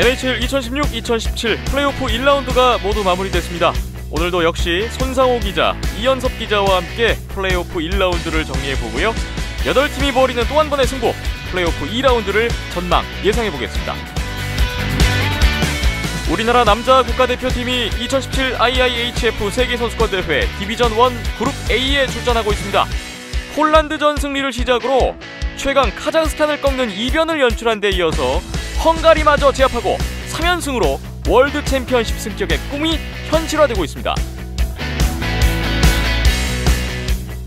NHL 2016-2017 플레이오프 1라운드가 모두 마무리됐습니다. 오늘도 역시 손상호 기자, 이연섭 기자와 함께 플레이오프 1라운드를 정리해보고요. 8팀이 벌이는 또 한 번의 승부, 플레이오프 2라운드를 전망 예상해보겠습니다. 우리나라 남자 국가대표팀이 2017 IIHF 세계선수권대회 디비전 1 그룹 A에 출전하고 있습니다. 폴란드전 승리를 시작으로 최강 카자흐스탄을 꺾는 이변을 연출한 데 이어서 헝가리마저 제압하고 3연승으로 월드 챔피언십 승격의 꿈이 현실화되고 있습니다.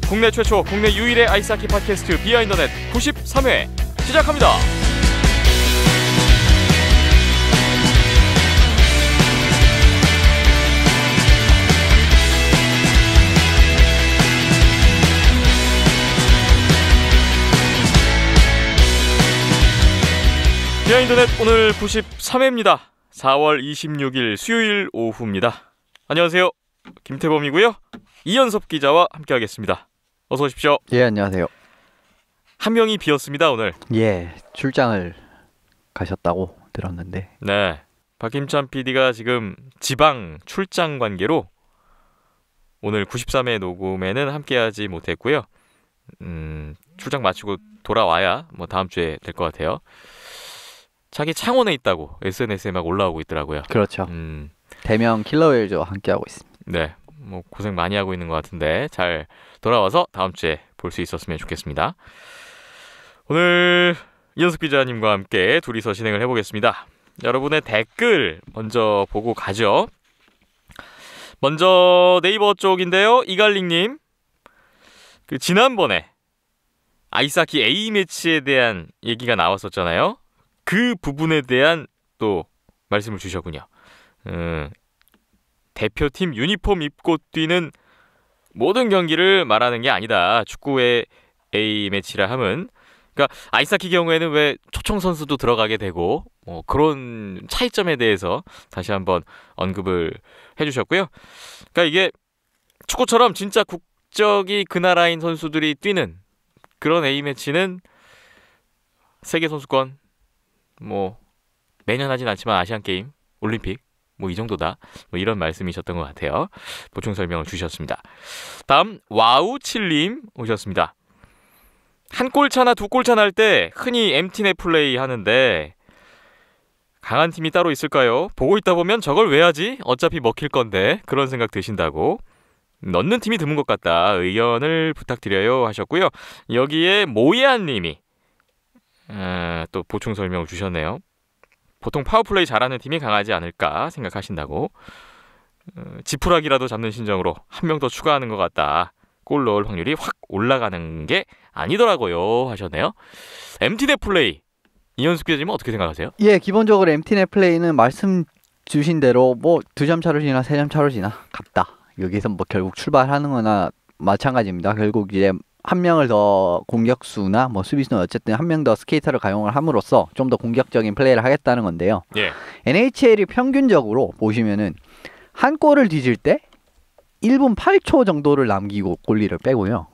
국내 최초, 국내 유일의 아이스하키 팟캐스트 비하인더넷 93회 시작합니다. 비하인더넷 오늘 93회입니다. 4월 26일 수요일 오후입니다. 안녕하세요. 김태범이고요. 이연섭 기자와 함께하겠습니다. 어서 오십시오. 예, 안녕하세요. 한 명이 비었습니다, 오늘. 예, 출장을 가셨다고 들었는데. 네, 박힘찬 PD가 지금 지방 출장 관계로 오늘 93회 녹음에는 함께하지 못했고요. 출장 마치고 돌아와야 뭐 다음 주에 될 것 같아요. 자기 창원에 있다고 SNS에 막 올라오고 있더라고요. 그렇죠. 대명 킬러웰즈와 함께하고 있습니다. 네, 뭐 고생 많이 하고 있는 것 같은데 잘 돌아와서 다음 주에 볼 수 있었으면 좋겠습니다. 오늘 이연숙 기자님과 함께 둘이서 진행을 해보겠습니다. 여러분의 댓글 먼저 보고 가죠. 먼저 네이버 쪽인데요. 이갈릭님, 지난번에 아이스하키 A매치에 대한 얘기가 나왔었잖아요. 그 부분에 대한 또 말씀을 주셨군요. 대표팀 유니폼 입고 뛰는 모든 경기를 말하는 게 아니다. 축구의 A매치라 함은, 그러니까 아이스하키 경우에는 왜 초청 선수도 들어가게 되고 그런 차이점에 대해서 다시 한번 언급을 해주셨고요. 그러니까 이게 축구처럼 진짜 국적이 그 나라인 선수들이 뛰는 그런 A매치는 세계선수권 뭐 매년 하진 않지만 아시안게임, 올림픽 뭐 이 정도다, 뭐 이런 말씀이셨던 것 같아요. 보충 설명을 주셨습니다. 다음 와우칠님 오셨습니다. 한 골차나 두 골차 날 때 흔히 엠티넷 플레이 하는데 강한 팀이 따로 있을까요? 보고 있다 보면 저걸 왜 하지? 어차피 먹힐 건데, 그런 생각 드신다고. 넣는 팀이 드문 것 같다, 의견을 부탁드려요 하셨고요. 여기에 모이안님이 또 보충 설명을 주셨네요. 보통 파워플레이 잘하는 팀이 강하지 않을까 생각하신다고. 지푸라기라도 잡는 심정으로 한 명 더 추가하는 것 같다. 골 넣을 확률이 확 올라가는 게 아니더라고요 하셨네요. 엠티넷 플레이, 이현숙 기자님은 어떻게 생각하세요? 예, 기본적으로 엠티넷 플레이는 말씀 주신 대로 뭐 2점 차로 지나 3점 차로 지나 같다. 여기서 뭐 결국 출발하는 거나 마찬가지입니다. 결국 이제 한 명을 더 공격수나 뭐 수비수는 어쨌든 한 명 더 스케이터를 가용을 함으로써 좀 더 공격적인 플레이를 하겠다는 건데요. 예. NHL이 평균적으로 보시면은 한 골을 뒤질 때 1분 8초 정도를 남기고 골리를 빼고요.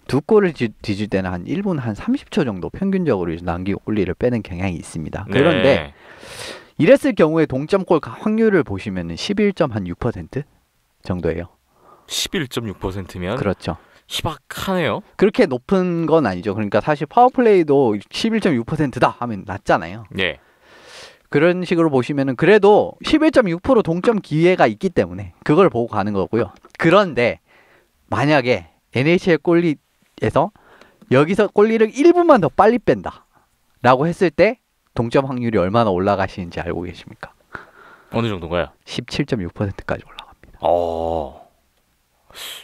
두 골을 뒤질 때는 한 1분 한 30초 정도 평균적으로 남기고 골리를 빼는 경향이 있습니다. 그런데 네. 이랬을 경우에 동점골 확률을 보시면은 11.6% 정도예요. 11.6%면 그렇죠. 희박하네요. 그렇게 높은 건 아니죠. 그러니까 사실 파워플레이도 11.6%다 하면 낮잖아요. 네. 그런 식으로 보시면은 그래도 11.6% 동점 기회가 있기 때문에 그걸 보고 가는 거고요. 그런데 만약에 NHL 골리에서 여기서 골리를 1분만 더 빨리 뺀다 라고 했을 때 동점 확률이 얼마나 올라가시는지 알고 계십니까? 어느 정도인가요? 17.6%까지 올라갑니다.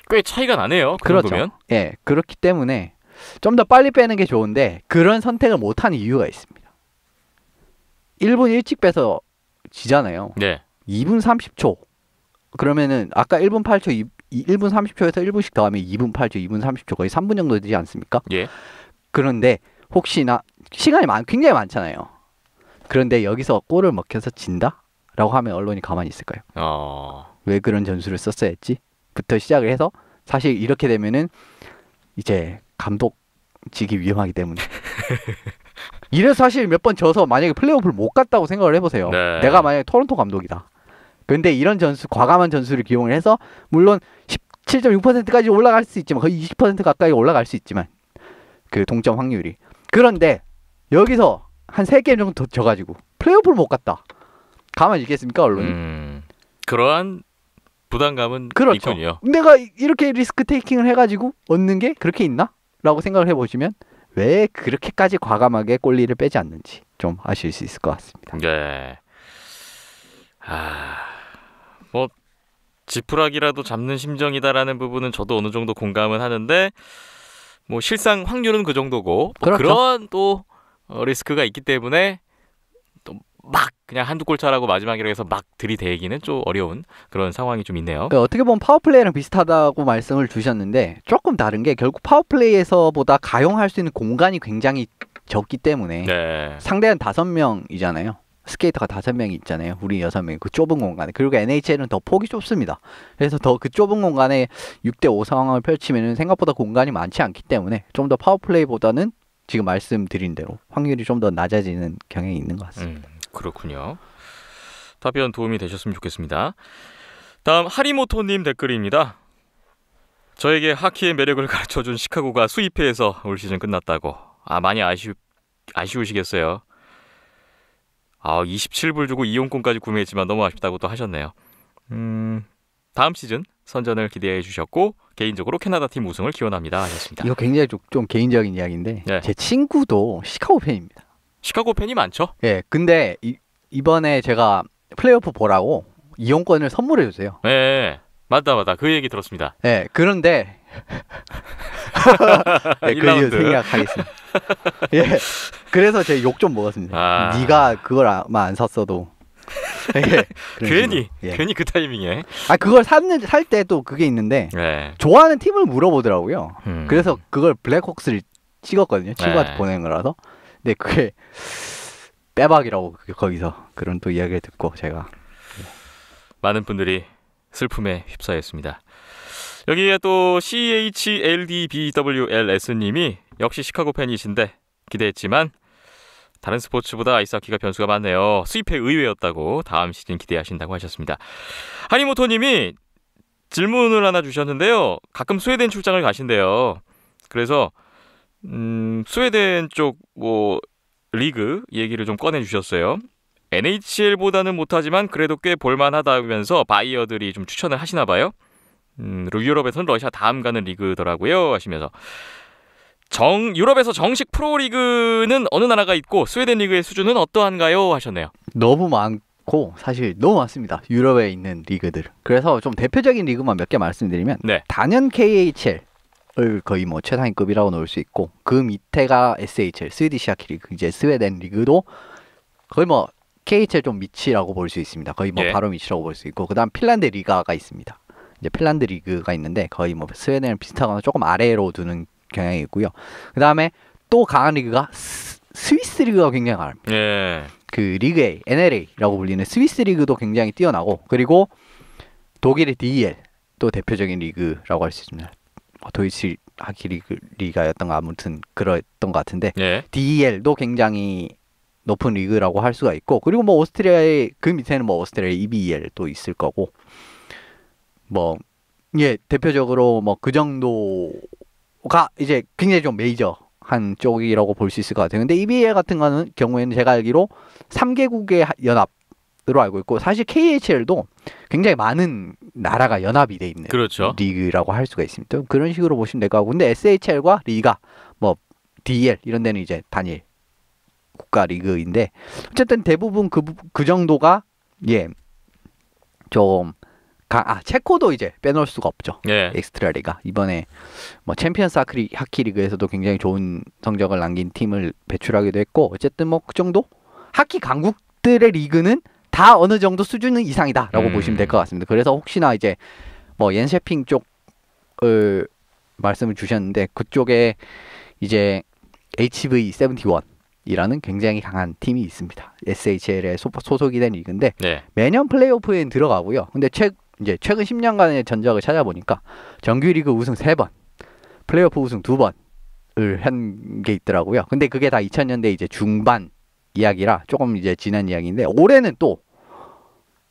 꽤 차이가 나네요. 그 그렇죠. 정도면. 예, 그렇기 때문에 좀 더 빨리 빼는 게 좋은데 그런 선택을 못하는 이유가 있습니다. 1분 일찍 빼서 지잖아요. 네. 2분 30초. 그러면은 아까 1분 8초, 1분 30초에서 1분씩 더하면 2분 8초, 2분 30초 거의 3분 정도 되지 않습니까? 예. 그런데 혹시나 시간이 굉장히 많잖아요. 그런데 여기서 골을 먹혀서 진다? 라고 하면 언론이 가만히 있을까요? 왜 그런 전술을 썼어야 했지? 부터 시작을 해서 사실 이렇게 되면은 이제 감독직이 위험하기 때문에 이래서 사실 몇 번 져서 만약에 플레이오프를 못 갔다고 생각을 해보세요. 네. 내가 만약에 토론토 감독이다. 근데 이런 전술, 과감한 전술을 기용을 해서 물론 17.6%까지 올라갈 수 있지만 거의 20% 가까이 올라갈 수 있지만 그 동점 확률이. 그런데 여기서 한 3게임 정도 더 져가지고 플레이오프를 못 갔다. 가만히 있겠습니까 언론이? 그러한 부담감은 그렇죠. 있군요. 내가 이렇게 리스크 테이킹을 해가지고 얻는 게 그렇게 있나? 라고 생각을 해보시면 왜 그렇게까지 과감하게 골리를 빼지 않는지 좀 아실 수 있을 것 같습니다. 네. 뭐 지푸라기라도 잡는 심정이다라는 부분은 저도 어느 정도 공감은 하는데 뭐 실상 확률은 그 정도고 뭐 그렇죠. 그런 또 리스크가 있기 때문에 또 막 그냥 한두 골 차라고 마지막이라 해서 막 들이대기는 좀 어려운 그런 상황이 좀 있네요. 그러니까 어떻게 보면 파워플레이랑 비슷하다고 말씀을 주셨는데 조금 다른 게 결국 파워플레이에서보다 가용할 수 있는 공간이 굉장히 적기 때문에 네. 상대는 5명이잖아요. 스케이터가 5명이 있잖아요. 우리 6명이 그 좁은 공간에. 그리고 NHL은 더 폭이 좁습니다. 그래서 더 그 좁은 공간에 6대5 상황을 펼치면 생각보다 공간이 많지 않기 때문에 좀 더 파워플레이보다는 지금 말씀드린 대로 확률이 좀 더 낮아지는 경향이 있는 것 같습니다. 그렇군요. 답변 도움이 되셨으면 좋겠습니다. 다음 하리모토님 댓글입니다. 저에게 하키의 매력을 가르쳐준 시카고가 수입회에서 올 시즌 끝났다고. 많이 아쉬우시겠어요. 27불 주고 이용권까지 구매했지만 너무 아쉽다고 또 하셨네요. 다음 시즌 선전을 기대해 주셨고 개인적으로 캐나다 팀 우승을 기원합니다 하셨습니다. 이거 굉장히 좀 개인적인 이야기인데 네. 제 친구도 시카고 팬입니다. 시카고 팬이 많죠? 예, 근데 이번에 제가 플레이오프 보라고 이용권을 선물해 주세요. 네, 맞다. 그 얘기 들었습니다. 예, 그런데 예, 그 이유 1라운드. 생각하겠습니다. 예, 그래서 제가 욕 좀 먹었습니다. 네가 그걸 아마 안 샀어도 예, 그런 식으로. 예. 괜히 그 타이밍에. 그걸 살 때도 그게 있는데 네. 좋아하는 팀을 물어보더라고요. 그래서 그걸 블랙호크스를 찍었거든요. 친구한테 네. 보낸 거라서. 근데 그게 빼박이라고 거기서 그런 또 이야기를 듣고 제가 많은 분들이 슬픔에 휩싸였습니다. 여기에 또 CHLDBWLS님이 역시 시카고 팬이신데 기대했지만 다른 스포츠보다 아이스하키가 변수가 많네요. 수입회 의외였다고 다음 시즌 기대하신다고 하셨습니다. 하리모토님이 질문을 하나 주셨는데요. 가끔 스웨덴 출장을 가신대요. 그래서 스웨덴 쪽 뭐 리그 얘기를 좀 꺼내주셨어요. NHL보다는 못하지만 그래도 꽤 볼만하다면서 바이어들이 좀 추천을 하시나 봐요. 그리고 유럽에서는 러시아 다음 가는 리그더라고요 하시면서 유럽에서 정식 프로리그는 어느 나라가 있고 스웨덴 리그의 수준은 어떠한가요 하셨네요. 너무 많고 사실 너무 많습니다. 유럽에 있는 리그들. 그래서 좀 대표적인 리그만 몇 개 말씀드리면 네. 단연 KHL을 거의 뭐 최상위급이라고 놓을 수 있고 그 밑에가 SHL 스위디시 하키 리그 이제 스웨덴 리그도 거의 뭐 KHL 좀 밑이라고 볼 수 있습니다. 거의 뭐 예. 바로 밑이라고 볼 수 있고 그다음 핀란드 리가가 있습니다. 이제 핀란드 리그가 있는데 거의 뭐 스웨덴을 비슷하거나 조금 아래로 두는 경향이 있고요. 그다음에 또 강한 리그가 스위스 리그가 굉장히 강합니다. 예. 그 리그 A, NLA라고 불리는 스위스 리그도 굉장히 뛰어나고 그리고 독일의 DEL 또 대표적인 리그라고 할 수 있습니다. 도이치 하키 리가였던 거 아무튼 그랬던 것 같은데 예. DEL도 굉장히 높은 리그라고 할 수가 있고 그리고 뭐 오스트리아의 그 밑에는 뭐 오스트리아의 EBL도 있을 거고 뭐 예 대표적으로 뭐 그 정도가 이제 굉장히 좀 메이저한 쪽이라고 볼 수 있을 것 같아요. 근데 EBL 같은 거는 경우에는 제가 알기로 3개국의 연합으로 알고 있고 사실 KHL도 굉장히 많은 나라가 연합이 돼 있는 그렇죠. 리그라고 할 수가 있습니다. 그런 식으로 보시면 될 것 같고 근데 SHL과 리가 뭐 DEL 이런 데는 이제 단일 국가 리그인데 어쨌든 대부분 그 정도가 예 좀 체코도 이제 빼놓을 수가 없죠. 예. 엑스트라 리가 이번에 뭐 챔피언스 하키 리그에서도 굉장히 좋은 성적을 남긴 팀을 배출하기도 했고 어쨌든 뭐 그 정도 하키 강국들의 리그는 다 어느 정도 수준은 이상이다라고 보시면 될 것 같습니다. 그래서 혹시나 이제 뭐 옌셰핑 쪽을 말씀을 주셨는데 그쪽에 이제 HV71이라는 굉장히 강한 팀이 있습니다. SHL에 소속이 된 리그인데 네. 매년 플레이오프에 들어가고요. 근데 최근 10년간의 전적을 찾아보니까 정규리그 우승 3번, 플레이오프 우승 2번, 한 게 있더라고요. 근데 그게 다 2000년대 이제 중반 이야기라 조금 이제 지난 이야기인데 올해는 또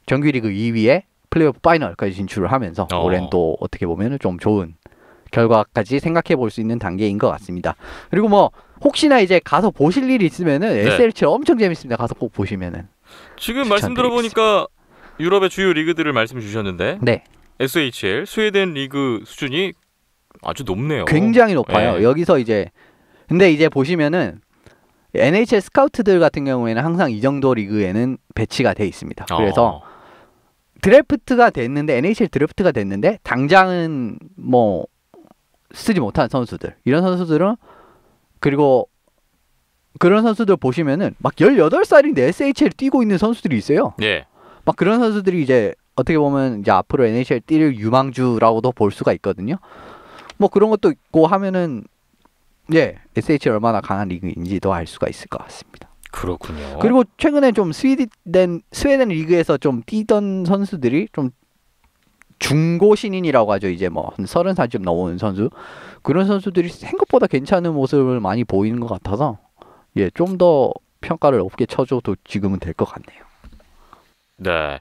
정규리그 2위에 플레이오프 파이널까지 진출을 하면서 올해는 또 어떻게 보면은 좀 좋은 결과까지 생각해 볼 수 있는 단계인 것 같습니다. 그리고 뭐 혹시나 이제 가서 보실 일이 있으면은 SL7 엄청 재밌습니다. 가서 꼭 보시면은. 지금 말씀 들어보니까 유럽의 주요 리그들을 말씀 주셨는데 네. SHL 스웨덴 리그 수준이 아주 높네요. 굉장히 높아요. 네. 여기서 이제 근데 이제 보시면은 NHL 스카우트들 같은 경우에는 항상 이 정도 리그에는 배치가 돼 있습니다. 그래서 드래프트가 됐는데 NHL 드래프트가 됐는데 당장은 뭐 쓰지 못한 선수들 이런 선수들은 그리고 그런 선수들 보시면은 막 18살인데 SHL 뛰고 있는 선수들이 있어요. 예. 막 그런 선수들이 이제 어떻게 보면 이제 앞으로 NHL 뛸 유망주라고도 볼 수가 있거든요. 뭐 그런 것도 있고 하면은 예, SHL 얼마나 강한 리그인지도 알 수가 있을 것 같습니다. 그렇군요. 그리고 최근에 좀 스웨덴 리그에서 좀 뛰던 선수들이 좀 중고 신인이라고 하죠. 이제 뭐 한 30살쯤 넘은 선수 그런 선수들이 생각보다 괜찮은 모습을 많이 보이는 것 같아서 예, 좀 더 평가를 높게 쳐줘도 지금은 될 것 같네요. 네,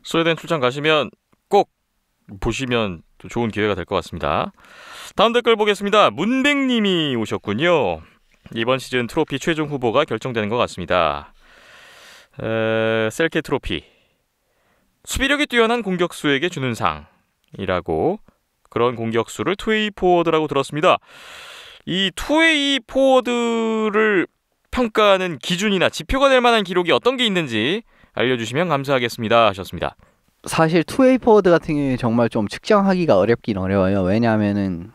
스웨덴 출장 가시면 꼭 보시면 또 좋은 기회가 될 것 같습니다. 다음 댓글 보겠습니다. 문백님이 오셨군요. 이번 시즌 트로피 최종 후보가 결정되는 것 같습니다. 셀케 트로피 수비력이 뛰어난 공격수에게 주는 상이라고 그런 공격수를 투웨이 포워드라고 들었습니다. 이 투웨이 포워드를 평가하는 기준이나 지표가 될 만한 기록이 어떤 게 있는지 알려주시면 감사하겠습니다 하셨습니다. 사실 투웨이 포워드 같은 경우에 정말 좀 측정하기가 어렵긴 어려워요. 왜냐하면은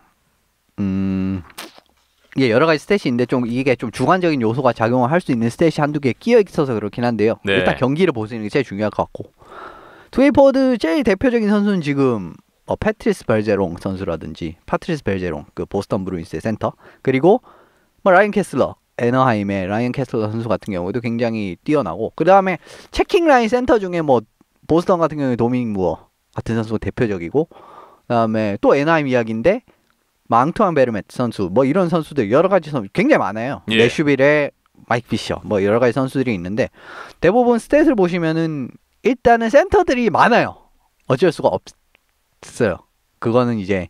이게 여러 가지 스탯이 있는데 좀 이게 좀 주관적인 요소가 작용을 할 수 있는 스탯이 한두 개 끼어 있어서 그렇긴 한데요. 네. 일단 경기를 보시는 게 제일 중요할 것 같고 투웨이 포워드 제일 대표적인 선수는 지금 패트리스 벨제롱 선수라든지 파트리스 벨제롱 그 보스턴 브루인스의 센터 그리고 뭐 라이언 캐슬러 애너하임의 라이언 캐슬러 선수 같은 경우도 굉장히 뛰어나고 그 다음에 체킹 라인 센터 중에 뭐 보스턴 같은 경우에 도미닉 무어 같은 선수가 대표적이고 그 다음에 또 애너하임 이야기인데 앙투안 베르메트 선수 뭐 이런 선수들 여러 가지 선수 굉장히 많아요. 예. 내슈빌의 마이크 피셔 뭐 여러 가지 선수들이 있는데 대부분 스탯을 보시면은 일단은 센터들이 많아요. 어쩔 수가 없어요. 그거는 이제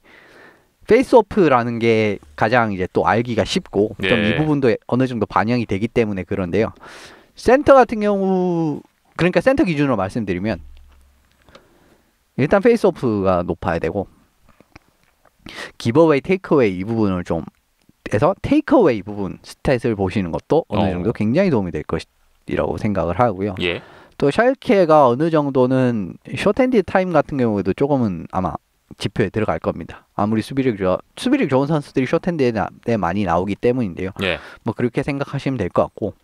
페이스오프라는 게 가장 이제 또 알기가 쉽고 좀 이 부분도 어느 정도 반영이 되기 때문에 그런데요. 센터 같은 경우 그러니까 센터 기준으로 말씀드리면 일단 페이스오프가 높아야 되고 기브어웨이, 테이크어웨이 이 부분을 좀 해서 테이크어웨이 부분 스탯을 보시는 것도 어느 정도 굉장히 도움이 될 것이라고 생각을 하고요. 예. 또 샬케가 어느 정도는 숏핸디 타임 같은 경우에도 조금은 아마 지표에 들어갈 겁니다. 아무리 수비력 좋은 선수들이 숏핸드에 많이 나오기 때문인데요. 예. 뭐 그렇게 생각하시면 될 것 같고.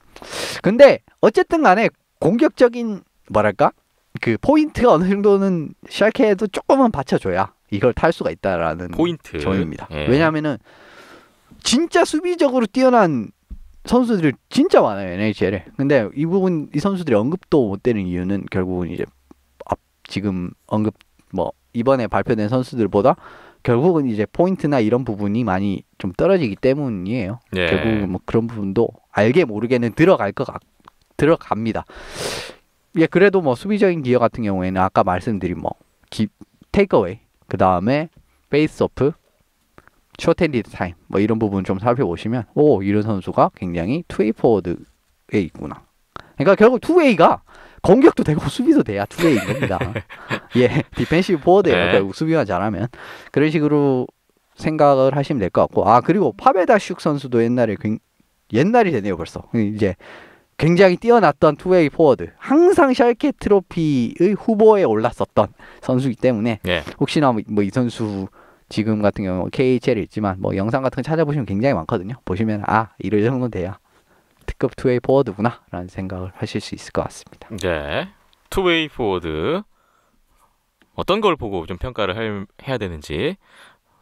근데 어쨌든 간에 공격적인 뭐랄까? 그 포인트가 어느 정도는 샬케에도 조금은 받쳐줘야 이걸 탈 수가 있다라는 포인트 점입니다. 예. 왜냐하면은 진짜 수비적으로 뛰어난 선수들이 진짜 많아요 NHL에. 근데 이 부분 이 선수들이 언급도 못 되는 이유는 결국은 이제 지금 언급 뭐 이번에 발표된 선수들보다 결국은 이제 포인트나 이런 부분이 많이 좀 떨어지기 때문이에요. 예. 결국은 뭐 그런 부분도 알게 모르게는 들어갑니다. 예, 그래도 뭐 수비적인 기여 같은 경우에는 아까 말씀드린 뭐 테이크어웨이 그 다음에 페이스오프 숏핸디드 타임 뭐 이런 부분 좀 살펴보시면 오 이런 선수가 굉장히 투웨이 포워드에 있구나. 그러니까 결국 투웨이가 공격도 되고 수비도 돼야 투웨이인 겁니다. 예, 디펜시브 포워드예요. 네. 결국 수비만 잘하면 그런 식으로 생각을 하시면 될 것 같고 그리고 파베다슉 선수도 옛날이 되네요 벌써. 이제 굉장히 뛰어났던 투웨이 포워드 항상 샬케 트로피의 후보에 올랐었던 선수이기 때문에 예. 혹시나 뭐 이 선수 지금 같은 경우 KHL에 있지만 뭐 영상 같은 거 찾아보시면 굉장히 많거든요. 보시면 이럴 정도 돼야 특급 투웨이 포워드구나 라는 생각을 하실 수 있을 것 같습니다. 네. 투웨이 포워드 어떤 걸 보고 좀 평가를 해야 되는지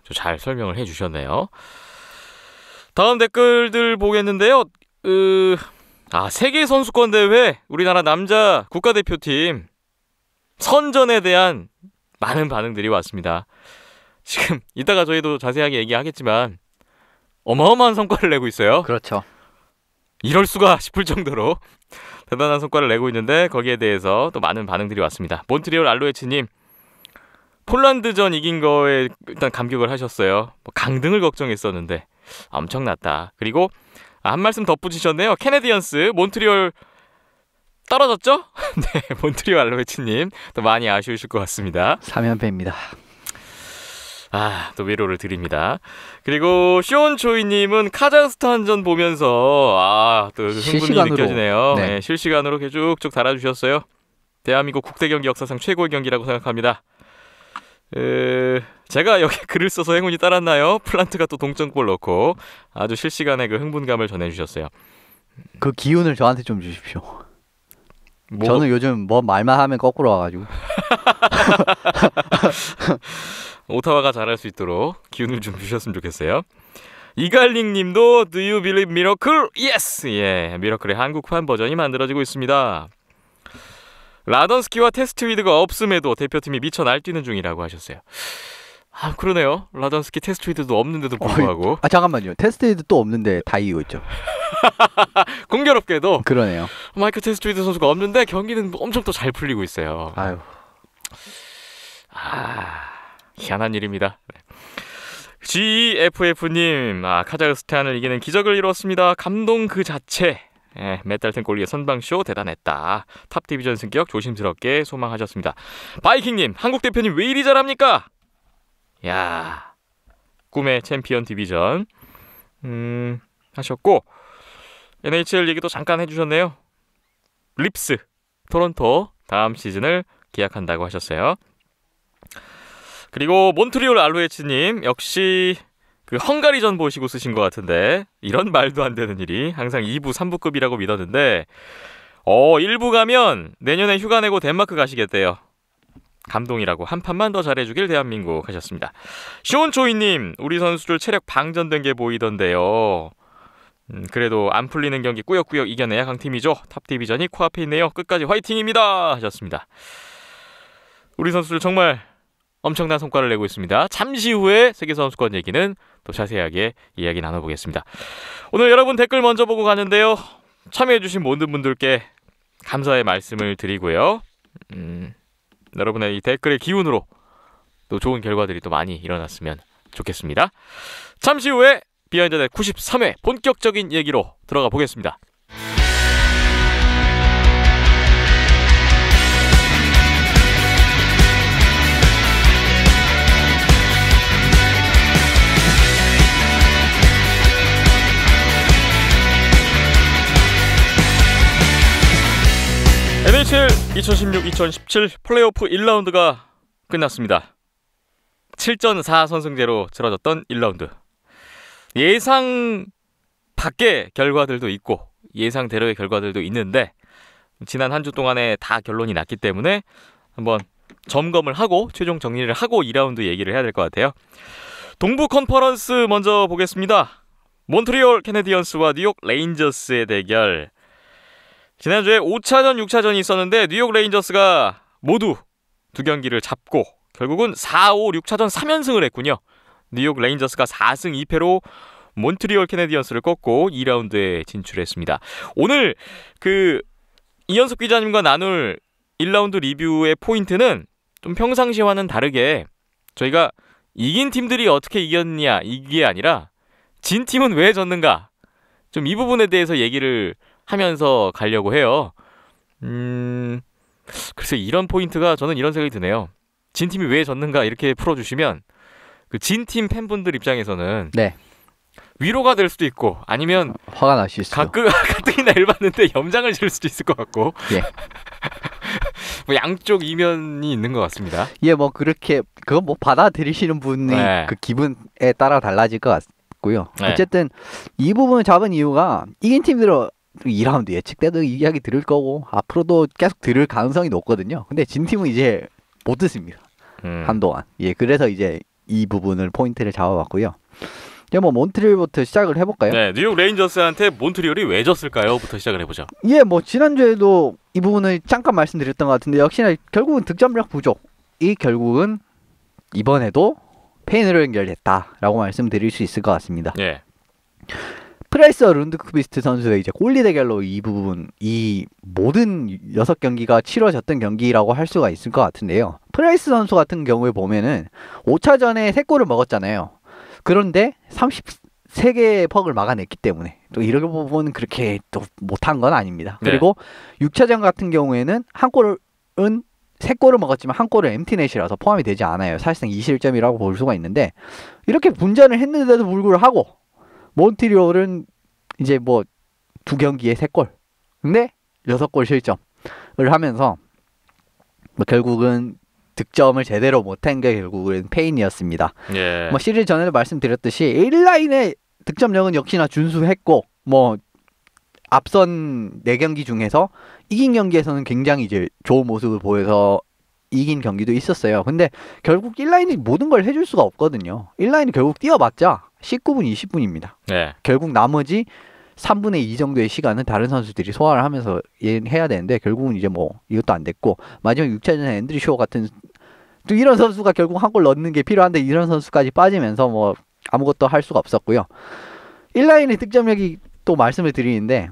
좀 잘 설명을 해주셨네요. 다음 댓글들 보겠는데요. 세계 선수권 대회 우리나라 남자 국가대표팀 선전에 대한 많은 반응들이 왔습니다. 지금 이따가 저희도 자세하게 얘기하겠지만 어마어마한 성과를 내고 있어요. 그렇죠. 이럴 수가 싶을 정도로 대단한 성과를 내고 있는데 거기에 대해서 또 많은 반응들이 왔습니다. 몬트리올 알로에츠님, 폴란드전 이긴 거에 일단 감격을 하셨어요. 뭐 강등을 걱정했었는데 엄청났다. 그리고 한 말씀 덧붙이셨네요. 캐네디언스 몬트리올 떨어졌죠? 네, 몬트리올 알로에츠님 또 많이 아쉬우실 것 같습니다. 3연패입니다. 또 위로를 드립니다. 그리고 쇼온초이님은 카자흐스탄전 보면서 또 흥분이 실시간으로. 느껴지네요. 네. 네, 실시간으로 쭉쭉 달아주셨어요. 대한민국 국대경기 역사상 최고의 경기라고 생각합니다. 제가 여기 글을 써서 행운이 따랐나요? 플란트가 또 동점골 넣고 아주 실시간의 그 흥분감을 전해주셨어요. 그 기운을 저한테 좀 주십시오. 저는 요즘 뭐 말만 하면 거꾸로 와가지고. 오타와가 잘할 수 있도록 기운을 좀 주셨으면 좋겠어요. 이갈링님도 Do you believe miracle? Yes! 예, 미러클의 한국판 버전이 만들어지고 있습니다. 라던스키와 테스트위드가 없음에도 대표팀이 미쳐 날뛰는 중이라고 하셨어요. 그러네요. 라던스키 테스트위드도 없는데도 불구하고. 잠깐만요. 테스트위드 또 없는데 다 이기고 있죠. 공교롭게도 그러네요. 마이클 테스트위드 선수가 없는데 경기는 엄청 또 잘 풀리고 있어요. 아유. 희한한 일입니다. GFF님, 카자흐스탄을 이기는 기적을 이루었습니다. 감동 그 자체. 맷달튼 골리의 선방쇼 대단했다. 탑 디비전 승격 조심스럽게 소망하셨습니다. 바이킹님, 한국 대표님 왜 이리 잘합니까? 야, 꿈의 챔피언 디비전 하셨고, NHL 얘기도 잠깐 해주셨네요. 립스 토론토 다음 시즌을 계약한다고 하셨어요. 그리고 몬트리올 알로에츠님, 역시 그 헝가리전 보시고 쓰신 것 같은데 이런 말도 안 되는 일이 항상 2부 3부급이라고 믿었는데 1부 가면 내년에 휴가 내고 덴마크 가시겠대요. 감동이라고. 한 판만 더 잘해주길 대한민국 하셨습니다. 쇼온초이님, 우리 선수들 체력 방전된 게 보이던데요. 그래도 안 풀리는 경기 꾸역꾸역 이겨내야 강팀이죠. 탑디비전이 코앞에 있네요. 끝까지 화이팅입니다 하셨습니다. 우리 선수들 정말 엄청난 성과를 내고 있습니다. 잠시 후에 세계선수권 얘기는 또 자세하게 이야기 나눠보겠습니다. 오늘 여러분 댓글 먼저 보고 가는데요. 참여해주신 모든 분들께 감사의 말씀을 드리고요. 여러분의 이 댓글의 기운으로 또 좋은 결과들이 또 많이 일어났으면 좋겠습니다. 잠시 후에 비하인드넷 93회 본격적인 얘기로 들어가 보겠습니다. NHL 2016-2017 플레이오프 1라운드가 끝났습니다. 7전 4선승제로 치러졌던 1라운드. 예상 밖의 결과들도 있고 예상대로의 결과들도 있는데 지난 한 주 동안에 다 결론이 났기 때문에 한번 점검을 하고 최종 정리를 하고 2라운드 얘기를 해야 될 것 같아요. 동부 컨퍼런스 먼저 보겠습니다. 몬트리올 캐네디언스와 뉴욕 레인저스의 대결. 지난주에 5차전, 6차전이 있었는데 뉴욕 레인저스가 모두 두 경기를 잡고 결국은 4, 5, 6차전 3연승을 했군요. 뉴욕 레인저스가 4승 2패로 몬트리올 캐네디언스를 꺾고 2라운드에 진출했습니다. 오늘 이현석 기자님과 나눌 1라운드 리뷰의 포인트는 좀 평상시와는 다르게 저희가 이긴 팀들이 어떻게 이겼냐 이게 아니라 진 팀은 왜 졌는가, 좀 이 부분에 대해서 얘기를 하면서 가려고 해요. 글쎄, 이런 포인트가 저는 이런 생각이 드네요. 진 팀이 왜 졌는가 이렇게 풀어주시면 그 진 팀 팬분들 입장에서는 네. 위로가 될 수도 있고 아니면 화가 날 수 있어요. 가뜩이나 열받는데 염장을 지을 수도 있을 것 같고. 예. 뭐 양쪽 이면이 있는 것 같습니다. 예, 뭐 그렇게 그건 뭐 받아들이시는 분의 네. 그 기분에 따라 달라질 것 같고요. 네. 어쨌든 이 부분을 잡은 이유가 이긴 팀들은 2라운드 예측 때도 이야기 들을 거고 앞으로도 계속 들을 가능성이 높거든요. 근데 진 팀은 이제 못 듣습니다. 한동안. 예, 그래서 이제 이 부분을 포인트를 잡아봤고요. 이제 뭐 몬트리올부터 시작을 해볼까요? 네, 뉴욕 레인저스한테 몬트리올이 왜 졌을까요?부터 시작을 해보죠. 예, 뭐 지난주에도 이 부분을 잠깐 말씀드렸던 것 같은데 역시나 결국은 득점력 부족이 결국은 이번에도 페인으로 연결됐다라고 말씀드릴 수 있을 것 같습니다. 예. 프라이스와 룬드크비스트 선수의 이제 골리 대결로 이 부분, 이 모든 6경기가 치러졌던 경기라고 할 수가 있을 것 같은데요. 프라이스 선수 같은 경우에 보면은 5차전에 3골을 먹었잖아요. 그런데 33개의 퍽을 막아냈기 때문에 또 이런 부분은 그렇게 또 못한 건 아닙니다. 네. 그리고 6차전 같은 경우에는 한 골은 3골을 먹었지만 한 골은 엠티넷이라서 포함이 되지 않아요. 사실상 2실점이라고 볼 수가 있는데 이렇게 분전을 했는데도 불구하고 몬트리올은 이제 뭐 2경기에 3골 근데 6골 실점을 하면서 뭐 결국은 득점을 제대로 못한 게 결국은 페인이었습니다. 예. 뭐 시리즈 전에도 말씀드렸듯이 1라인의 득점력은 역시나 준수했고 뭐 앞선 4경기 중에서 이긴 경기에서는 굉장히 이제 좋은 모습을 보여서 이긴 경기도 있었어요. 근데 결국 1라인이 모든 걸 해줄 수가 없거든요. 1라인이 결국 뛰어봤자 19분, 20분입니다. 네. 결국 나머지 3분의 2 정도의 시간은 다른 선수들이 소화를 하면서 해야 되는데 결국은 이제 뭐 이것도 안 됐고 마지막 6차전에 앤드류 쇼 같은 또 이런 선수가 결국 한 골 넣는 게 필요한데 이런 선수까지 빠지면서 뭐 아무것도 할 수가 없었고요. 1라인의 득점력이 또 말씀을 드리는데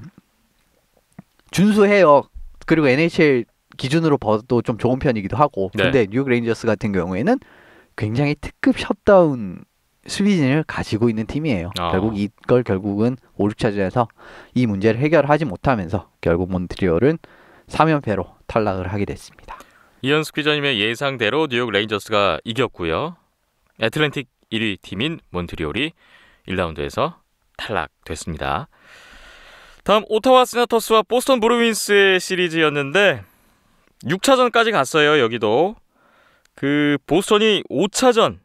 준수해요. 그리고 NHL 기준으로 봐도 좀 좋은 편이기도 하고 네. 근데 뉴욕 레인저스 같은 경우에는 굉장히 특급 셧다운 수비진을 가지고 있는 팀이에요. 결국 이걸 결국은 5, 6차전에서 이 문제를 해결하지 못하면서 결국 몬트리올은 3연패로 탈락을 하게 됐습니다. 이현숙 기자님의 예상대로 뉴욕 레인저스가 이겼고요. 애틀랜틱 1위 팀인 몬트리올이 1라운드에서 탈락됐습니다. 다음 오타와 세나터스와 보스턴 브루인스의 시리즈였는데 6차전까지 갔어요. 여기도 그 보스턴이 5차전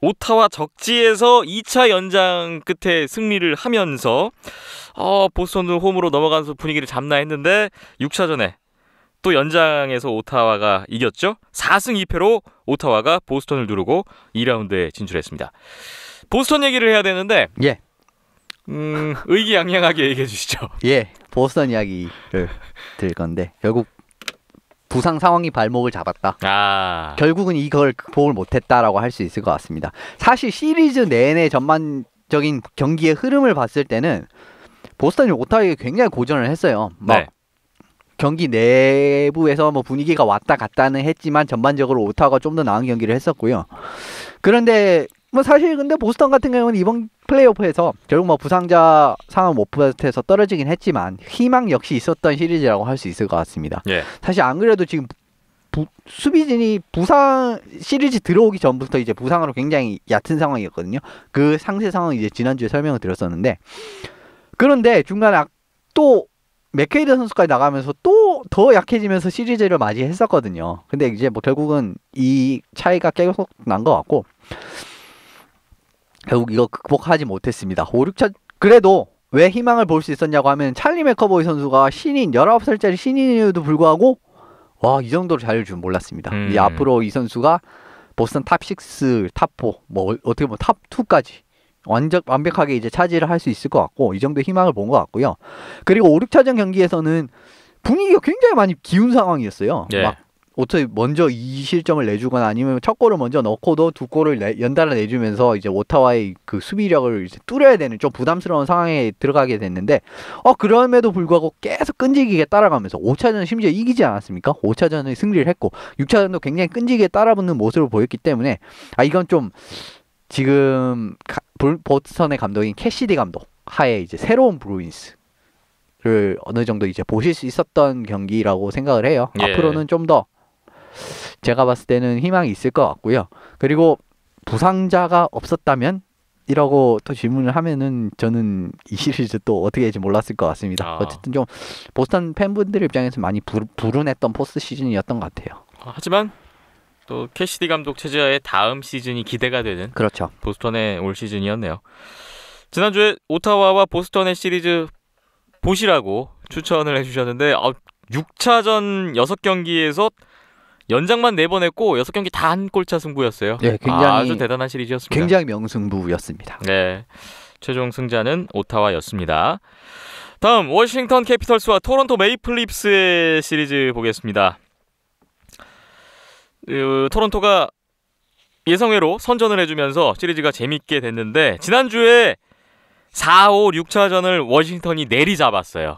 오타와 적지에서 2차 연장 끝에 승리를 하면서 보스턴은 홈으로 넘어가면서 분위기를 잡나 했는데 6차전에 또 연장에서 오타와가 이겼죠. 4승 2패로 오타와가 보스턴을 누르고 2라운드에 진출했습니다. 보스턴 얘기를 해야 되는데 예. 의기양양하게 얘기해 주시죠. 예. 보스턴 이야기를 드릴 건데 결국 부상 상황이 발목을 잡았다. 결국은 이걸 극복을 못했다라고 할 수 있을 것 같습니다. 사실 시리즈 내내 전반적인 경기의 흐름을 봤을 때는 보스턴이 오타와에게 굉장히 고전을 했어요. 막 경기 내부에서 뭐 분위기가 왔다 갔다는 했지만 전반적으로 오타와가 좀 더 나은 경기를 했었고요. 그런데 뭐 사실 근데 보스턴 같은 경우는 이번 플레이오프에서 결국 뭐 부상자 상황 못 받아서 떨어지긴 했지만 희망 역시 있었던 시리즈라고 할 수 있을 것 같습니다. 예. 사실 안 그래도 지금 수비진이 부상 시리즈 들어오기 전부터 이제 부상으로 굉장히 얕은 상황이었거든요. 그 상세 상황 이제 지난주에 설명을 드렸었는데 그런데 중간에 또 맥케이드 선수까지 나가면서 또 더 약해지면서 시리즈를 맞이했었거든요. 근데 이제 뭐 결국은 이 차이가 계속 난 것 같고 결국 이거 극복하지 못했습니다. 5, 6차 그래도 왜 희망을 볼 수 있었냐고 하면 찰리 맥커보이 선수가 신인 19살짜리 신인임에도 불구하고 와, 이 정도로 잘할 줄 몰랐습니다. 이 앞으로 이 선수가 보스턴 탑6, 탑4 뭐 어떻게 보면 탑2까지 완벽하게 이제 차지를 할 수 있을 것 같고 이 정도 희망을 본 것 같고요. 그리고 5, 6차전 경기에서는 분위기가 굉장히 많이 기운 상황이었어요. 예. 막 어떻게 먼저 2실점을 내주거나 아니면 첫 골을 먼저 넣고도 2골을 연달아 내주면서 이제 오타와의 그 수비력을 이제 뚫어야 되는 좀 부담스러운 상황에 들어가게 됐는데 그럼에도 불구하고 계속 끈질기게 따라가면서 5차전 심지어 이기지 않았습니까? 5차전에 승리를 했고 6차전도 굉장히 끈질기게 따라붙는 모습을 보였기 때문에 이건 좀 지금 보스턴의 감독인 캐시디 감독 하에 이제 새로운 브루인스를 어느 정도 이제 보실 수 있었던 경기라고 생각을 해요. 예. 앞으로는 좀 더 제가 봤을 때는 희망이 있을 것 같고요. 그리고 부상자가 없었다면? 이라고 또 질문을 하면은 저는 이 시리즈 또 어떻게 될지 몰랐을 것 같습니다. 어쨌든 좀 보스턴 팬분들 입장에서 많이 불운했던 포스트 시즌이었던 것 같아요. 하지만 또 캐시디 감독 체제하에 다음 시즌이 기대가 되는 그렇죠. 보스턴의 올 시즌이었네요. 지난주에 오타와와 보스턴의 시리즈 보시라고 추천을 해주셨는데 6차전 6경기에서 연장만 4번 했고 6경기 다 한 골차 승부였어요. 네, 굉장히 아주 대단한 시리즈였습니다. 굉장히 명승부였습니다. 네, 최종 승자는 오타와였습니다. 다음 워싱턴 캐피털스와 토론토 메이플 리프스의 시리즈 보겠습니다. 토론토가 예상외로 선전을 해주면서 시리즈가 재밌게 됐는데 지난주에 4, 5, 6차전을 워싱턴이 내리잡았어요.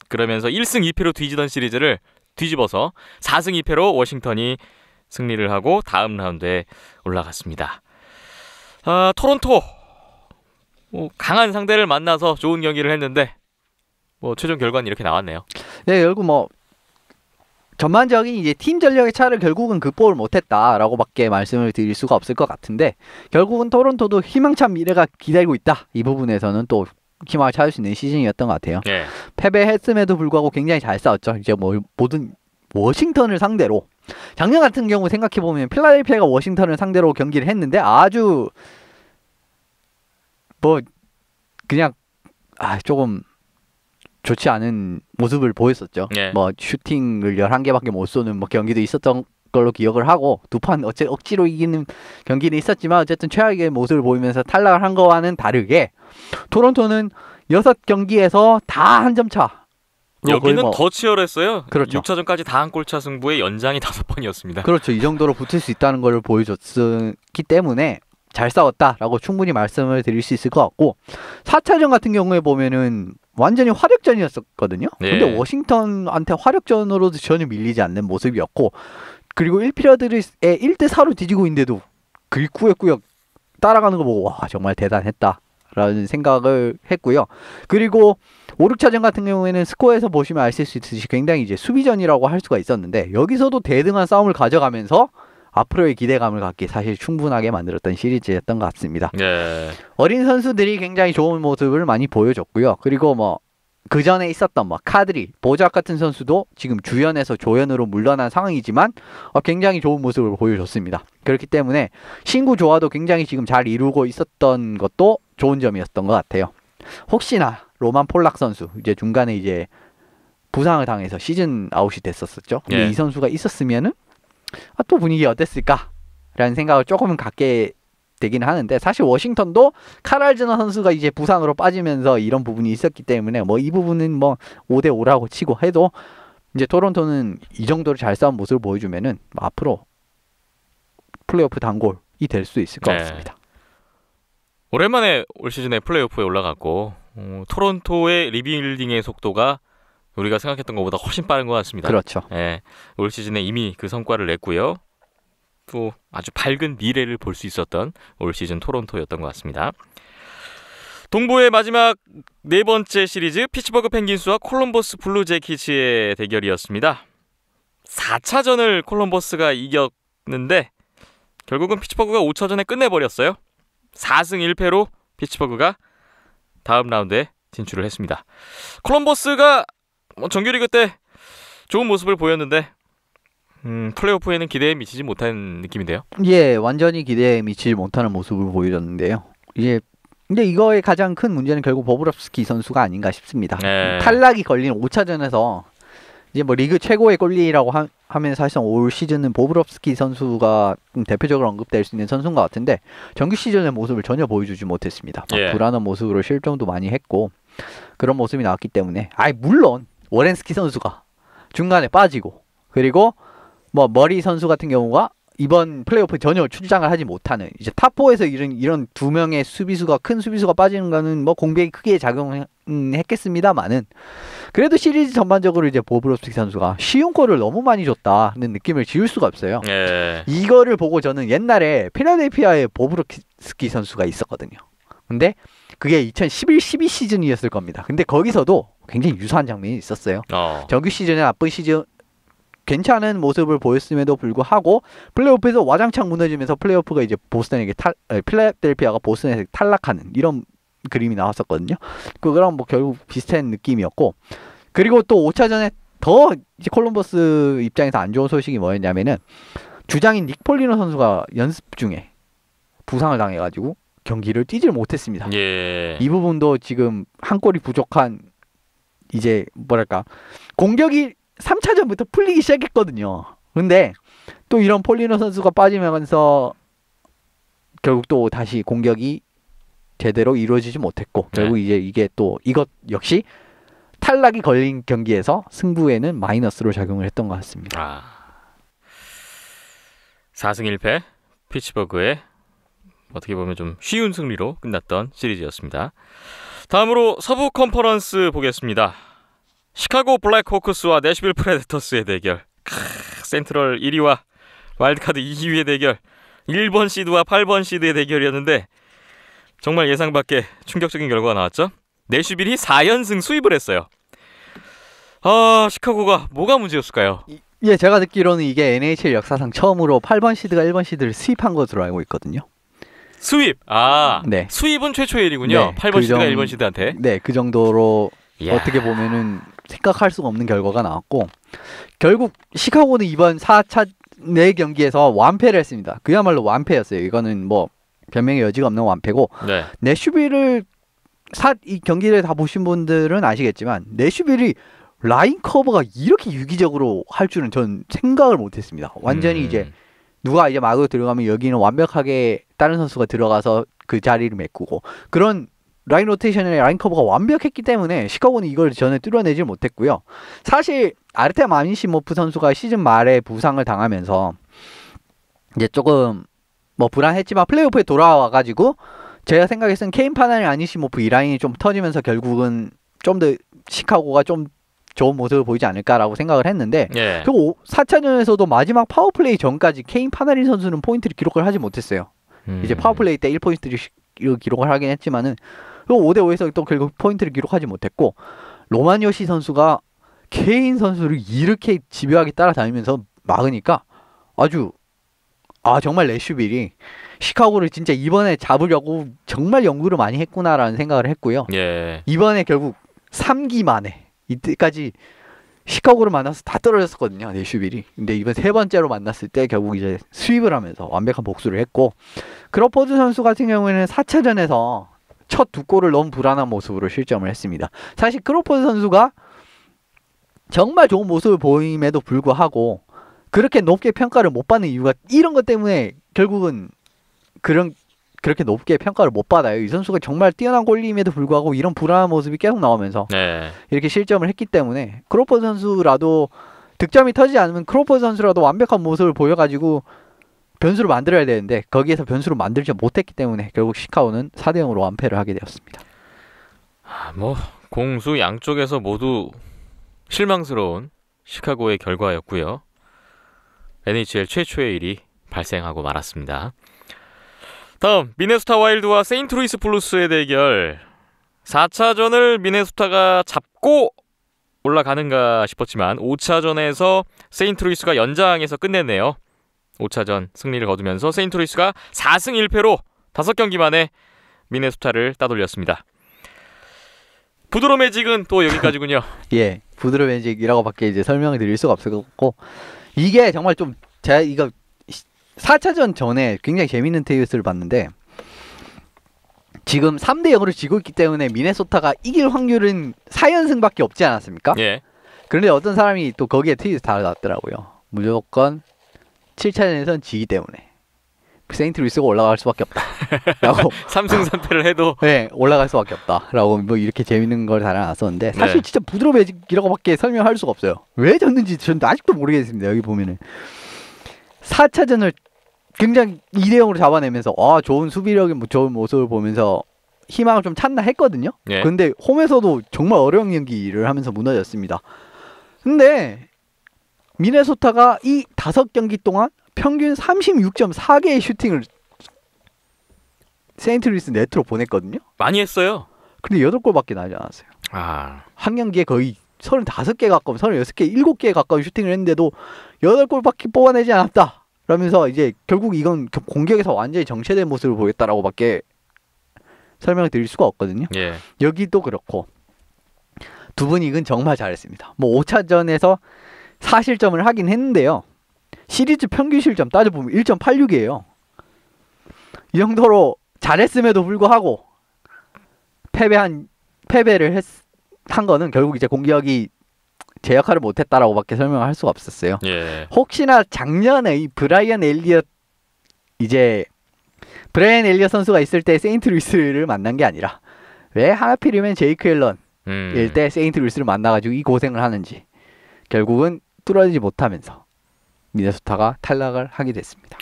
그러면서 1승 2패로 뒤지던 시리즈를 뒤집어서 4승 2패로 워싱턴이 승리를 하고 다음 라운드에 올라갔습니다. 토론토 강한 상대를 만나서 좋은 경기를 했는데 최종 결과는 이렇게 나왔네요. 네, 결국 전반적인 이제 팀 전력의 차를 결국은 극복을 못했다라고밖에 말씀을 드릴 수가 없을 것 같은데, 결국은 토론토도 희망찬 미래가 기다리고 있다. 이 부분에서는 또 희망을 찾을 수 있는 시즌이었던 것 같아요. 예. 패배했음에도 불구하고 굉장히 잘 싸웠죠. 이제 모든 워싱턴을 상대로, 작년 같은 경우 생각해 보면 필라델피아가 워싱턴을 상대로 경기를 했는데 아주 그냥 조금 좋지 않은 모습을 보였었죠. 예. 슈팅을 11개밖에 못 쏘는 경기도 있었던 걸로 기억을 하고, 두 판 억지로 이기는 경기는 있었지만 어쨌든 최악의 모습을 보이면서 탈락을 한 거와는 다르게 토론토는 6경기에서 다 한 점 차. 여기는 더 치열했어요. 그렇죠. 6차전까지 다 한 골차 승부에 연장이 5번이었습니다. 그렇죠. 이 정도로 붙을 수 있다는 걸 보여줬기 때문에 잘 싸웠다라고 충분히 말씀을 드릴 수 있을 것 같고, 4차전 같은 경우에 보면은 완전히 화력전이었거든요. 네. 근데 워싱턴한테 화력전으로도 전혀 밀리지 않는 모습이었고, 그리고 1피리어드에 1대4로 뒤지고 있는데도 꾸역꾸역 따라가는 거 보고 와, 정말 대단했다라는 생각을 했고요. 그리고 5, 6차전 같은 경우에는 스코어에서 보시면 아실 수 있듯이 굉장히 이제 수비전이라고 할 수가 있었는데, 여기서도 대등한 싸움을 가져가면서 앞으로의 기대감을 갖기 사실 충분하게 만들었던 시리즈였던 것 같습니다. 예. 어린 선수들이 굉장히 좋은 모습을 많이 보여줬고요. 그리고 그 전에 있었던 카드리, 보작 같은 선수도 지금 주연에서 조연으로 물러난 상황이지만 굉장히 좋은 모습을 보여줬습니다. 그렇기 때문에 신구 조화도 굉장히 지금 잘 이루고 있었던 것도 좋은 점이었던 것 같아요. 혹시나 로만 폴락 선수 이제 중간에 이제 부상을 당해서 시즌 아웃이 됐었죠. 근데 예. 이 선수가 있었으면은 또 분위기 어땠을까라는 생각을 조금은 갖게 되긴 하는데, 사실 워싱턴도 카랄즈너 선수가 이제 부상으로 빠지면서 이런 부분이 있었기 때문에 이 부분은 5대5라고 치고 해도 이제 토론토는 이 정도로 잘 싸운 모습을 보여주면은 앞으로 플레이오프 단골이 될 수 있을 것 같습니다. 오랜만에 올 시즌에 플레이오프에 올라갔고 토론토의 리빌딩의 속도가 우리가 생각했던 것보다 훨씬 빠른 것 같습니다. 그렇죠. 예, 올 시즌에 이미 그 성과를 냈고요. 또 아주 밝은 미래를 볼 수 있었던 올 시즌 토론토였던 것 같습니다. 동부의 마지막 네 번째 시리즈, 피츠버그 펭귄스와 콜럼버스 블루 재킷의 대결이었습니다. 4차전을 콜럼버스가 이겼는데 결국은 피츠버그가 5차전에 끝내버렸어요. 4승 1패로 피츠버그가 다음 라운드에 진출을 했습니다. 콜럼버스가 정규리그 때 좋은 모습을 보였는데 플레이오프에는 기대에 미치지 못한 느낌인데요. 예, 완전히 기대에 미치지 못하는 모습을 보여줬는데요. 근데 이거의 가장 큰 문제는 결국 보브롭스키 선수가 아닌가 싶습니다. 네. 탈락이 걸린 5차전에서 이제 리그 최고의 골리라고 하면 사실상 올 시즌은 보브롭스키 선수가 대표적으로 언급될 수 있는 선수인 것 같은데, 정규 시즌의 모습을 전혀 보여주지 못했습니다. 예. 불안한 모습으로 실점도 많이 했고 그런 모습이 나왔기 때문에, 물론 워렌스키 선수가 중간에 빠지고, 그리고 머리 선수 같은 경우가 이번 플레이오프 전혀 출장을 하지 못하는, 이제 탑4에서 이런 두 명의 큰 수비수가 빠지는 거는 공백이 크게 작용했겠습니다만은, 그래도 시리즈 전반적으로 이제 보브롭스키 선수가 쉬운 골을 너무 많이 줬다는 느낌을 지울 수가 없어요. 예. 이거를 보고 저는 옛날에 필라델피아에 보브롭스키 선수가 있었거든요. 근데 그게 2011-12 시즌이었을 겁니다. 근데 거기서도 굉장히 유사한 장면이 있었어요. 정규 시즌에 나쁜 시즌 괜찮은 모습을 보였음에도 불구하고 플레이오프에서 와장창 무너지면서 플레이오프가 이제 필라델피아가 보스턴에게 탈락하는 이런 그림이 나왔었거든요. 그거랑 결국 비슷한 느낌이었고, 그리고 또 5차전에 더 이제 콜럼버스 입장에서 안 좋은 소식이 뭐였냐면은, 주장인 닉 폴리노 선수가 연습 중에 부상을 당해가지고 경기를 뛰질 못했습니다. 예. 이 부분도 지금 한 골이 부족한, 이제 공격이 3차전부터 풀리기 시작했거든요. 근데 또 이런 폴리노 선수가 빠지면서 결국 또 다시 공격이 제대로 이루어지지 못했고, 결국 이제 이것 역시 탈락이 걸린 경기에서 승부에는 마이너스로 작용을 했던 것 같습니다. 4승 1패 피츠버그의 어떻게 보면 좀 쉬운 승리로 끝났던 시리즈였습니다. 다음으로 서부 컨퍼런스 보겠습니다. 시카고 블랙호크스와 내셔빌 프레데터스의 대결. 센트럴 1위와 와일드카드 2위의 대결. 1번 시드와 8번 시드의 대결이었는데 정말 예상 밖의 충격적인 결과가 나왔죠. 내셔빌이 4연승 수입을 했어요. 시카고가 뭐가 문제였을까요? 예, 제가 듣기로는 이게 NHL 역사상 처음으로 8번 시드가 1번 시드를 수입한 것으로 알고 있거든요. 수입! 네. 수입은 최초의 일이군요. 네, 8번 시드가 1번 시드한테. 네, 그 정도로 이야. 어떻게 보면은 생각할 수가 없는 결과가 나왔고 결국 시카고는 이번 4차 4경기에서 완패를 했습니다. 그야말로 완패였어요. 이거는 뭐 변명의 여지가 없는 완패고 네. 내슈빌을 이 경기를 다 보신 분들은 아시겠지만 내슈빌이 라인 커버가 이렇게 유기적으로 할 줄은 전 생각을 못했습니다. 완전히 이제 누가 이제 막으로 들어가면 여기는 완벽하게 다른 선수가 들어가서 그 자리를 메꾸고 그런 라인 로테이션의 라인 커버가 완벽했기 때문에 시카고는 이걸 전혀 뚫어내지 못했고요. 사실 아르테임 아니시모프 선수가 시즌 말에 부상을 당하면서 이제 조금 뭐 불안했지만 플레이오프에 돌아와가지고 제가 생각했을 땐 케인 파나리 아니시모프 이 라인이 좀 터지면서 결국은 좀 더 시카고가 좀 좋은 모습을 보이지 않을까라고 생각을 했는데 예. 그리고 4차전에서도 마지막 파워플레이 전까지 케인 파나리 선수는 포인트를 기록을 하지 못했어요. 이제 파워플레이 때 1포인트를 기록을 하긴 했지만은 5대5에서 또 결국 포인트를 기록하지 못했고 로마니오시 선수가 케인 선수를 이렇게 집요하게 따라다니면서 막으니까 정말 내슈빌이 시카고를 진짜 이번에 잡으려고 정말 연구를 많이 했구나라는 생각을 했고요. 예. 이번에 결국 3기 만에 이때까지 시카고를 만나서 다 떨어졌었거든요. 내슈빌이. 근데 이번 세 번째로 만났을 때 결국 이제 수입을 하면서 완벽한 복수를 했고 크로포드 선수 같은 경우에는 4차전에서 첫 2골을 너무 불안한 모습으로 실점을 했습니다. 사실 크로포드 선수가 정말 좋은 모습을 보임에도 불구하고 그렇게 높게 평가를 못 받는 이유가 이런 것 때문에 결국은 그렇게 높게 평가를 못 받아요. 이 선수가 정말 뛰어난 골임에도 불구하고 이런 불안한 모습이 계속 나오면서 네. 이렇게 실점을 했기 때문에 크로포드 선수라도 득점이 터지지 않으면 크로포드 선수라도 완벽한 모습을 보여가지고 변수를 만들어야 되는데 거기에서 변수를 만들지 못했기 때문에 결국 시카고는 4대0으로 완패를 하게 되었습니다. 뭐 공수 양쪽에서 모두 실망스러운 시카고의 결과였고요. NHL 최초의 일이 발생하고 말았습니다. 다음 미네소타 와일드와 세인트루이스 블루스의 대결. 4차전을 미네소타가 잡고 올라가는가 싶었지만 5차전에서 세인트루이스가 연장에서 끝냈네요. 5차전 승리를 거두면서 세인트루이스가 4승 1패로 5경기 만에 미네소타를 따돌렸습니다. 부드러 매직은 또 여기까지군요. 예, 부드러 매직이라고밖에 이제 설명을 드릴 수가 없었고 이게 정말 좀 제가 이거 4차전 전에 굉장히 재밌는 테이스를 봤는데 지금 3대0으로 지고 있기 때문에 미네소타가 이길 확률은 4연승밖에 없지 않았습니까? 예. 그런데 어떤 사람이 또 거기에 트윗을 달아놨더라고요. 무조건 7차전에선 지기 때문에 세인트루이스가 올라갈 수밖에 없다 라고 3승 3패를 해도 네, 올라갈 수밖에 없다 라고 뭐 이렇게 재밌는 걸 달아놨었는데 사실 네. 진짜 부드러 매직이라고밖에 설명할 수가 없어요. 왜 졌는지 저는 아직도 모르겠습니다. 여기 보면은 4차전을 굉장히 2대0으로 잡아내면서 좋은 수비력의 좋은 모습을 보면서 희망을 좀 찾나 했거든요. 예. 근데 홈에서도 정말 어려운 연기를 하면서 무너졌습니다. 근데 미네소타가 이 5경기 동안 평균 36.4개의 슈팅을 세인트루이스 네트로 보냈거든요. 많이 했어요. 근데 8골밖에 나지 않았어요. 한 경기에 거의 35개 가까운 36개, 7개에 가까운 슈팅을 했는데도 8골밖에 뽑아내지 않았다. 그러면서 이제 결국 이건 공격에서 완전히 정체된 모습을 보였다라고밖에 설명을 드릴 수가 없거든요. 예. 여기도 그렇고 두 분이 이건 정말 잘했습니다. 뭐 5차전에서 4실점을 하긴 했는데요. 시리즈 평균 실점 따져보면 1.86이에요. 이 정도로 잘했음에도 불구하고 패배를 한 거는 결국 이제 공격이 제 역할을 못했다라고밖에 설명을 할 수가 없었어요. 예. 혹시나 작년에 이 브라이언 엘리엇 선수가 있을 때 세인트루이스를 만난 게 아니라 왜 하필이면 제이크 앨런일 때 세인트루이스를 만나가지고 이 고생을 하는지 결국은 뚫어지지 못하면서 미네소타가 탈락을 하게 됐습니다.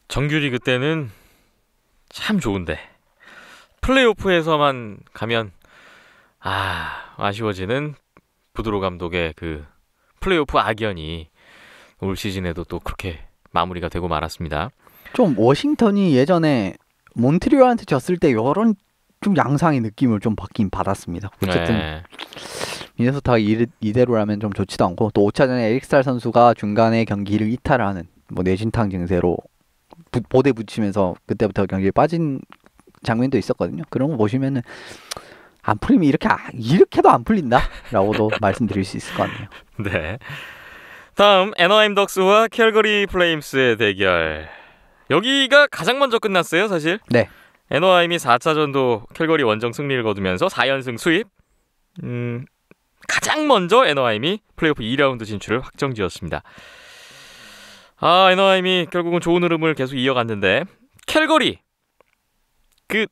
정규리그 때는 참 좋은데 플레이오프에서만 가면 아쉬워지는 부드로 감독의 그 플레이오프 악연이 올 시즌에도 또 그렇게 마무리가 되고 말았습니다. 좀 워싱턴이 예전에 몬트리올한테 졌을 때 이런 좀 양상의 느낌을 좀 받긴 받았습니다. 어쨌든 네. 미네소타가 이대로라면 좀 좋지도 않고, 또 5차전에 에릭 스탈 선수가 중간에 경기를 이탈하는 뭐 뇌진탕 증세로 보대 붙이면서 그때부터 경기에 빠진 장면도 있었거든요. 그런 거 보시면은 안 풀리면 이렇게도 안 풀린다라고도 말씀드릴 수 있을 것 같네요. 네. 다음 애너하임 덕스와 캘거리 플레임스의 대결. 여기가 가장 먼저 끝났어요, 사실. 네. 애너하임이 4차전도 캘거리 원정 승리를 거두면서 4연승 수입. 가장 먼저 애너하임이 플레이오프 2라운드 진출을 확정지었습니다. 애너하임이 결국은 좋은 흐름을 계속 이어갔는데 캘거리 그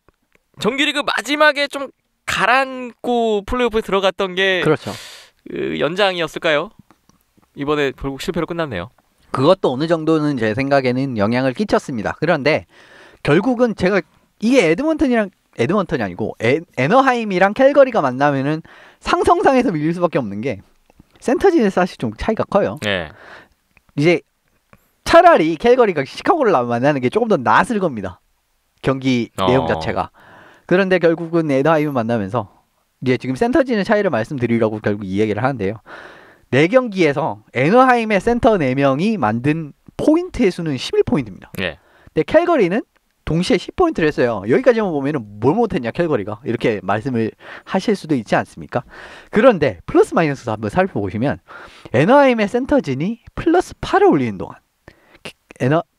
정규리그 마지막에 좀 가라앉고 플레이오프에 들어갔던 게 그렇죠. 그 연장이었을까요? 이번에 결국 실패로 끝났네요. 그것도 어느 정도는 제 생각에는 영향을 끼쳤습니다. 그런데 결국은 제가 이게 에드먼턴이 아니고 애너하임이랑 캘거리가 만나면은 상성상에서 밀릴 수밖에 없는 게 센터진의 사실 좀 차이가 커요. 네. 이제 차라리 캘거리가 시카고를 만나는 게 조금 더 나았을 겁니다. 경기 내용 자체가. 그런데 결국은 애너하임을 만나면서 이제 지금 센터진의 차이를 말씀드리려고 결국 이 얘기를 하는데요. 4경기에서 애너하임의 센터 4명이 만든 포인트의 수는 11포인트입니다. 네. 근데 캘거리는 동시에 10포인트를 했어요. 여기까지만 보면은 뭘 못했냐 캘거리가 이렇게 말씀을 하실 수도 있지 않습니까? 그런데 플러스 마이너스 한번 살펴보시면 애너하임의 센터진이 플러스 8을 올리는 동안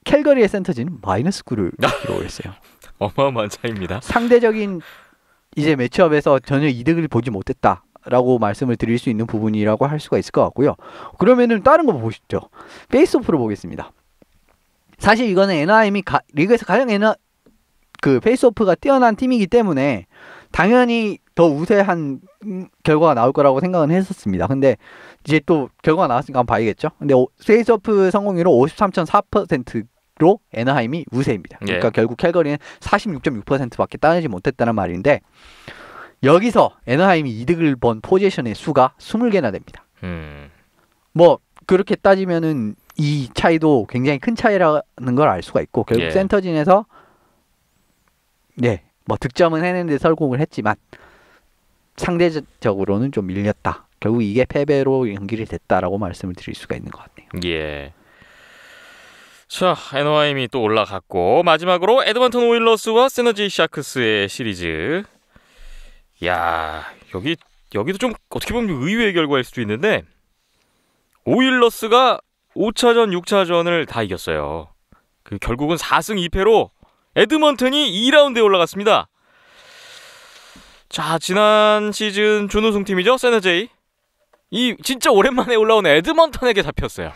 캘거리의 센터진은 마이너스 9를 기록했어요. 어마어마한 차이입니다. 상대적인 이제 매치업에서 전혀 이득을 보지 못했다라고 말씀을 드릴 수 있는 부분이라고 할 수가 있을 것 같고요. 그러면은 다른 거 보시죠. 페이스오프를 보겠습니다. 사실 이거는 애너하임이 리그에서 가장 페이스오프가 뛰어난 팀이기 때문에 당연히 더 우세한 결과가 나올 거라고 생각은 했었습니다. 근데 이제 또 결과가 나왔으니까 한번 봐야겠죠. 근데 페이스오프 성공률은 53.4%로 애너하임이 우세입니다. 그러니까 결국 캘거리는 46.6%밖에 따내지 못했다는 말인데, 여기서 애너하임이 이득을 본 포지션의 수가 20개나 됩니다. 뭐 그렇게 따지면은 이 차이도 굉장히 큰 차이라는 걸 알 수가 있고, 결국 센터진에서 뭐 득점은 해내는데 성공을 했지만 상대적으로는 좀 밀렸다. 결국 이게 패배로 연결이 됐다라고 말씀을 드릴 수가 있는 것 같네요. 예. 자, 애너하임이 또 올라갔고, 마지막으로 에드먼턴 오일러스와 세너제이 샤크스의 시리즈. 야, 여기도 좀 어떻게 보면 의외의 결과일 수도 있는데, 오일러스가 5차전, 6차전을 다 이겼어요. 결국은 4승 2패로 에드먼턴이 2라운드에 올라갔습니다. 자, 지난 시즌 준우승 팀이죠, 세너제이. 이 진짜 오랜만에 올라온 에드먼턴에게 잡혔어요.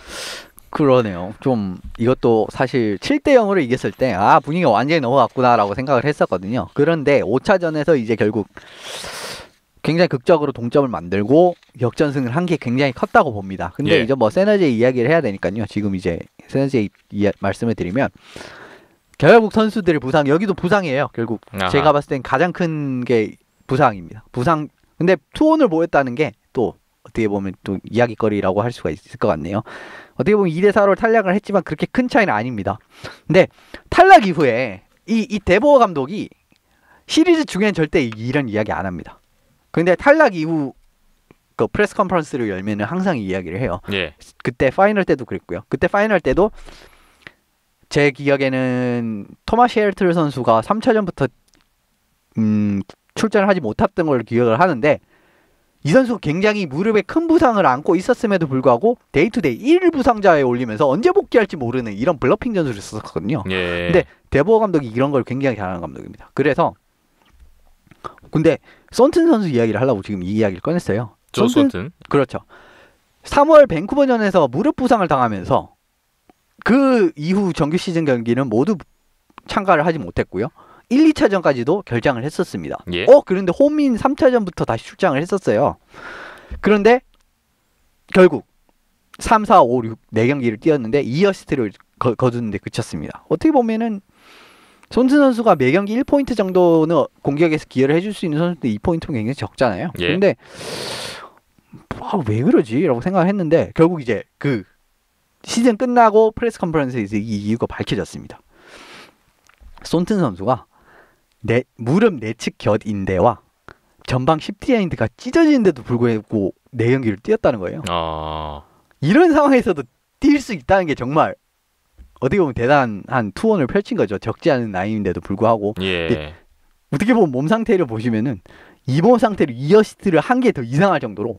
그러네요. 좀 이것도 사실 7대0으로 이겼을 때 분위기가 완전히 넘어갔구나라고 생각을 했었거든요. 그런데 5차전에서 이제 결국 굉장히 극적으로 동점을 만들고 역전승을 한 게 굉장히 컸다고 봅니다. 근데 이제 뭐 세너제이 이야기를 해야 되니까요. 지금 이제 세너제이 말씀을 드리면, 결국 선수들의 부상, 여기도 부상이에요. 결국 제가 봤을 땐 가장 큰 게 부상입니다. 근데 투혼을 보였다는 게 또 어떻게 보면 또 이야기거리라고 할 수가 있을 것 같네요. 어떻게 보면 2대4로 탈락을 했지만 그렇게 큰 차이는 아닙니다. 근데 탈락 이후에 이 데보어 감독이 시리즈 중엔 절대 이런 이야기 안 합니다. 근데 탈락 이후 그 프레스 컨퍼런스를 열면은 항상 이 이야기를 해요. 그때 파이널 때도 그랬고요. 그때 파이널 때도 제 기억에는 토마시 헤르트르 선수가 3차전부터 출전을 하지 못했던 걸 기억을 하는데, 이 선수가 굉장히 무릎에 큰 부상을 안고 있었음에도 불구하고 데이투데이 1일 부상자에 올리면서 언제 복귀할지 모르는 이런 블러핑 전술을 썼었거든요. 근데 데보어 감독이 이런 걸 굉장히 잘하는 감독입니다. 그래서 근데 썬튼 선수 이야기를 하려고 지금 이 이야기를 꺼냈어요. 썬튼? 그렇죠. 3월 밴쿠버전에서 무릎 부상을 당하면서 그 이후 정규 시즌 경기는 모두 참가를 하지 못했고요. 1, 2차전까지도 결장을 했었습니다. 그런데 홈인 3차전부터 다시 출장을 했었어요. 그런데 결국 3, 4, 5, 6 4경기를 뛰었는데 2어시스트를 거두는데 그쳤습니다. 어떻게 보면은 손튼 선수가 매 경기 1포인트 정도는 공격에서 기여를 해줄 수 있는 선수인데 2포인트는 굉장히 적잖아요. 예. 근데 왜 그러지? 라고 생각을 했는데 결국 이제 그 시즌 끝나고 프레스 컨퍼런스에서 이 이유가 밝혀졌습니다. 손튼 선수가 무릎 내측 곁인대와 전방 10트레인드가 찢어지는데도 불구하고 4경기를 뛰었다는 거예요. 이런 상황에서도 뛸 수 있다는 게 정말 어떻게 보면 대단한 투혼을 펼친 거죠. 적지 않은 나이인데도 불구하고. 예. 어떻게 보면 몸 상태를 보시면은 이번 상태로 2어시스트를 한 개 더 이상할 정도로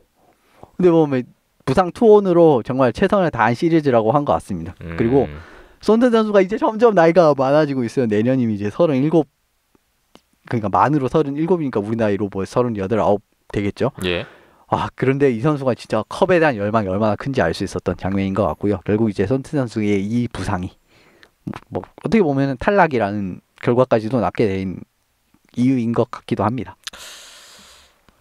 근데 보면 부상 투혼으로 정말 최선을 다한 시리즈라고 한 것 같습니다. 그리고 손튼 선수가 이제 점점 나이가 많아지고 있어요. 내년이면 이제 37 그러니까 만으로 37이니까 우리 나이로 뭐 38, 9 되겠죠. 예. 그런데 이 선수가 진짜 컵에 대한 열망이 얼마나 큰지 알 수 있었던 장면인 것 같고요. 결국 이제 손튼 선수의 이 부상이 뭐 어떻게 보면 탈락이라는 결과까지도 낳게 된 이유인 것 같기도 합니다.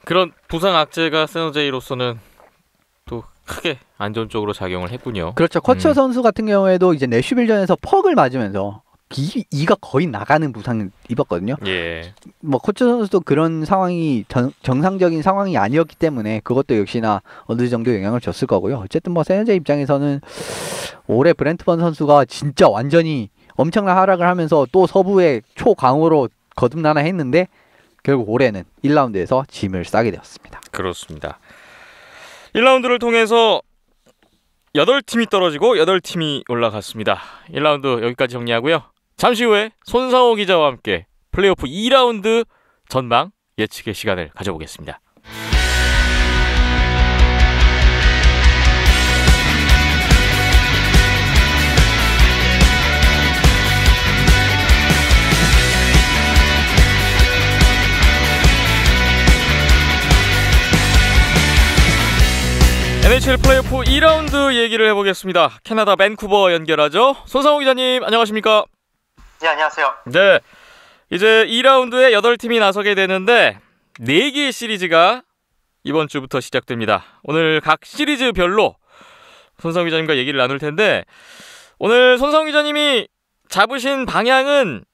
그런 부상 악재가 세너제이로서는 또 크게 안 좋은 쪽으로 작용을 했군요. 그렇죠. 커처 선수 같은 경우에도 이제 내슈빌전에서 퍽을 맞으면서 이가 거의 나가는 부상을 입었거든요. 예. 뭐 커처 선수도 그런 상황이 정상적인 상황이 아니었기 때문에 그것도 역시나 어느 정도 영향을 줬을 거고요. 어쨌든 뭐 세너제 입장에서는 올해 브렌트번 선수가 진짜 완전히 엄청난 하락을 하면서 또 서부의 초강호로 거듭나나 했는데 결국 올해는 1라운드에서 짐을 싸게 되었습니다. 그렇습니다. 1라운드를 통해서 8팀이 떨어지고 8팀이 올라갔습니다. 1라운드 여기까지 정리하고요. 잠시 후에 손상호 기자와 함께 플레이오프 2라운드 전망 예측의 시간을 가져보겠습니다. NHL 플레이오프 2라운드 얘기를 해보겠습니다. 캐나다 밴쿠버 연결하죠. 손상호 기자님 안녕하십니까? 네, 안녕하세요. 네, 이제 2라운드에 8팀이 나서게 되는데 4개의 시리즈가 이번 주부터 시작됩니다. 오늘 각 시리즈별로 손상호 기자님과 얘기를 나눌 텐데 오늘 손상호 기자님이 잡으신 방향은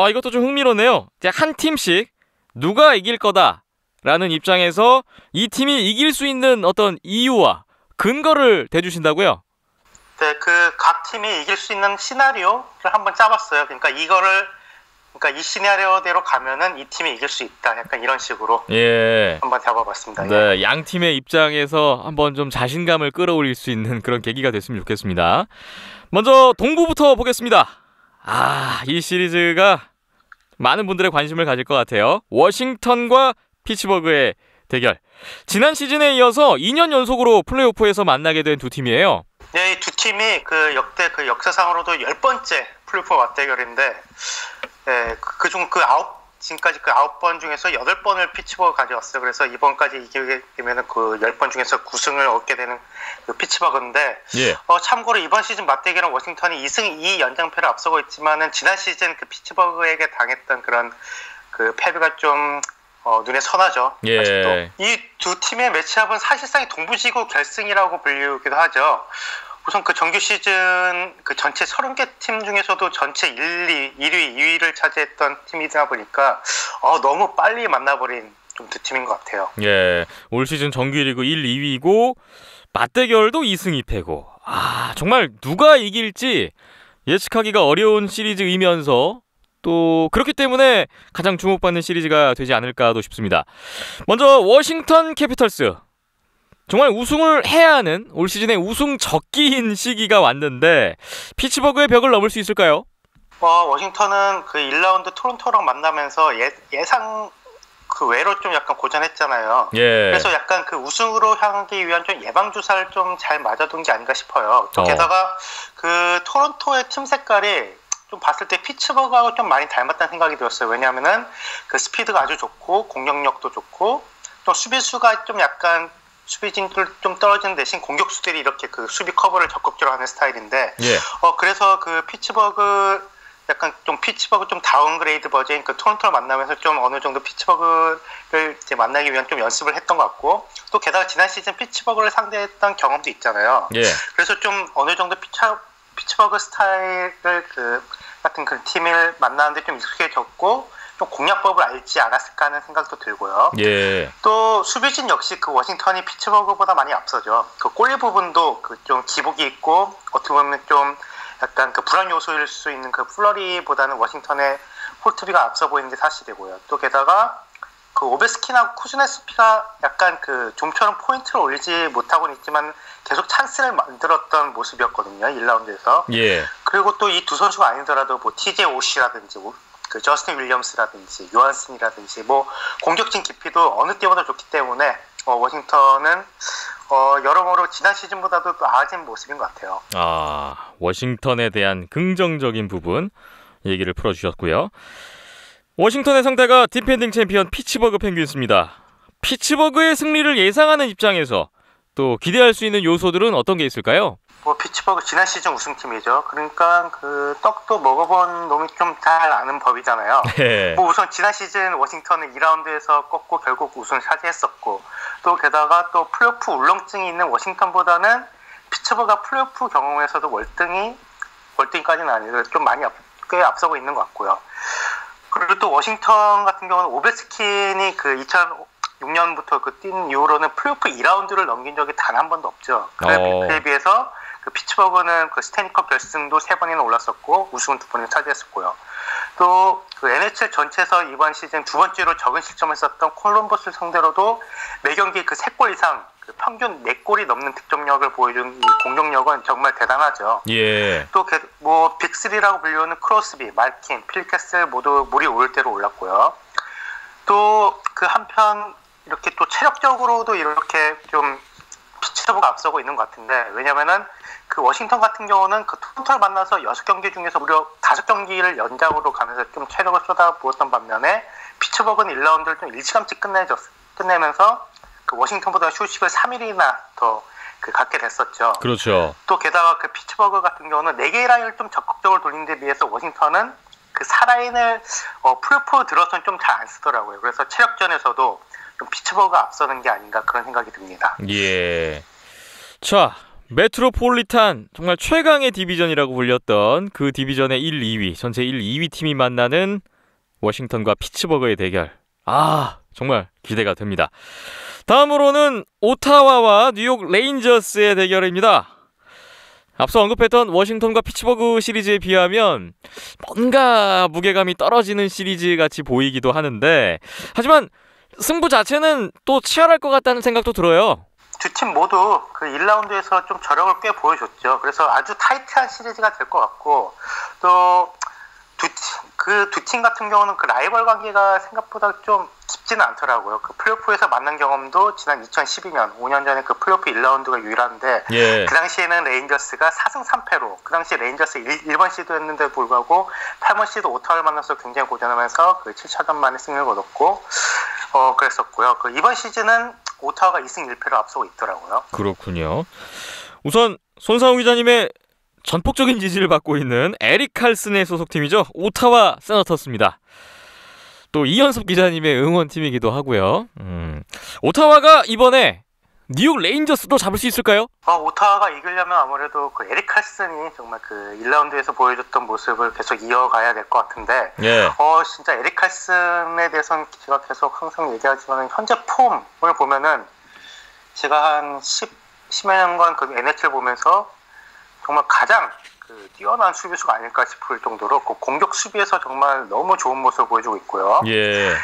이것도 좀 흥미롭네요. 한 팀씩 누가 이길 거다 라는 입장에서 이 팀이 이길 수 있는 어떤 이유와 근거를 대주신다고요? 네, 각 팀이 이길 수 있는 시나리오를 한번 짜봤어요. 그러니까 이 시나리오대로 가면은 이 팀이 이길 수 있다. 약간 이런 식으로 한번 잡아봤습니다. 네, 양 팀의 입장에서 한번 좀 자신감을 끌어올릴 수 있는 그런 계기가 됐으면 좋겠습니다. 먼저 동부부터 보겠습니다. 이 시리즈가 많은 분들의 관심을 가질 것 같아요. 워싱턴과 피츠버그의 대결. 지난 시즌에 이어서 2년 연속으로 플레이오프에서 만나게 된 두 팀이에요. 네, 이 두 팀이 역대 역사상으로도 10번째 플레이오프 맞대결인데, 그중 지금까지 9번 중에서 8번을 피츠버그 가져왔어요. 그래서 이번까지 이기게 되면 10번 중에서 9승을 얻게 되는 피츠버그인데, 참고로 이번 시즌 맞대결은 워싱턴이 2승 2 연장패를 앞서고 있지만은 지난 시즌 피츠버그에게 당했던 그런 패배가 좀 눈에 선하죠. 아직도. 이 두 팀의 매치업은 사실상 동부지구 결승이라고 불리기도 하죠. 우선 정규 시즌 전체 30개 팀 중에서도 전체 1위, 2위를 차지했던 팀이다 보니까 너무 빨리 만나버린 좀 두 팀인 것 같아요. 올 시즌 정규리그 1, 2위고 맞대결도 2승 2패고 정말 누가 이길지 예측하기가 어려운 시리즈이면서 또 그렇기 때문에 가장 주목받는 시리즈가 되지 않을까도 싶습니다. 먼저 워싱턴 캐피털스. 정말 우승을 해야 하는 올 시즌의 우승 적기인 시기가 왔는데 피츠버그의 벽을 넘을 수 있을까요? 워싱턴은 1라운드 토론토랑 만나면서 예상 외로 좀 약간 고전했잖아요. 그래서 약간 우승으로 향하기 위한 좀 예방주사를 좀 잘 맞아둔 게 아닌가 싶어요. 또 게다가 토론토의 팀 색깔이 좀 봤을 때 피츠버그하고 좀 많이 닮았다는 생각이 들었어요. 왜냐하면은 스피드가 아주 좋고 공격력도 좋고 또 수비수가 좀 약간 수비진들 좀 떨어지는 대신 공격수들이 이렇게 수비 커버를 적극적으로 하는 스타일인데 그래서 피츠버그 약간 좀 피츠버그 좀 다운그레이드 버전 토론토를 만나면서 좀 어느 정도 피츠버그를 이제 만나기 위한 좀 연습을 했던 것 같고 또 게다가 지난 시즌 피츠버그를 상대했던 경험도 있잖아요. 그래서 좀 어느 정도 피츠버그 스타일을 같은 그런 팀을 만나는데 좀 익숙해졌고 좀 공략법을 알지 않았을까 하는 생각도 들고요. 예. 또 수비진 역시 그 워싱턴이 피츠버그보다 많이 앞서죠. 그 골 부분도 그 좀 기복이 있고 어떻게 보면 좀 약간 그 불안 요소일 수 있는 그 플러리보다는 워싱턴의 홀트비가 앞서 보이는 게 사실이고요. 또 게다가 그 오베스킨하고 쿠즈네스피가 약간 그 좀처럼 포인트를 올리지 못하고는 있지만 계속 찬스를 만들었던 모습이었거든요. 1라운드에서. 예. 그리고 또 이 두 선수가 아니더라도 뭐 TJ 오시라든지 그 저스틴 윌리엄스라든지 요한슨이라든지 뭐 공격진 깊이도 어느 때보다 좋기 때문에 워싱턴은 여러모로 지난 시즌보다도 또 나아진 모습인 것 같아요. 워싱턴에 대한 긍정적인 부분 얘기를 풀어주셨고요. 워싱턴의 상대가 디펜딩 챔피언 피츠버그 펭귄스입니다. 피츠버그의 승리를 예상하는 입장에서 또 기대할 수 있는 요소들은 어떤 게 있을까요? 뭐 피츠버그 지난 시즌 우승팀이죠. 그러니까 그 떡도 먹어본 놈이 좀 잘 아는 법이잖아요. 네. 뭐 우선 지난 시즌 워싱턴은 2라운드에서 꺾고 결국 우승을 차지했었고 또 게다가 또 플레이오프 울렁증이 있는 워싱턴보다는 피츠버그가 플레이오프 경험에서도 월등히까지는 아니고 좀 많이 꽤 앞서고 있는 것 같고요. 그리고 또 워싱턴 같은 경우는 오베스킨이 그 2006년부터 그 뛴 이후로는 플레이오프 2라운드를 넘긴 적이 단 한 번도 없죠. 그에 비해서 그 피츠버그는 그 스탠리컵 결승도 3번이나 올랐었고 우승은 2번이나 차지했었고요. 또 그 NHL 전체에서 이번 시즌 두 번째로 적은 실점을 썼던 콜럼버스를 상대로도 매 경기 그 3골 이상 그 평균 4골이 넘는 득점력을 보여준 이 공격력은 정말 대단하죠. 예. 또 뭐 빅3라고 불리우는 크로스비, 말킨, 필캐슬 모두 물이 오를 대로 올랐고요. 또 그 한편 이렇게 또 체력적으로도 이렇게 좀 피츠버그가 앞서고 있는 것 같은데 왜냐면은 그 워싱턴 같은 경우는 그 토론토를 만나서 6경기 중에서 무려 5경기를 연장으로 가면서 좀 체력을 쏟아부었던 반면에 피츠버그는 1라운드를 좀 일찌감치 끝내면서 그 워싱턴보다 휴식을 3일이나 더 그 갖게 됐었죠. 그렇죠. 또 게다가 그 피츠버그 같은 경우는 4개의 라인을 좀 적극적으로 돌린 데 비해서 워싱턴은 그 4라인을 플레이오프 들어서는 좀 잘 안 쓰더라고요. 그래서 체력전에서도 좀 피츠버그가 앞서는 게 아닌가 그런 생각이 듭니다. 예. 자, 메트로폴리탄 정말 최강의 디비전이라고 불렸던 그 디비전의 1, 2위, 전체 1, 2위 팀이 만나는 워싱턴과 피츠버그의 대결. 정말 기대가 됩니다. 다음으로는 오타와와 뉴욕 레인저스의 대결입니다. 앞서 언급했던 워싱턴과 피츠버그 시리즈에 비하면 뭔가 무게감이 떨어지는 시리즈 같이 보이기도 하는데 하지만 승부 자체는 또 치열할 것 같다는 생각도 들어요. 두 팀 모두 그 1라운드에서 좀 저력을 꽤 보여줬죠. 그래서 아주 타이트한 시리즈가 될 것 같고 또 두 팀 같은 경우는 그 라이벌 관계가 생각보다 좀 깊지는 않더라고요. 그 플레이오프에서 만난 경험도 지난 2012년, 5년 전에 그 플레이오프 1라운드가 유일한데 예. 그 당시에는 레인저스가 4승 3패로 그 당시 레인저스 1번 시드였는데도 불구하고 8번 시드 오타와를 만나서 굉장히 고전하면서 그 7차전 만에 승리를 거뒀고 그랬었고요. 그 이번 시즌은 오타와가 2승 1패로 앞서고 있더라고요. 그렇군요. 우선 손상우 기자님의 전폭적인 지지를 받고 있는 에릭 칼슨의 소속팀이죠. 오타와 세너터스입니다. 또 이현섭 기자님의 응원팀이기도 하고요. 오타와가 이번에 뉴욕 레인저스도 잡을 수 있을까요? 오타와가 이기려면 아무래도 그 에릭 칼슨이 정말 그 1라운드에서 보여줬던 모습을 계속 이어가야 될 것 같은데 예. 진짜 에릭 칼슨에 대해서는 제가 계속 항상 얘기하지만 현재 폼을 보면은 제가 한 10여 년간 그 NHL 보면서 정말 가장 그 뛰어난 수비수가 아닐까 싶을 정도로 그 공격 수비에서 정말 너무 좋은 모습을 보여주고 있고요. 예.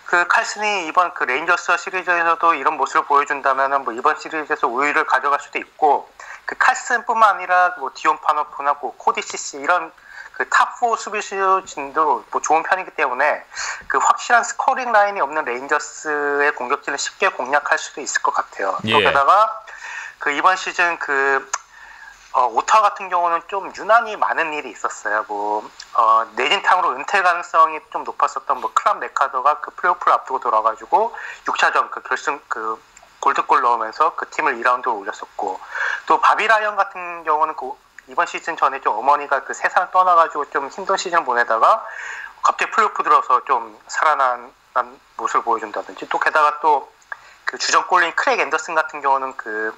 그 칼슨이 이번 그 레인저스 시리즈에서도 이런 모습을 보여준다면은 뭐 이번 시리즈에서 우위를 가져갈 수도 있고 그 칼슨뿐만 아니라 뭐 디온 파노프나 뭐 코디 시시 이런 그 탑4 수비수진도 뭐 좋은 편이기 때문에 그 확실한 스코링 라인이 없는 레인저스의 공격진을 쉽게 공략할 수도 있을 것 같아요. 예. 또 게다가 그 이번 시즌 그 오타와 같은 경우는 좀 유난히 많은 일이 있었어요. 내진탕으로 은퇴 가능성이 좀 높았었던 클럽 메카더가 그 플레이오프를 앞두고 돌아가지고 6차전 그 결승 그 골드골 넣으면서 그 팀을 2라운드로 올렸었고 또 바비 라이언 같은 경우는 그 이번 시즌 전에 좀 어머니가 그 세상을 떠나가지고 좀 힘든 시즌을 보내다가 갑자기 플레이오프 들어서 좀 살아난 모습을 보여준다든지 또 게다가 또 그 주전골인 크랙 앤더슨 같은 경우는 그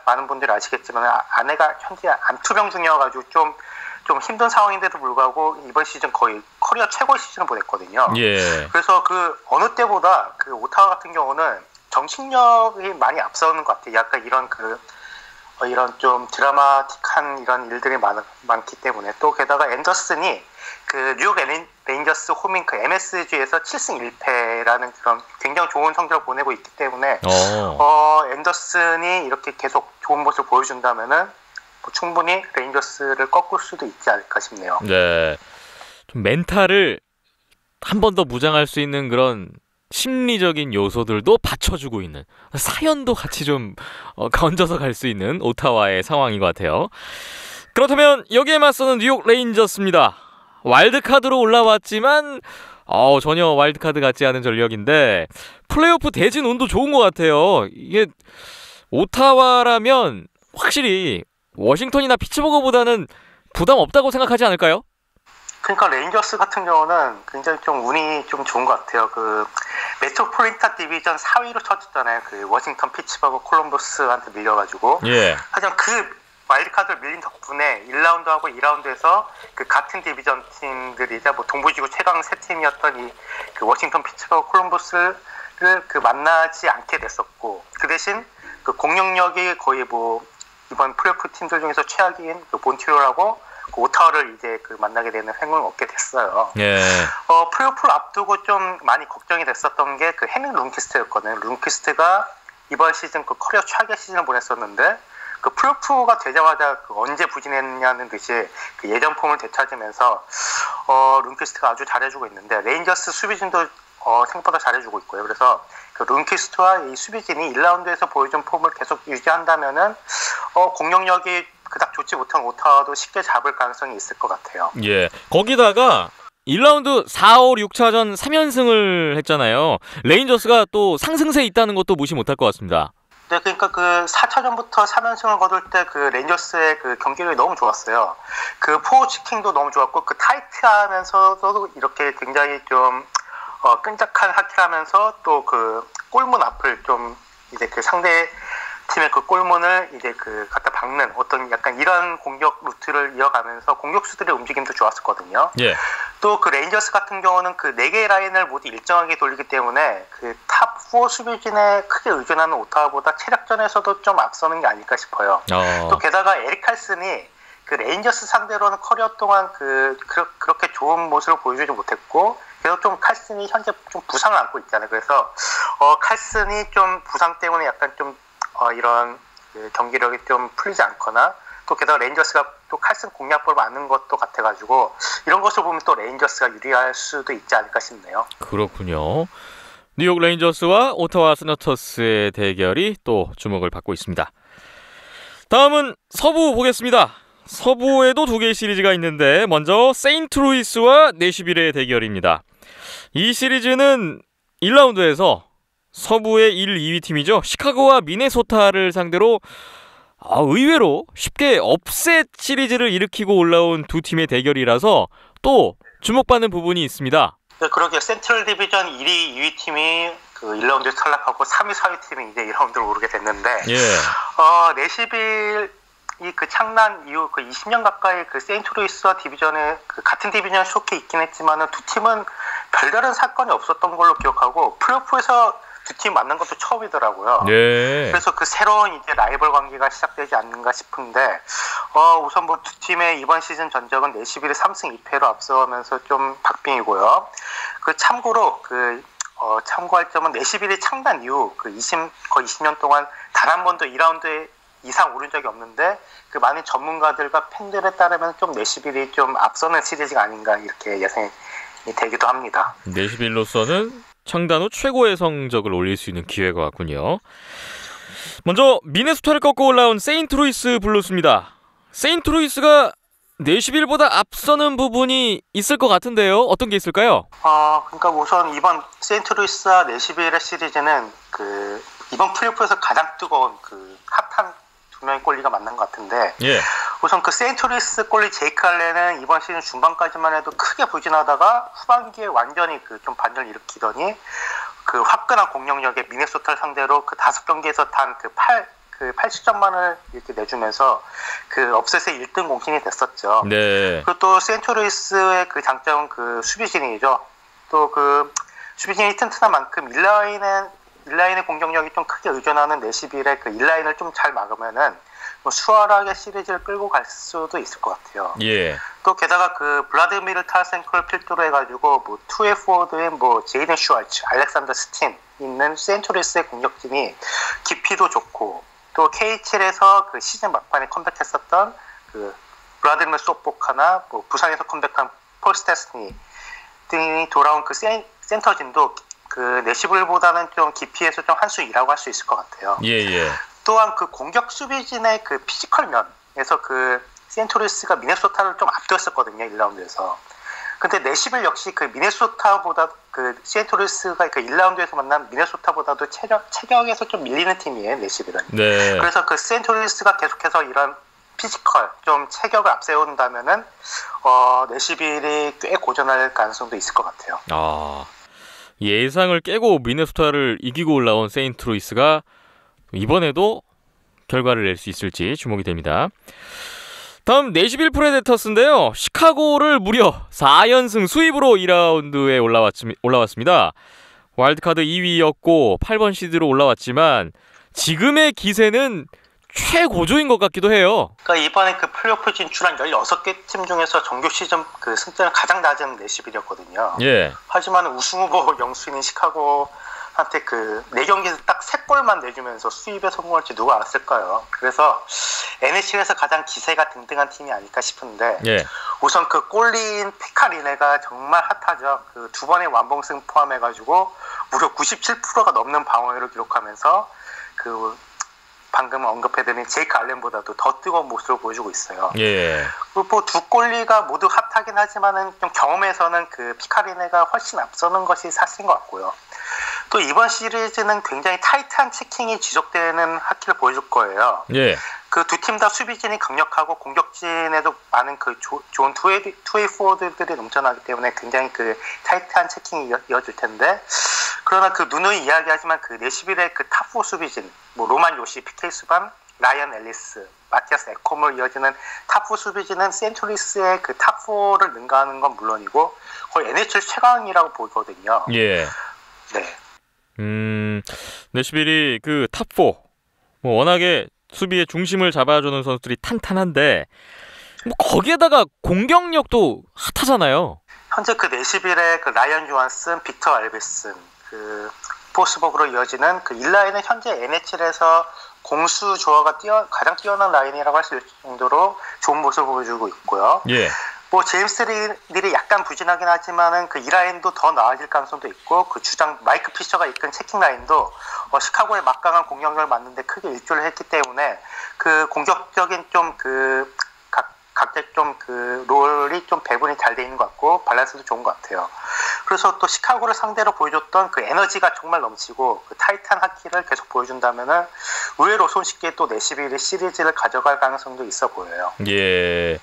많은 분들이 아시겠지만 아내가 현재 암투병 중이어가지고 좀 좀 힘든 상황인데도 불구하고 이번 시즌 거의 커리어 최고의 시즌을 보냈거든요. 예. 그래서 그 어느 때보다 그 오타와 같은 경우는 정신력이 많이 앞서는 것 같아요. 약간 이런 이런 좀 드라마틱한 이런 일들이 많기 때문에 또 게다가 앤더슨이 그 뉴욕 레인저스 홈인 그 MSG에서 7승 1패라는 그런 굉장히 좋은 성적을 보내고 있기 때문에 앤더슨이 이렇게 계속 좋은 모습을 보여준다면은 뭐 충분히 레인저스를 꺾을 수도 있지 않을까 싶네요. 네. 좀 멘탈을 한 번 더 무장할 수 있는 그런 심리적인 요소들도 받쳐주고 있는 사연도 같이 좀 건져서 갈 수 있는 오타와의 상황인 것 같아요. 그렇다면 여기에 맞서는 뉴욕 레인저스입니다. 와일드카드로 올라왔지만 전혀 와일드카드 같지 않은 전력인데 플레이오프 대진 운도 좋은 것 같아요. 이게 오타와라면 확실히 워싱턴이나 피츠버그보다는 부담 없다고 생각하지 않을까요? 그러니까 레인저스 같은 경우는 굉장히 좀 운이 좀 좋은 것 같아요. 그 메트로폴리탄 디비전 4위로 쳐졌잖아요. 그 워싱턴, 피츠버그, 콜럼버스한테 밀려가지고. 예. 하지만 그 와일드카드를 밀린 덕분에 1라운드하고 2라운드에서 그 같은 디비전 팀들이자 뭐 동부지구 최강 세 팀이었던 그 워싱턴, 피츠버그, 콜럼버스를 그 만나지 않게 됐었고, 그 대신 그 공격력이 거의 뭐 이번 플레이오프 팀들 중에서 최악인 그 몬트리올하고 그 오타와를 이제 그 만나게 되는 행운을 얻게 됐어요. 예. 플레이오프를 앞두고 좀 많이 걱정이 됐었던 게 그 해밍 룬키스트였거든요. 룬키스트가 이번 시즌 그 커리어 최악의 시즌을 보냈었는데 그 플레이오프가 되자마자 그 언제 부진했냐는 듯이 그 예전 폼을 되찾으면서 룬키스트가 아주 잘해주고 있는데 레인저스 수비진도 생각보다 잘해주고 있고요. 그래서 그 룬키스트와 이 수비진이 1라운드에서 보여준 폼을 계속 유지한다면은 공격력이 그닥 좋지 못한 오타와도 쉽게 잡을 가능성이 있을 것 같아요. 예. 거기다가 1라운드 4, 5, 6차전 3연승을 했잖아요. 레인저스가 또 상승세에 있다는 것도 무시 못할 것 같습니다. 네, 그러니까 그 4차전부터 3연승을 거둘 때 그 레인저스의 그 경기력이 너무 좋았어요. 그 포워치킹도 너무 좋았고 그 타이트하면서도 이렇게 굉장히 좀 끈적한 하키하면서 또 그 골문 앞을 좀 이제 그 상대 팀의 그 골문을 이제 그 갖다 박는 어떤 약간 이런 공격 루트를 이어가면서 공격수들의 움직임도 좋았었거든요. 예. 또 그 레인저스 같은 경우는 그 4개의 라인을 모두 일정하게 돌리기 때문에 그 탑 4 수비진에 크게 의존하는 오타와보다 체력전에서도 좀 앞서는 게 아닐까 싶어요. 또 게다가 에릭 칼슨이 그 레인저스 상대로는 커리어 동안 그렇게 좋은 모습을 보여주지 못했고 그래서 좀 칼슨이 현재 좀 부상을 안고 있잖아요. 그래서 칼슨이 좀 부상 때문에 약간 좀 이런 그 경기력이 좀 풀리지 않거나 또 게다가 레인저스가 또 칼슨 공략법을 아는 것도 같아가지고 이런 것을 보면 또 레인저스가 유리할 수도 있지 않을까 싶네요. 그렇군요. 뉴욕 레인저스와 오타와 세너터스의 대결이 또 주목을 받고 있습니다. 다음은 서부 보겠습니다. 서부에도 2개의 시리즈가 있는데 먼저 세인트루이스와 내슈빌의 대결입니다. 이 시리즈는 1라운드에서 서부의 1, 2위 팀이죠. 시카고와 미네소타를 상대로 의외로 쉽게 업셋 시리즈를 일으키고 올라온 두 팀의 대결이라서 또 주목받는 부분이 있습니다. 네, 그러게요. 센트럴 디비전 1위, 2위 팀이 그 1라운드에 탈락하고 3위, 4위 팀이 이제 1라운드로 오르게 됐는데 내시빌이 그 창단 이후 그 20년 가까이 그 세인트루이스와 디비전에 그 같은 디비전 속해 있긴 했지만은 두 팀은 별다른 사건이 없었던 걸로 기억하고 플레이오프에서 두 팀 만난 것도 처음이더라고요. 네. 그래서 그 새로운 이제 라이벌 관계가 시작되지 않는가 싶은데 우선 뭐 두 팀의 이번 시즌 전적은 내시빌이 3승 2패로 앞서면서 좀 박빙이고요. 그 참고로 참고할 점은 내시빌이 창단 이후 거의 20년 동안 단 한 번도 2라운드 이상 오른 적이 없는데 그 많은 전문가들과 팬들에 따르면 좀 내시빌이 좀 앞서는 시리즈가 아닌가 이렇게 예상이 되기도 합니다. 내시빌로서는 창단 후 최고의 성적을 올릴 수 있는 기회가 왔군요. 먼저 미네소타를 꺾고 올라온 세인트루이스 블루스입니다. 세인트루이스가 내시빌보다 앞서는 부분이 있을 것 같은데요. 어떤 게 있을까요? 그러니까 우선 이번 세인트루이스와 내시빌의 시리즈는 그 이번 플레이오프에서 가장 뜨거운 그 핫한 두 명의 골리가 만난 것 같은데 우선 그 세인트루이스 골리 제이크 알렌은 이번 시즌 중반까지만 해도 크게 부진하다가 후반기에 완전히 그 좀 반전을 일으키더니 그 화끈한 공격력에 미네소타를 상대로 그 5경기에서 단 그 80점만을 이렇게 내주면서 그 업셋의 1등 공신이 됐었죠. 네. 그리고 또 세인트루이스의 그 장점은 그 수비진이죠. 또 그 수비진이 튼튼한 만큼 일라인의 공격력이 좀 크게 의존하는 내시빌의 그 일라인을 좀 잘 막으면은 뭐 수월하게 시리즈를 끌고 갈 수도 있을 것 같아요. 예. 또 게다가 그 블라디미르 타르센코를 필두로 해가지고 뭐 투웨이 포워드인 뭐 제이든 슈왈츠, 알렉산더 스틴 있는 세인트루이스의 공격진이 깊이도 좋고 또 K7에서 그 시즌 막판에 컴백했었던 그 블라디미르 소포카나 뭐 부상에서 컴백한 폴 스테스니 등이 돌아온 그 센터진도 그 내시블보다는 좀 깊이에서 좀 한 수 일하고 할 수 있을 것 같아요. 예. 또한 그 공격 수비진의 그 피지컬 면에서 그 세인트루이스가 미네소타를 좀 압도했었거든요, 1라운드에서. 근데 내시빌 역시 그 미네소타보다 그 세인트루이스가 그 1라운드에서 만난 미네소타보다도 체격에서 좀 밀리는 팀이에요, 내시빌은. 네. 그래서 그 세인트루이스가 계속해서 이런 피지컬, 좀 체격을 앞세운다면은 내시빌이 꽤 고전할 가능성도 있을 것 같아요. 예상을 깨고 미네소타를 이기고 올라온 세인트루이스가 이번에도 결과를 낼 수 있을지 주목이 됩니다. 다음 내시빌 프레데터스인데요. 시카고를 무려 4연승 수입으로 2라운드에 올라왔습니다. 와일드카드 2위였고 8번 시드로 올라왔지만 지금의 기세는 최고조인 것 같기도 해요. 그러니까 이번에 그 플레이오프 진출한 16개 팀 중에서 정규 시즌 그 승자는 가장 낮은 내시빌이었거든요. 예. 하지만 우승 후보 영수인인 시카고한테 그 4경기에서 딱 3골만 내주면서 수입에 성공할지 누가 알았을까요? 그래서 NHL에서 가장 기세가 등등한 팀이 아닐까 싶은데 예. 우선 그 골리인 피카리네가 정말 핫하죠. 그 2번의 완봉승 포함해가지고 무려 97%가 넘는 방어율을 기록하면서 그 방금 언급해드린 제이크 알렌보다도 더 뜨거운 모습을 보여주고 있어요. 예. 그리고 두 골리가 모두 핫하긴 하지만은 좀 경험에서는 그 피카리네가 훨씬 앞서는 것이 사실인 것 같고요. 또 이번 시리즈는 굉장히 타이트한 체킹이 지속되는 핫키를 보여줄 거예요. 예. 그 두 팀 다 수비진이 강력하고 공격진에도 많은 그 좋은 투웨이 포워드들이 넘쳐나기 때문에 굉장히 그 타이트한 체킹이 이어질 텐데 그러나 그 누누이 이야기하지만 그 내시빌의 그 탑4 수비진 뭐 로만 요시, PK 수반, 라이언 앨리스, 마티아스 에콤을 이어지는 탑4 수비진은 센트루이스의 그 탑4를 능가하는 건 물론이고 거의 NHL 최강이라고 보거든요. 예. 네. 내시빌이 그 탑4 뭐 워낙에 수비의 중심을 잡아주는 선수들이 탄탄한데 뭐 거기에다가 공격력도 핫하잖아요. 현재 그 내시빌의 그 라이언 조한슨, 빅터 알베슨, 그 포스버그로 이어지는 그 1라인은 현재 NHL에서 공수 조화가 가장 뛰어난 라인이라고 할 수 있을 정도로 좋은 모습을 보여주고 있고요. 예. 뭐 제임스 릴이 약간 부진하긴 하지만은 그 2라인도 더 나아질 가능성도 있고 그 주장 마이크 피셔가 이끈 체킹 라인도 시카고의 막강한 공격력을 맞는데 크게 일조를 했기 때문에 그 공격적인 좀 그 각자 좀 그 롤이 좀 배분이 잘 돼 있는 것 같고 밸런스도 좋은 것 같아요. 그래서 또 시카고를 상대로 보여줬던 그 에너지가 정말 넘치고 그 타이트한 핫키를 계속 보여준다면은 의외로 손쉽게 또 내시빌이 시리즈를 가져갈 가능성도 있어 보여요. 예.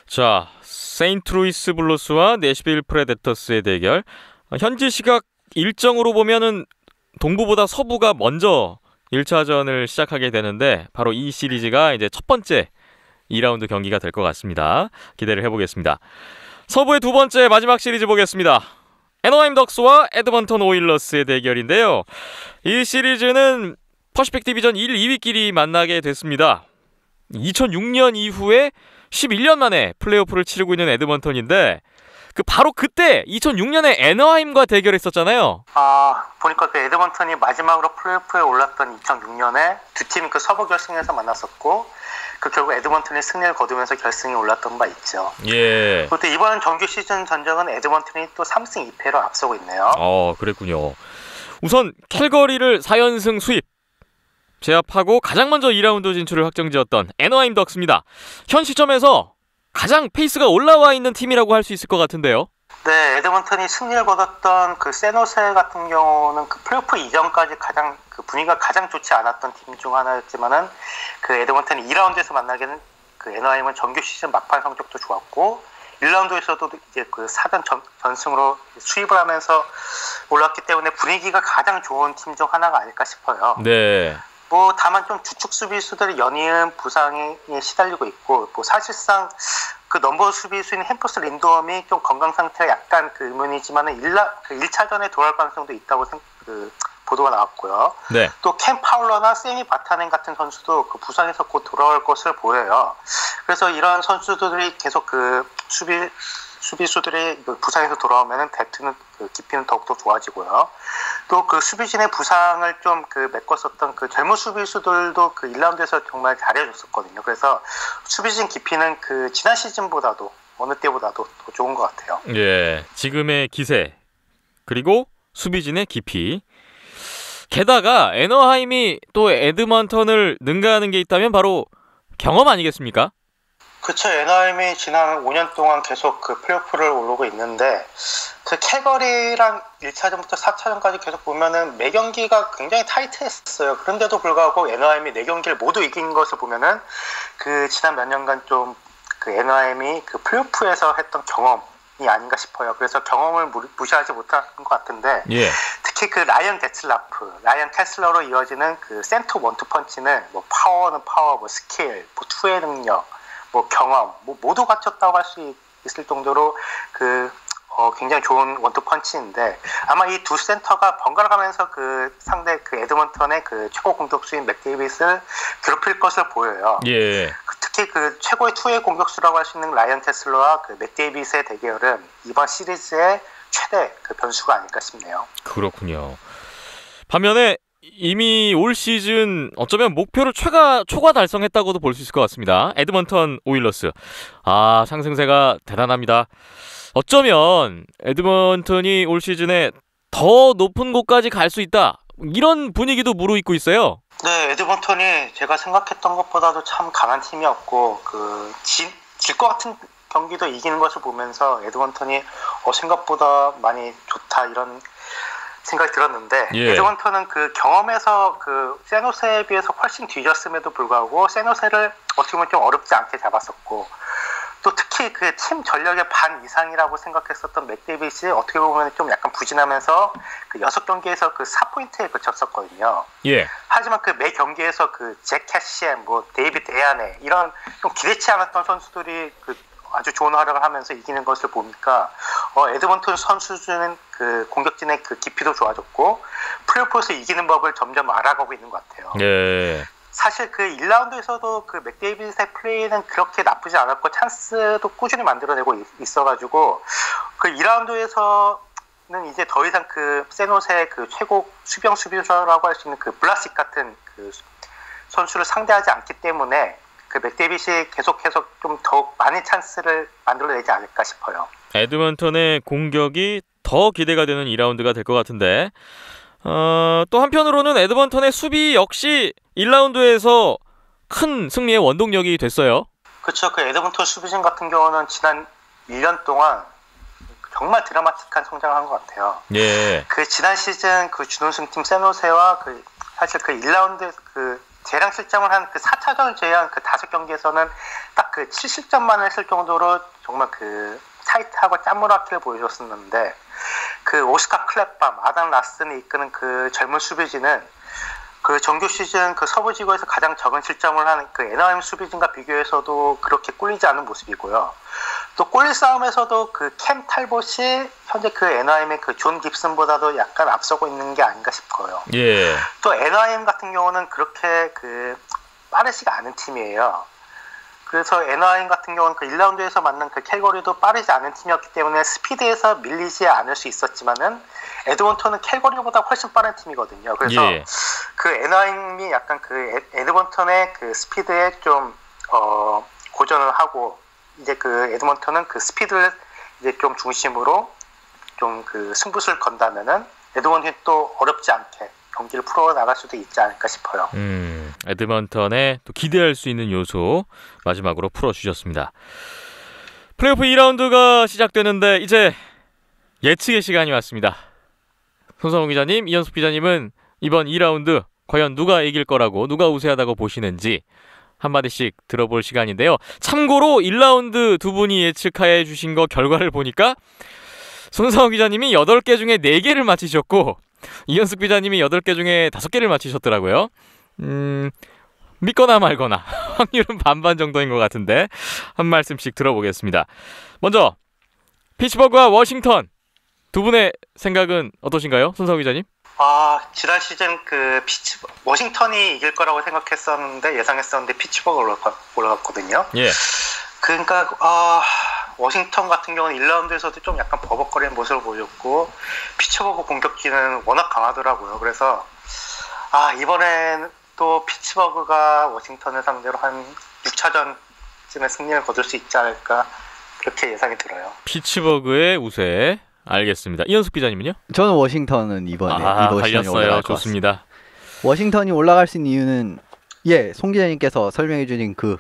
자, 세인트루이스 블루스와 내시빌 프레데터스의 대결. 현지 시각 일정으로 보면은 동부보다 서부가 먼저 1차전을 시작하게 되는데 바로 이 시리즈가 이제 첫 번째 2라운드 경기가 될 것 같습니다. 기대를 해보겠습니다. 서부의 두 번째 마지막 시리즈 보겠습니다. 애너하임 덕스와 에드먼턴 오일러스의 대결인데요. 이 시리즈는 퍼시픽 디비전 1, 2위끼리 만나게 됐습니다. 2006년 이후에 11년 만에 플레이오프를 치르고 있는 에드먼턴인데 바로 그때 2006년에 애너하임과 대결했었잖아요. 보니까 그 에드먼턴이 마지막으로 플레이오프에 올랐던 2006년에 두 팀이 그 서부 결승에서 만났었고 그 결국 에드먼턴이 승리를 거두면서 결승에 올랐던 바 있죠. 예. 그런데 이번 정규 시즌 전적은 에드먼턴이 또 3승 2패로 앞서고 있네요. 그랬군요. 우선 캘거리를 4연승 수입 제압하고 가장 먼저 2라운드 진출을 확정지었던 애너하임 덕스입니다. 현 시점에서 가장 페이스가 올라와 있는 팀이라고 할 수 있을 것 같은데요. 네, 에드먼턴이 승리를 거뒀던 그 세노세 같은 경우는 그 플레이오프 이전까지 가장 그 분위기가 가장 좋지 않았던 팀 중 하나였지만은 그 에드먼턴이 2라운드에서 만나게는 그 애너하임은 정규 시즌 막판 성적도 좋았고 1라운드에서도 이제 그 4전 전승으로 수입을 하면서 올랐기 때문에 분위기가 가장 좋은 팀 중 하나가 아닐까 싶어요. 네. 뭐 다만 좀 주축 수비수들이 연이은 부상에 시달리고 있고 뭐 사실상 그 넘버 수비수인 햄퍼스 린드엄이 좀 건강 상태가 약간 그 의문이지만은 1차전에 돌아올 가능성도 있다고 보도가 나왔고요. 네. 또 캠 파울러나 세미 바타넨 같은 선수도 그 부상에서 곧 돌아올 것을 보여요. 그래서 이런 선수들이 계속 그 수비수들이 부상에서 돌아오면은 데프트는 그 깊이는 더욱더 좋아지고요. 또 그 수비진의 부상을 좀 그 메꿨었던 그 젊은 수비수들도 그 1라운드에서 정말 잘해줬었거든요. 그래서 수비진 깊이는 그 지난 시즌보다도 어느 때보다도 더 좋은 것 같아요. 예, 지금의 기세 그리고 수비진의 깊이. 게다가 애너하임이 또 에드먼턴을 능가하는 게 있다면 바로 경험 아니겠습니까? 그쵸. 애너하임이 지난 5년 동안 계속 그 플레이오프를 오르고 있는데 그 캘거리랑 1차전부터 4차전까지 계속 보면은 매 경기가 굉장히 타이트했어요. 그런데도 불구하고 애너하임이 4경기를 모두 이긴 것을 보면은 그 지난 몇 년간 좀 그 애너하임이 그 플레이오프에서 했던 경험이 아닌가 싶어요. 그래서 경험을 무시하지 못한 것 같은데 예. 특히 그 라이언 테슬러로 이어지는 그 센터 원투 펀치는 뭐 파워는 파워, 뭐 스킬, 뭐 투의 능력, 뭐 경험, 뭐 모두 갖췄다고 할 수 있을 정도로 그 굉장히 좋은 원투 펀치인데 아마 이 두 센터가 번갈아 가면서 그 상대 그 에드먼턴의 그 최고 공격수인 맥데이빗을 괴롭힐 것을 보여요. 예. 특히 그 최고의 투의 공격수라고 할 수 있는 라이언 테슬러와 그 맥데이빗의 대결은 이번 시리즈의 최대 그 변수가 아닐까 싶네요. 그렇군요. 반면에 이미 올 시즌 어쩌면 목표를 초과 달성했다고도 볼 수 있을 것 같습니다. 에드먼턴 오일러스. 아, 상승세가 대단합니다. 어쩌면 에드먼턴이 올 시즌에 더 높은 곳까지 갈 수 있다. 이런 분위기도 무르익고 있어요. 네, 에드먼턴이 제가 생각했던 것보다도 참 강한 팀이었고 질 것 같은 경기도 이기는 것을 보면서 에드먼턴이 생각보다 많이 좋다 이런 생각이 들었는데 예. 에드먼턴은 그 경험에서 그 세노세에 비해서 훨씬 뒤졌음에도 불구하고 세노세를 어떻게 보면 좀 어렵지 않게 잡았었고 또 특히 그 팀 전력의 반 이상이라고 생각했었던 맥데이빗이 어떻게 보면 좀 약간 부진하면서 그 6경기에서 그 4포인트에 그쳤었거든요. 예. 하지만 그 매 경기에서 그 잭 캐시엠, 뭐 데이비드 에아네 이런 좀 기대치 않았던 선수들이 그 아주 좋은 활약을 하면서 이기는 것을 보니까 에드먼턴 선수들은 그 공격진의 그 깊이도 좋아졌고 플레이오프에서 이기는 법을 점점 알아가고 있는 것 같아요. 예. 사실 그 1라운드에서도 그 맥데이빗의 플레이는 그렇게 나쁘지 않았고 찬스도 꾸준히 만들어내고 있어가지고 그 2라운드에서는 이제 더 이상 그 세노세 그 최고 수비형 수비수라고 할 수 있는 그 블라식 같은 그 선수를 상대하지 않기 때문에 그 맥데이빗이 계속해서 좀 더 많은 찬스를 만들어내지 않을까 싶어요. 에드먼턴의 공격이 더 기대가 되는 2라운드가 될 것 같은데 또 한편으로는 에드먼턴의 수비 역시 1라운드에서 큰 승리의 원동력이 됐어요. 그렇죠. 그 에드먼턴 수비진 같은 경우는 지난 1년 동안 정말 드라마틱한 성장을 한 것 같아요. 예. 그 지난 시즌 그 준우승팀 세노세와 그 사실 그 1라운드 그 대량 실점을 한 그 4차전을 제외한 그 5경기에서는 딱 그 7실점만 했을 정도로 정말 그 타이트하고 짠무라키를 보여줬었는데 그 오스카 클랩밤, 아담 라슨이 이끄는 그 젊은 수비진은 그 정규 시즌 그 서부지구에서 가장 적은 실점을 하는 그 애너하임 수비진과 비교해서도 그렇게 꿀리지 않은 모습이고요. 또 골리 싸움에서도 그 캠 탈봇이 현재 그 애너하임의 그 존 깁슨보다도 약간 앞서고 있는 게 아닌가 싶어요. 예. 또 애너하임 같은 경우는 그렇게 그 빠르지가 않은 팀이에요. 그래서 애너하임 같은 경우는 그 1라운드에서 만난 그 캘거리도 빠르지 않은 팀이었기 때문에 스피드에서 밀리지 않을 수 있었지만은 에드먼턴은 캘거리보다 훨씬 빠른 팀이거든요. 그래서 예. 그 애너하임이 약간 그 에드먼턴의 그 스피드에 좀 고전을 하고 이제 그 에드먼턴은 그 스피드를 이제 좀 중심으로 좀 그 승부수를 건다면은 에드먼턴이 또 어렵지 않게 경기를 풀어 나갈 수도 있지 않을까 싶어요. 에드먼턴에 또 기대할 수 있는 요소 마지막으로 풀어주셨습니다. 플레이오프 2라운드가 시작되는데 이제 예측의 시간이 왔습니다. 손성훈 기자님, 이현숙 기자님은 이번 2라운드 과연 누가 이길 거라고, 누가 우세하다고 보시는지 한마디씩 들어볼 시간인데요. 참고로 1라운드 두 분이 예측하여 주신 거 결과를 보니까 손성훈 기자님이 8개 중에 4개를 맞히셨고 이현숙 기자님이 8개 중에 5개를 맞히셨더라고요. 믿거나 말거나 확률은 반반 정도인 것 같은데 한 말씀씩 들어보겠습니다. 먼저 피츠버그와 워싱턴 두 분의 생각은 어떠신가요, 손석희 기자님? 지난 시즌 워싱턴이 이길 거라고 생각했었는데 예상했었는데 피츠버그가 올라갔거든요. 예. 그러니까 워싱턴 같은 경우는 1라운드에서도 좀 약간 버벅거리는 모습을 보여줬고 피츠버그 공격진은 워낙 강하더라고요. 그래서 이번엔 또 피츠버그가 워싱턴을 상대로 한 6차전쯤에 승리를 거둘 수 있지 않을까 그렇게 예상이 들어요. 피츠버그의 우세. 알겠습니다. 이현숙 기자님은요? 저는 워싱턴은 이번에 갈렸어요. 올라갈 것 좋습니다. 같습니다. 워싱턴이 올라갈 수 있는 이유는 송 기자님께서 설명해 주신 그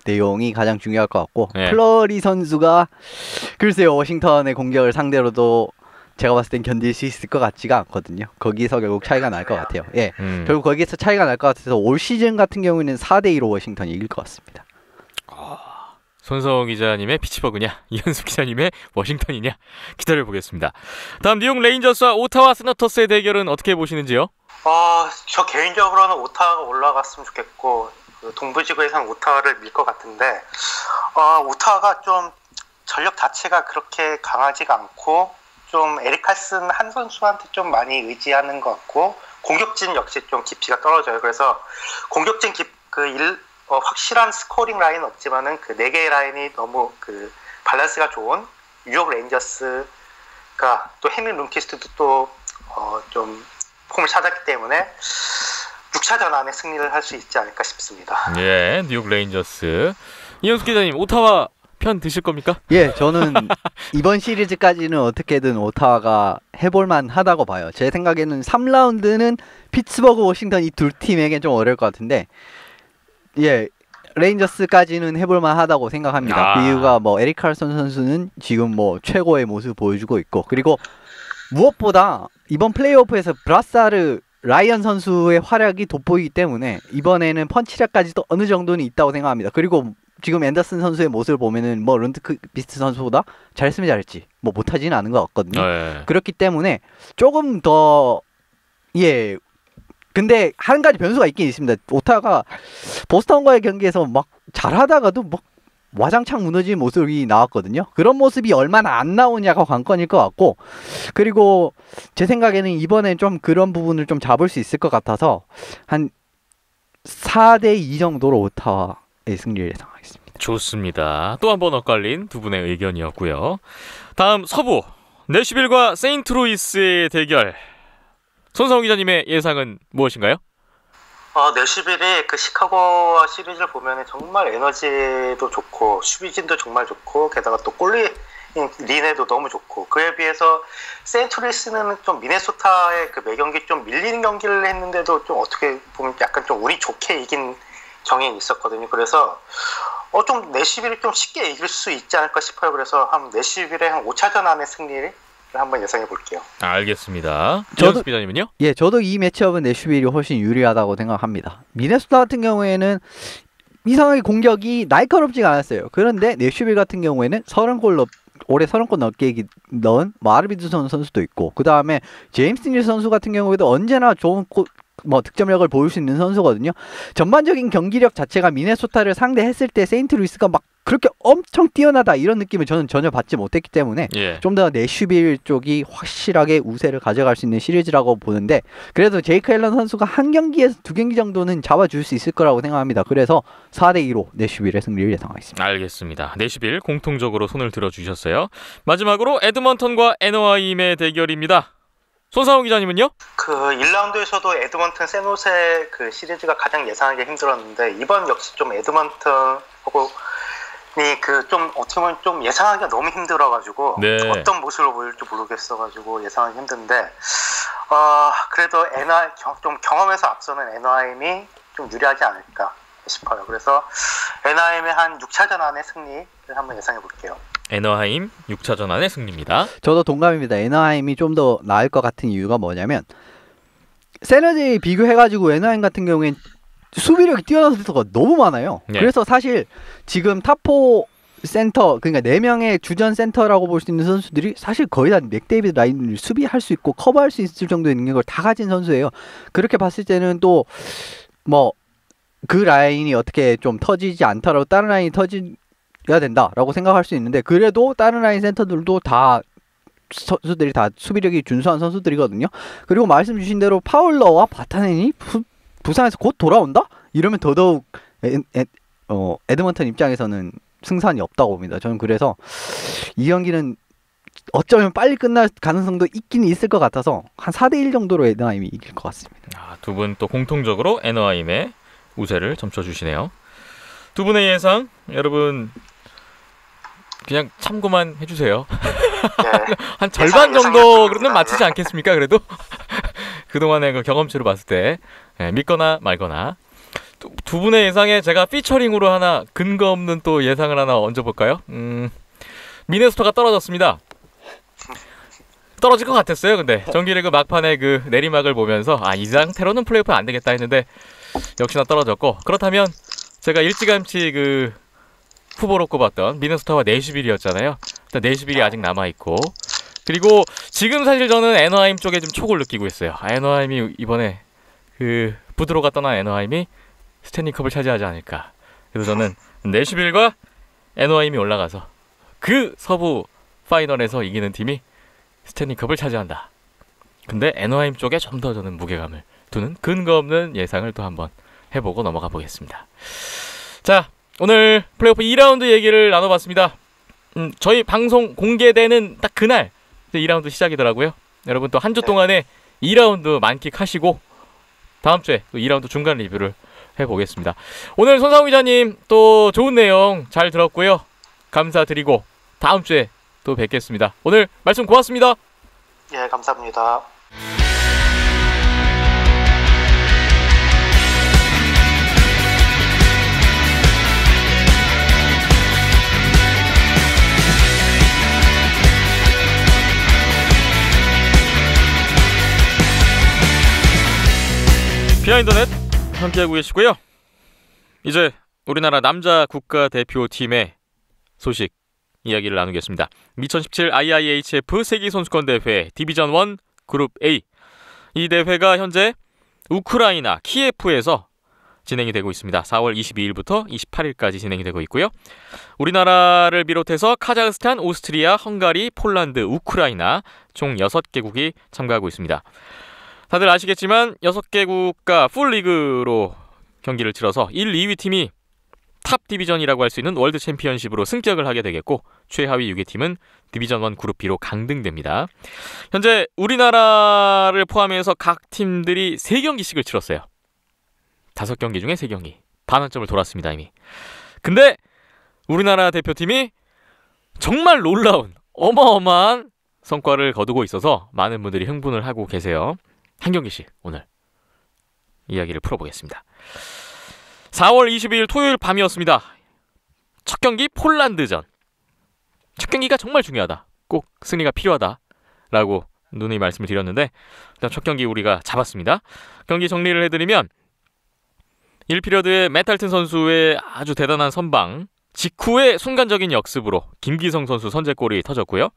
내용이 가장 중요할 것 같고 플러리 선수가 글쎄요 워싱턴의 공격을 상대로도 제가 봤을 땐 견딜 수 있을 것 같지가 않거든요. 거기서 결국 차이가 날 것 같아요. 결국 거기서 차이가 날 것 같아서 올 시즌 같은 경우에는 4대2로 워싱턴이 이길 것 같습니다. 손석 기자님의 피츠버그냐, 이현숙 기자님의 워싱턴이냐 기다려보겠습니다. 다음 뉴욕 레인저스와 오타와 세너터스의 대결은 어떻게 보시는지요? 저 개인적으로는 오타와가 올라갔으면 좋겠고 동부지구에서는 오타와를 밀 것 같은데 오타와가 좀 전력 자체가 그렇게 강하지가 않고 좀 에릭 칼슨 한 선수한테 좀 많이 의지하는 것 같고 공격진 역시 좀 깊이가 떨어져요. 그래서 공격진 확실한 스코어링 라인은 없지만은 그 4개의 라인이 너무 밸런스가 좋은 뉴욕 레인저스가 또 해밀 룬키스트도 또 좀 폼을 찾았기 때문에 6차전 안에 승리를 할 수 있지 않을까 싶습니다. 예, 뉴욕 레인저스. 이현숙 기자님, 오타와 편 드실 겁니까? 예, 저는 이번 시리즈까지는 어떻게든 오타와가 해볼만 하다고 봐요. 제 생각에는 3라운드는 피츠버그, 워싱턴 이 두 팀에겐 좀 어려울 것 같은데 레인저스까지는 해볼만 하다고 생각합니다. 그 이유가 에릭 칼슨 선수는 지금 최고의 모습을 보여주고 있고 그리고 무엇보다 이번 플레이오프에서 브라사르 라이언 선수의 활약이 돋보이기 때문에 이번에는 펀치력까지도 어느 정도는 있다고 생각합니다. 그리고 지금 앤더슨 선수의 모습을 보면은 룬드비스트 선수보다 잘했으면 잘했지 못하지는 않은 것 같거든요. 그렇기 때문에 조금 더 근데 한 가지 변수가 있긴 있습니다. 오타가 보스턴과의 경기에서 막 잘하다가도 막 와장창 무너지는 모습이 나왔거든요. 그런 모습이 얼마나 안 나오냐가 관건일 것 같고 그리고 제 생각에는 이번에 좀 그런 부분을 좀 잡을 수 있을 것 같아서 한 4대2 정도로 오타와의 승리를 예상하겠습니다. 좋습니다. 또 한 번 엇갈린 두 분의 의견이었고요. 다음 서부 내슈빌과 세인트루이스의 대결. 손성우 기자님의 예상은 무엇인가요? 내슈빌이 시카고와 시리즈를 보면 정말 에너지도 좋고 수비진도 정말 좋고 게다가 또 골리 린에도 너무 좋고 그에 비해서 세인트루이스는 좀 미네소타의 매경기 좀 밀리는 경기를 했는데도 좀 어떻게 보면 약간 좀 운이 좋게 이긴 경향이 있었거든요. 그래서 좀 내슈빌이 좀 쉽게 이길 수 있지 않을까 싶어요. 그래서 한 내슈빌의 한 5차전 안에 승리를 한번 예상해 볼게요. 알겠습니다. 이현숙 기자님은요? 저도 이 매치업은 내슈빌이 훨씬 유리하다고 생각합니다. 미네소타 같은 경우에는 이상하게 공격이 날카롭지가 않았어요. 그런데 내슈빌 같은 경우에는 올해 30골 넘게 넣은 마르비드 선수도 있고 그 다음에 제임스 닐 선수 같은 경우에도 언제나 좋은 득점력을 보일 수 있는 선수거든요. 전반적인 경기력 자체가 미네소타를 상대했을 때 세인트루이스가 막 그렇게 엄청 뛰어나다 이런 느낌을 저는 전혀 받지 못했기 때문에 좀 더 내슈빌 쪽이 확실하게 우세를 가져갈 수 있는 시리즈라고 보는데 그래도 제이크 앨런 선수가 한 경기에서 2경기 정도는 잡아줄 수 있을 거라고 생각합니다. 그래서 4대2로 내슈빌의 승리를 예상하겠습니다. 알겠습니다. 내슈빌 공통적으로 손을 들어주셨어요. 마지막으로 에드먼턴과 애너하임의 대결입니다. 손상호 기자님은요? 1라운드에서도 에드먼턴 샌호세 시리즈가 가장 예상하기 힘들었는데 이번 역시 좀 에드먼턴하고 좀 어떻게 보면 좀 예상하기가 너무 힘들어가지고 어떤 모습을 보일지 모르겠어가지고 예상하기 힘든데 그래도 좀 경험에서 앞서는 애너하임이 좀 유리하지 않을까 싶어요. 그래서 애너하임의 한 6차전 안에 승리를 한번 예상해 볼게요. 애너하임 6차전 안의 승리입니다. 저도 동감입니다. 애너하임이 좀 더 나을 것 같은 이유가 뭐냐면 세너제에 비교해가지고 애너하임 같은 경우엔 수비력이 뛰어난 선수가 너무 많아요. 그래서 사실 지금 탑4 센터 그러니까 4명의 주전 센터라고 볼 수 있는 선수들이 사실 거의 다 맥데이비드 라인을 수비할 수 있고 커버할 수 있을 정도의 능력을 다 가진 선수예요. 그렇게 봤을 때는 또 뭐 그 라인이 어떻게 좀 터지지 않더라도 다른 라인이 터져야 된다라고 생각할 수 있는데 그래도 다른 라인 센터들도 다 선수들이 다 수비력이 준수한 선수들이거든요. 그리고 말씀 주신 대로 파울러와 바타넨이 부상에서 곧 돌아온다? 이러면 더더욱 에드먼턴 입장에서는 승산이 없다고 봅니다. 저는 그래서 이 경기는 어쩌면 빨리 끝날 가능성도 있긴 있을 것 같아서 한 4대1 정도로 에너하임이 이길 것 같습니다. 두 분 또 공통적으로 에너하임의 우세를 점쳐주시네요. 두 분의 예상 여러분 그냥 참고만 해주세요. 네. 한 절반 정도는 맞추지 않겠습니까? 그래도 그동안의 그 경험치로 봤을 때 믿거나 말거나. 두 분의 예상에 제가 피처링으로 하나 근거 없는 또 예상을 하나 얹어볼까요? 미네소타가 떨어졌습니다. 떨어질 것 같았어요. 근데 정규리그 막판에 그 내리막을 보면서 이 상태로는 플레이오프 안 되겠다 했는데 역시나 떨어졌고, 그렇다면 제가 일찌감치 그 후보로 꼽았던 미네소타와 내슈빌이었잖아요. 일단 내슈빌이 아직 남아있고, 그리고 지금 사실 저는 애너하임 쪽에 좀 촉을 느끼고 있어요. 애너하임이 이번에 그 부드로가 떠난 애너하임이 스탠리컵을 차지하지 않을까. 그래서 저는 내슈빌과 애너하임이 올라가서 그 서부 파이널에서 이기는 팀이 스탠리컵을 차지한다. 근데 애너하임 쪽에 좀 더 저는 무게감을 두는 근거 없는 예상을 또 한번 해보고 넘어가 보겠습니다. 자, 오늘 플레이오프 2라운드 얘기를 나눠봤습니다. 저희 방송 공개되는 딱 그날 2라운드 시작이더라고요. 여러분 또 한 주 동안에 2라운드 만끽하시고 다음 주에 또 2라운드 중간 리뷰를 해보겠습니다. 오늘 손상우 기자님 또 좋은 내용 잘 들었고요. 감사드리고 다음 주에 또 뵙겠습니다. 오늘 말씀 고맙습니다. 예, 감사합니다. 비하인드넷 함께하고 계시고요. 이제 우리나라 남자 국가대표팀의 소식 이야기를 나누겠습니다. 2017 IIHF 세계선수권대회 디비전 1 그룹 A, 이 대회가 현재 우크라이나 키예프에서 진행이 되고 있습니다. 4월 22일부터 28일까지 진행이 되고 있고요. 우리나라를 비롯해서 카자흐스탄, 오스트리아, 헝가리, 폴란드, 우크라이나 총 6개국이 참가하고 있습니다. 다들 아시겠지만 6개국과 풀리그로 경기를 치러서 1, 2위 팀이 탑 디비전이라고 할 수 있는 월드 챔피언십으로 승격을 하게 되겠고, 최하위 6위 팀은 디비전 1 그룹 B로 강등됩니다. 현재 우리나라를 포함해서 각 팀들이 3경기씩을 치렀어요. 5경기 중에 3경기. 반환점을 돌았습니다, 이미. 근데 우리나라 대표팀이 정말 놀라운 어마어마한 성과를 거두고 있어서 많은 분들이 흥분을 하고 계세요. 한 경기씩 오늘 이야기를 풀어보겠습니다. 4월 22일 토요일 밤이었습니다. 첫 경기 폴란드전. 첫 경기가 정말 중요하다. 꼭 승리가 필요하다라고 누누이 말씀을 드렸는데, 일단 첫 경기 우리가 잡았습니다. 경기 정리를 해드리면 1피리어드에 메탈튼 선수의 아주 대단한 선방 직후의 순간적인 역습으로 김기성 선수 선제골이 터졌고요.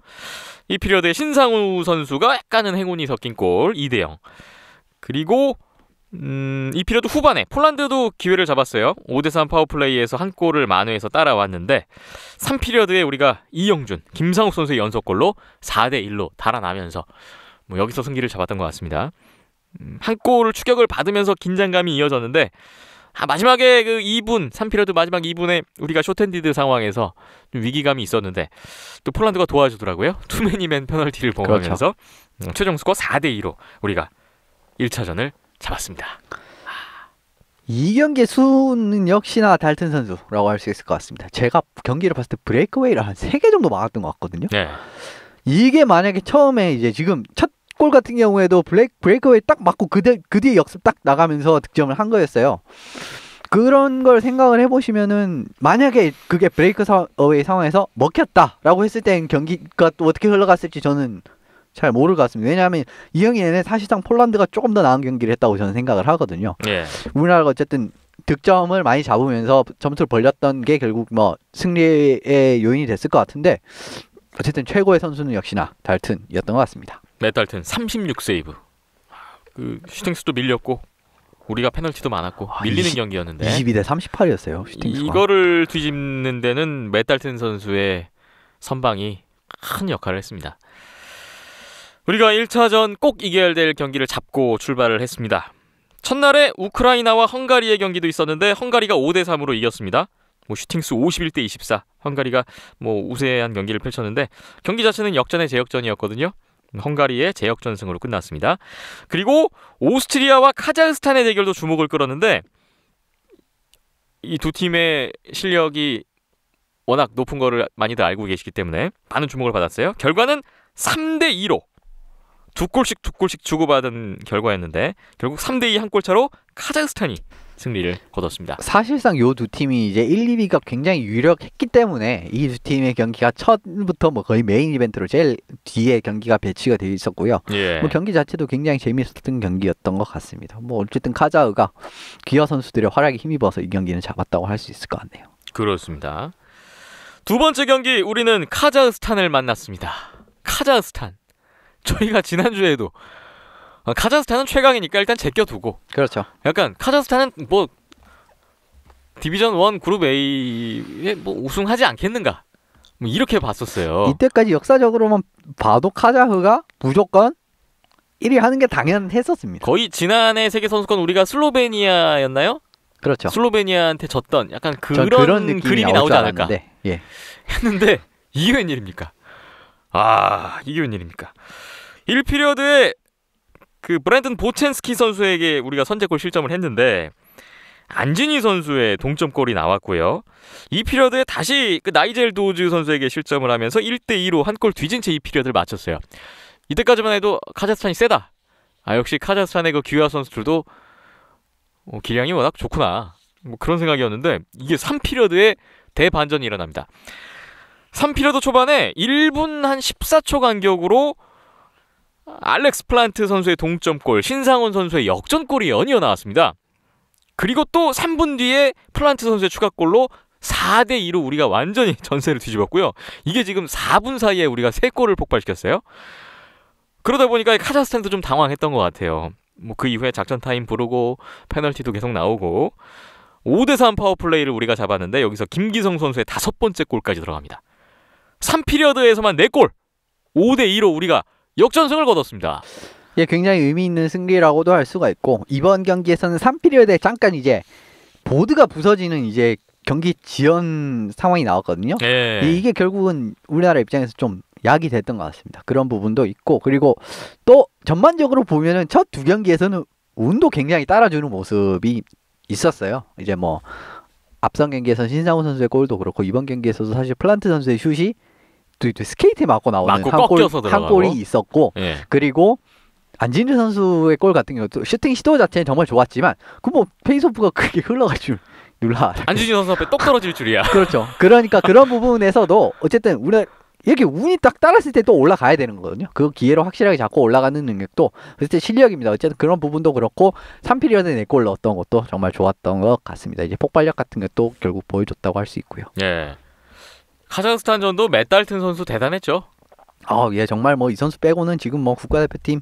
2피리어드에 신상우 선수가 약간은 행운이 섞인 골 2대0. 그리고 2피리어드 후반에 폴란드도 기회를 잡았어요. 5대3 파워플레이에서 한 골을 만회해서 따라왔는데 3피리어드에 우리가 이영준, 김상욱 선수의 연속골로 4대1로 달아나면서 여기서 승기를 잡았던 것 같습니다. 한 골을 추격을 받으면서 긴장감이 이어졌는데 마지막에 그 2분, 3피리어드 마지막 2분에 우리가 숏핸디드 상황에서 좀 위기감이 있었는데 또 폴란드가 도와주더라고요. 투맨이맨 페널티를 범하면서 그렇죠. 최종 스코어 4대2로 우리가 1차전을 잡았습니다. 이 경기의 수는 역시나 달튼 선수라고 할 수 있을 것 같습니다. 제가 경기를 봤을 때 브레이크웨이를 한 3개 정도 막았던 것 같거든요. 네. 이게 만약에 처음에 이제 지금 첫 골 같은 경우에도 브레이크웨이 딱 맞고 그 뒤에 역습 딱 나가면서 득점을 한 거였어요. 그런 걸 생각을 해보시면은 만약에 그게 브레이크어웨이 상황에서 먹혔다라고 했을 땐 경기가 또 어떻게 흘러갔을지 저는 잘 모를 것 같습니다. 왜냐하면 이 경기에는 사실상 폴란드가 조금 더 나은 경기를 했다고 저는 생각을 하거든요. 예. 우리나라가 어쨌든 득점을 많이 잡으면서 점수를 벌렸던 게 결국 뭐 승리의 요인이 됐을 것 같은데, 어쨌든 최고의 선수는 역시나 달튼이었던 것 같습니다. 메탈튼 36세이브. 그 슈팅수도 밀렸고 우리가 페널티도 많았고 아, 밀리는 20 경기였는데 22대 38이었어요. 슈팅수가. 이거를 뒤집는 데는 맷달튼 선수의 선방이 큰 역할을 했습니다. 우리가 1차전 꼭 이겨야 될 경기를 잡고 출발을 했습니다. 첫날에 우크라이나와 헝가리의 경기도 있었는데 헝가리가 5대3으로 이겼습니다. 뭐 슈팅수 51대 24. 헝가리가 뭐 우세한 경기를 펼쳤는데 경기 자체는 역전의 제역전이었거든요. 헝가리의 제역전승으로 끝났습니다. 그리고 오스트리아와 카자흐스탄의 대결도 주목을 끌었는데 이 두 팀의 실력이 워낙 높은 거를 많이들 알고 계시기 때문에 많은 주목을 받았어요. 결과는 3대 2로 두 골씩 주고받은 결과였는데 결국 3대2 한 골 차로 카자흐스탄이 승리를 거뒀습니다. 사실상 요 두 팀이 이제 1, 2위가 굉장히 유력했기 때문에 이 두 팀의 경기가 처음부터 뭐 거의 메인 이벤트로 제일 뒤에 경기가 배치가 되어 있었고요. 예. 뭐 경기 자체도 굉장히 재미있었던 경기였던 것 같습니다. 뭐 어쨌든 카자흐가 기아 선수들의 활약에 힘입어서 이 경기는 잡았다고 할 수 있을 것 같네요. 그렇습니다. 두 번째 경기 우리는 카자흐스탄을 만났습니다. 카자흐스탄. 저희가 지난주에도 카자흐스탄은 최강이니까 일단 제껴두고 그렇죠. 약간 카자흐스탄은 뭐 디비전 1 그룹 A에 뭐 우승하지 않겠는가 뭐 이렇게 봤었어요. 이때까지 역사적으로만 봐도 카자흐가 무조건 1위 하는 게 당연했었습니다. 거의 지난해 세계선수권 우리가 슬로베니아였나요? 그렇죠. 슬로베니아한테 졌던 약간 전 그런 느낌이 그림이 나올 나오지 줄 않을까 알았는데, 예. 했는데 이게 웬일입니까? 아 이게 웬일입니까? 1피리어드에 그 브랜든 보첸스키 선수에게 우리가 선제골 실점을 했는데 안지니 선수의 동점골이 나왔고요. 2피리어드에 다시 그 나이젤 도즈 선수에게 실점을 하면서 1대2로 한 골 뒤진 채 2피리어드를 마쳤어요. 이때까지만 해도 카자흐스탄이 세다. 아 역시 카자흐스탄의 그 귀화 선수들도 기량이 워낙 좋구나. 뭐 그런 생각이었는데 이게 3피리어드에 대반전이 일어납니다. 3피리어드 초반에 1분 한 14초 간격으로 알렉스 플란트 선수의 동점골, 신상훈 선수의 역전골이 연이어 나왔습니다. 그리고 또 3분 뒤에 플란트 선수의 추가골로 4대2로 우리가 완전히 전세를 뒤집었고요. 이게 지금 4분 사이에 우리가 3골을 폭발시켰어요. 그러다 보니까 카자흐스탄도 좀 당황했던 것 같아요. 뭐 그 이후에 작전 타임 부르고 페널티도 계속 나오고 5대3 파워플레이를 우리가 잡았는데 여기서 김기성 선수의 5번째 골까지 들어갑니다. 3피리어드에서만 4골! 5대2로 우리가 역전승을 거뒀습니다. 예, 굉장히 의미 있는 승리라고도 할 수가 있고 이번 경기에서는 3피리어드에 잠깐 이제 보드가 부서지는 이제 경기 지연 상황이 나왔거든요. 예. 이게 결국은 우리나라 입장에서 좀 약이 됐던 것 같습니다. 그런 부분도 있고 그리고 또 전반적으로 보면은 첫 두 경기에서는 운도 굉장히 따라주는 모습이 있었어요. 이제 뭐 앞선 경기에서 신상훈 선수의 골도 그렇고 이번 경기에서도 사실 플란트 선수의 슛이 또 스케이트에 맞고 나오는 한 골이 있었고 예. 그리고 안진주 선수의 골 같은 경우도 슈팅 시도 자체는 정말 좋았지만 그 뭐 페이스오프가 그렇게 흘러갈 줄 눌라. 안진주 선수 앞에 똑 떨어질 줄이야. 그렇죠. 그러니까 그런 부분에서도 어쨌든 우리가 이렇게 운이 딱 따랐을 때 또 올라가야 되는 거거든요. 그 기회로 확실하게 잡고 올라가는 능력도 어쨌든 실력입니다. 어쨌든 그런 부분도 그렇고 3피리어드에 4골 넣었던 것도 정말 좋았던 것 같습니다. 이제 폭발력 같은 것도 결국 보여줬다고 할 수 있고요. 예. 카자흐스탄전도 맷달튼 선수 대단했죠. 예, 정말 뭐 이 선수 빼고는 지금 뭐 국가대표팀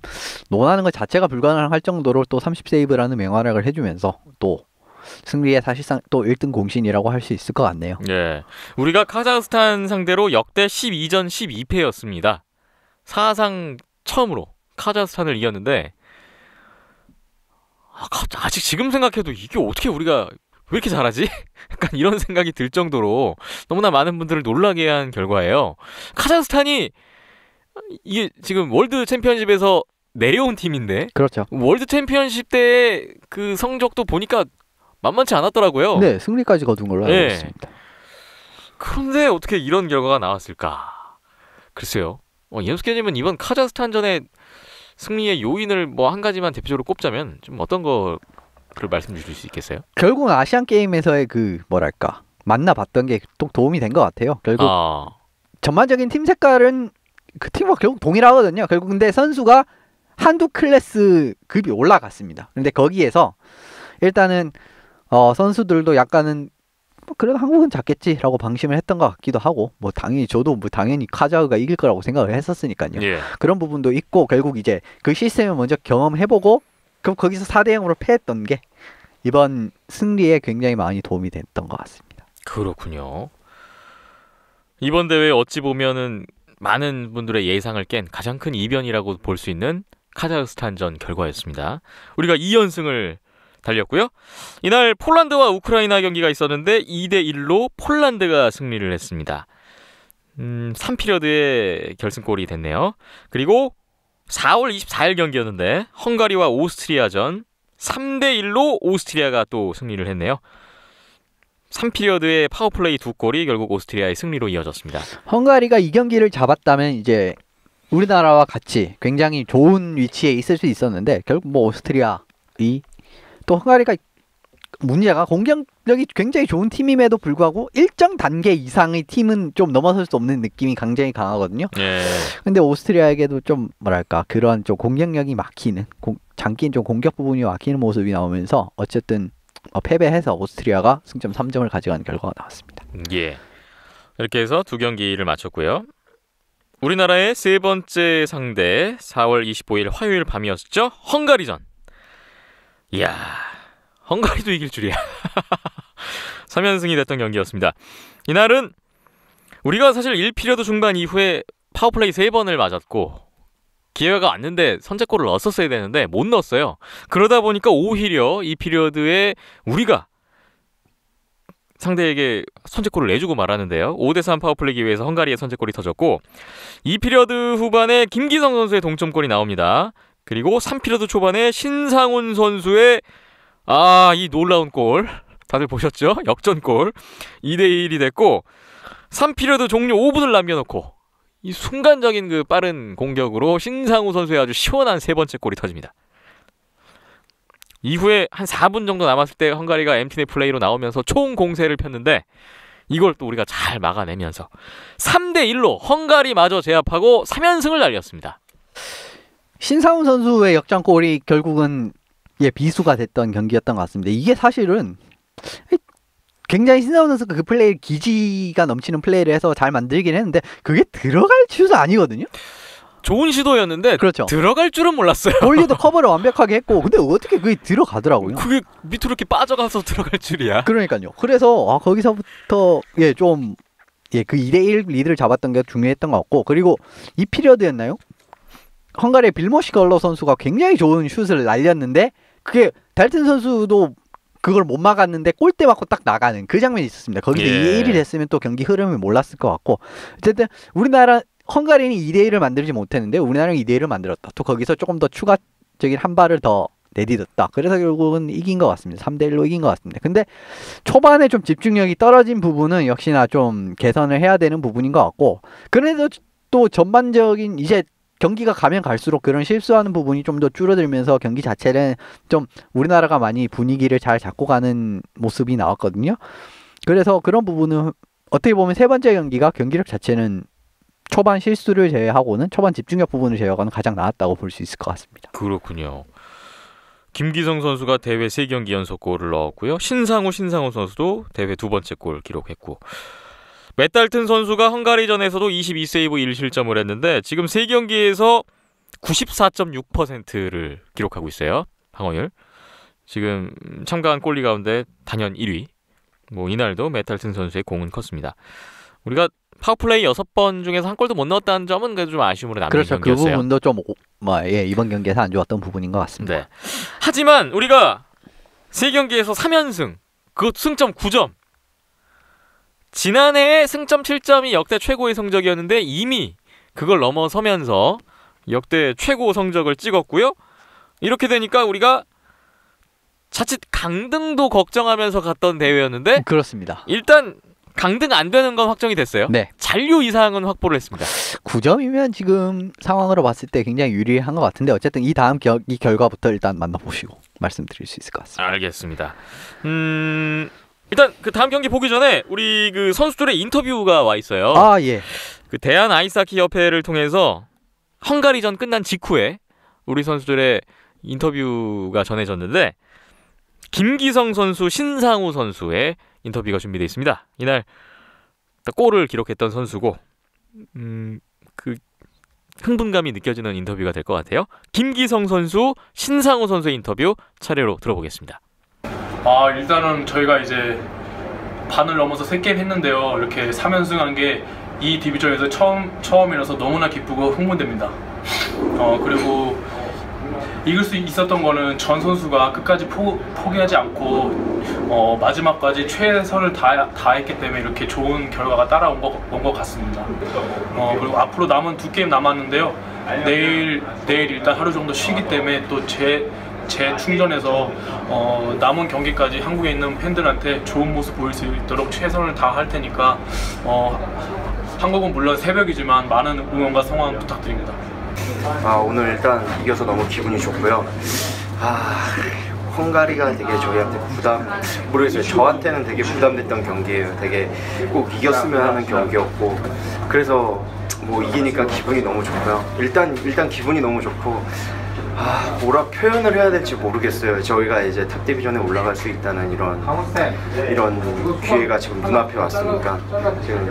논하는 것 자체가 불가능할 정도로 또 30세이브라는 맹활약을 해주면서 또 승리에 사실상 또 1등 공신이라고 할 수 있을 것 같네요. 예. 우리가 카자흐스탄 상대로 역대 12전 12패였습니다. 사상 처음으로 카자흐스탄을 이겼는데 아직 지금 생각해도 이게 어떻게 우리가 왜 이렇게 잘하지? 약간 이런 생각이 들 정도로 너무나 많은 분들을 놀라게 한 결과예요. 카자흐스탄이 이게 지금 월드 챔피언십에서 내려온 팀인데 그렇죠. 월드 챔피언십 때 그 성적도 보니까 만만치 않았더라고요. 네, 승리까지 거둔 걸로 알고 네. 있습니다. 그런데 어떻게 이런 결과가 나왔을까? 글쎄요. 이현숙님은 이번 카자흐스탄전의 승리의 요인을 뭐 한 가지만 대표적으로 꼽자면 좀 어떤 거를 말씀 주실 수 있겠어요? 결국 아시안 게임에서의 그 뭐랄까 만나봤던 게 또 도움이 된 것 같아요. 결국 전반적인 팀 색깔은 그 팀과 결국 동일하거든요. 결국 근데 선수가 한두 클래스 급이 올라갔습니다. 근데 거기에서 일단은 선수들도 약간은 뭐 그래도 한국은 작겠지라고 방심을 했던 것 같기도 하고 뭐 당연히 저도 뭐 당연히 카자흐가 이길 거라고 생각을 했었으니까요. 예. 그런 부분도 있고 결국 이제 그 시스템을 먼저 경험해보고 그럼 거기서 4대 0으로 패했던 게 이번 승리에 굉장히 많이 도움이 됐던 것 같습니다. 그렇군요. 이번 대회 어찌 보면은 많은 분들의 예상을 깬 가장 큰 이변이라고 볼 수 있는 카자흐스탄전 결과였습니다. 우리가 2연승을 달렸고요. 이날 폴란드와 우크라이나 경기가 있었는데 2대1로 폴란드가 승리를 했습니다. 3피리어드의 결승골이 됐네요. 그리고 4월 24일 경기였는데 헝가리와 오스트리아전 3대1로 오스트리아가 또 승리를 했네요. 3피리어드의 파워플레이 2골이 결국 오스트리아의 승리로 이어졌습니다. 헝가리가 이 경기를 잡았다면 이제 우리나라와 같이 굉장히 좋은 위치에 있을 수 있었는데 결국 뭐 오스트리아이 또 헝가리가 문제가 공격력이 굉장히 좋은 팀임에도 불구하고 일정 단계 이상의 팀은 좀 넘어설 수 없는 느낌이 굉장히 강하거든요. 예. 근데 오스트리아에게도 좀 뭐랄까 그런 좀 공격력이 막히는 장기인 좀 공격 부분이 막히는 모습이 나오면서 어쨌든 패배해서 오스트리아가 승점 3점을 가져가는 결과가 나왔습니다. 예. 이렇게 해서 두 경기를 마쳤고요. 우리나라의 세 번째 상대 4월 25일 화요일 밤이었죠. 헝가리전. 이야, 헝가리도 이길 줄이야. 3연승이 됐던 경기였습니다. 이날은 우리가 사실 1피리어드 중반 이후에 파워플레이 3번을 맞았고 기회가 왔는데 선제골을 넣었어야 되는데 못 넣었어요. 그러다 보니까 오히려 2피리어드에 우리가 상대에게 선제골을 내주고 말았는데요. 5대3 파워플레이 기회에서 헝가리의 선제골이 터졌고 2피리어드 후반에 김기성 선수의 동점골이 나옵니다. 그리고 3피리어드 초반에 신상훈 선수의 이 놀라운 골 다들 보셨죠? 역전골 2대1이 됐고 3피리어드 종료 5분을 남겨놓고 이 순간적인 그 빠른 공격으로 신상훈 선수의 아주 시원한 세 번째 골이 터집니다. 이후에 한 4분 정도 남았을 때 헝가리가 엠티넷 플레이로 나오면서 총 공세를 폈는데 이걸 또 우리가 잘 막아내면서 3대1로 헝가리마저 제압하고 3연승을 날렸습니다. 신상훈 선수의 역전골이 결국은 비수가 됐던 경기였던 것 같습니다. 이게 사실은 굉장히 신상훈 선수가 그 플레이 기지가 넘치는 플레이를 해서 잘 만들긴 했는데 그게 들어갈 슛은 아니거든요. 좋은 시도였는데 그렇죠. 들어갈 줄은 몰랐어요. 볼리도 커버를 완벽하게 했고 근데 어떻게 그게 들어가더라고요. 그게 밑으로 이렇게 빠져가서 들어갈 줄이야. 그러니까요. 그래서 거기서부터 좀 그 2대1 리드를 잡았던 게 중요했던 것 같고 그리고 이 피리어드였나요? 헝가리의 빌모시 걸러 선수가 굉장히 좋은 슛을 날렸는데 그게 달튼 선수도 그걸 못 막았는데 골대 맞고 딱 나가는 그 장면이 있었습니다. 거기서 2대1이 됐으면 또 경기 흐름을 몰랐을 것 같고 어쨌든 헝가리는 2대1을 만들지 못했는데 우리나라는 2대1을 만들었다. 또 거기서 조금 더 추가적인 한 발을 더 내딛었다. 그래서 결국은 이긴 것 같습니다. 3대1로 이긴 것 같습니다. 근데 초반에 좀 집중력이 떨어진 부분은 역시나 좀 개선을 해야 되는 부분인 것 같고 그래도 또 전반적인 이제 경기가 가면 갈수록 그런 실수하는 부분이 좀 더 줄어들면서 경기 자체는 좀 우리나라가 많이 분위기를 잘 잡고 가는 모습이 나왔거든요. 그래서 그런 부분은 어떻게 보면 세 번째 경기력 자체는 초반 실수를 제외하고는 초반 집중력 부분을 제외하고는 가장 나았다고 볼 수 있을 것 같습니다. 그렇군요. 김기성 선수가 대회 3경기 연속 골을 넣었고요. 신상훈 선수도 대회 2번째 골 기록했고 맷달튼 선수가 헝가리전에서도 22세이브 1실점을 했는데 지금 3경기에서 94.6%를 기록하고 있어요. 방어율. 지금 참가한 골리 가운데 단연 1위. 이날도 맷달튼 선수의 공은 컸습니다. 우리가 파워플레이 6번 중에서 한 골도 못 넣었다는 점은 그래도 좀 아쉬움으로 남는 그렇죠. 경기였어요. 그 부분도 좀 이번 경기에서 안 좋았던 부분인 것 같습니다. 네. 하지만 우리가 3경기에서 3연승, 그것도 승점 9점. 지난해에 승점 7점이 역대 최고의 성적이었는데 이미 그걸 넘어서면서 역대 최고 성적을 찍었고요. 이렇게 되니까 우리가 자칫 강등도 걱정하면서 갔던 대회였는데 그렇습니다. 일단 강등 안 되는 건 확정이 됐어요. 네. 잔류 이상은 확보를 했습니다. 9점이면 지금 상황으로 봤을 때 굉장히 유리한 것 같은데 어쨌든 이 다음 이 결과부터 일단 만나보시고 말씀드릴 수 있을 것 같습니다. 알겠습니다. 일단 그 다음 경기 보기 전에 우리 그 선수들의 인터뷰가 와 있어요. 예. 그 대한 아이스하키 협회를 통해서 헝가리전 끝난 직후에 우리 선수들의 인터뷰가 전해졌는데 김기성 선수, 신상우 선수의 인터뷰가 준비되어 있습니다. 이날 골을 기록했던 선수고 그 흥분감이 느껴지는 인터뷰가 될 것 같아요. 김기성 선수, 신상우 선수의 인터뷰 차례로 들어보겠습니다. 일단은 저희가 이제 반을 넘어서 3게임 했는데요. 이렇게 3연승한 게 이 디비전에서 처음이라서 너무나 기쁘고 흥분됩니다. 그리고 이길 수 있었던 거는 전 선수가 끝까지 포기하지 않고 마지막까지 최선을 다했기 때문에 이렇게 좋은 결과가 따라온 것 같습니다. 그리고 앞으로 남은 2게임 남았는데요. 내일 일단 하루 정도 쉬기 때문에 또 재충전해서 남은 경기까지 한국에 있는 팬들한테 좋은 모습 보일 수 있도록 최선을 다할 테니까 한국은 물론 새벽이지만 많은 응원과 성원 부탁드립니다. 오늘 일단 이겨서 너무 기분이 좋고요. 헝가리가 되게 저희한테 모르겠어요. 저한테는 되게 부담됐던 경기예요. 되게 꼭 이겼으면 하는 경기였고, 그래서 뭐 이기니까 기분이 너무 좋고요. 일단 기분이 너무 좋고, 뭐라 표현을 해야 될지 모르겠어요. 저희가 이제 탑 디비전에 올라갈 수 있다는 이런 기회가 지금 눈앞에 왔으니까 지금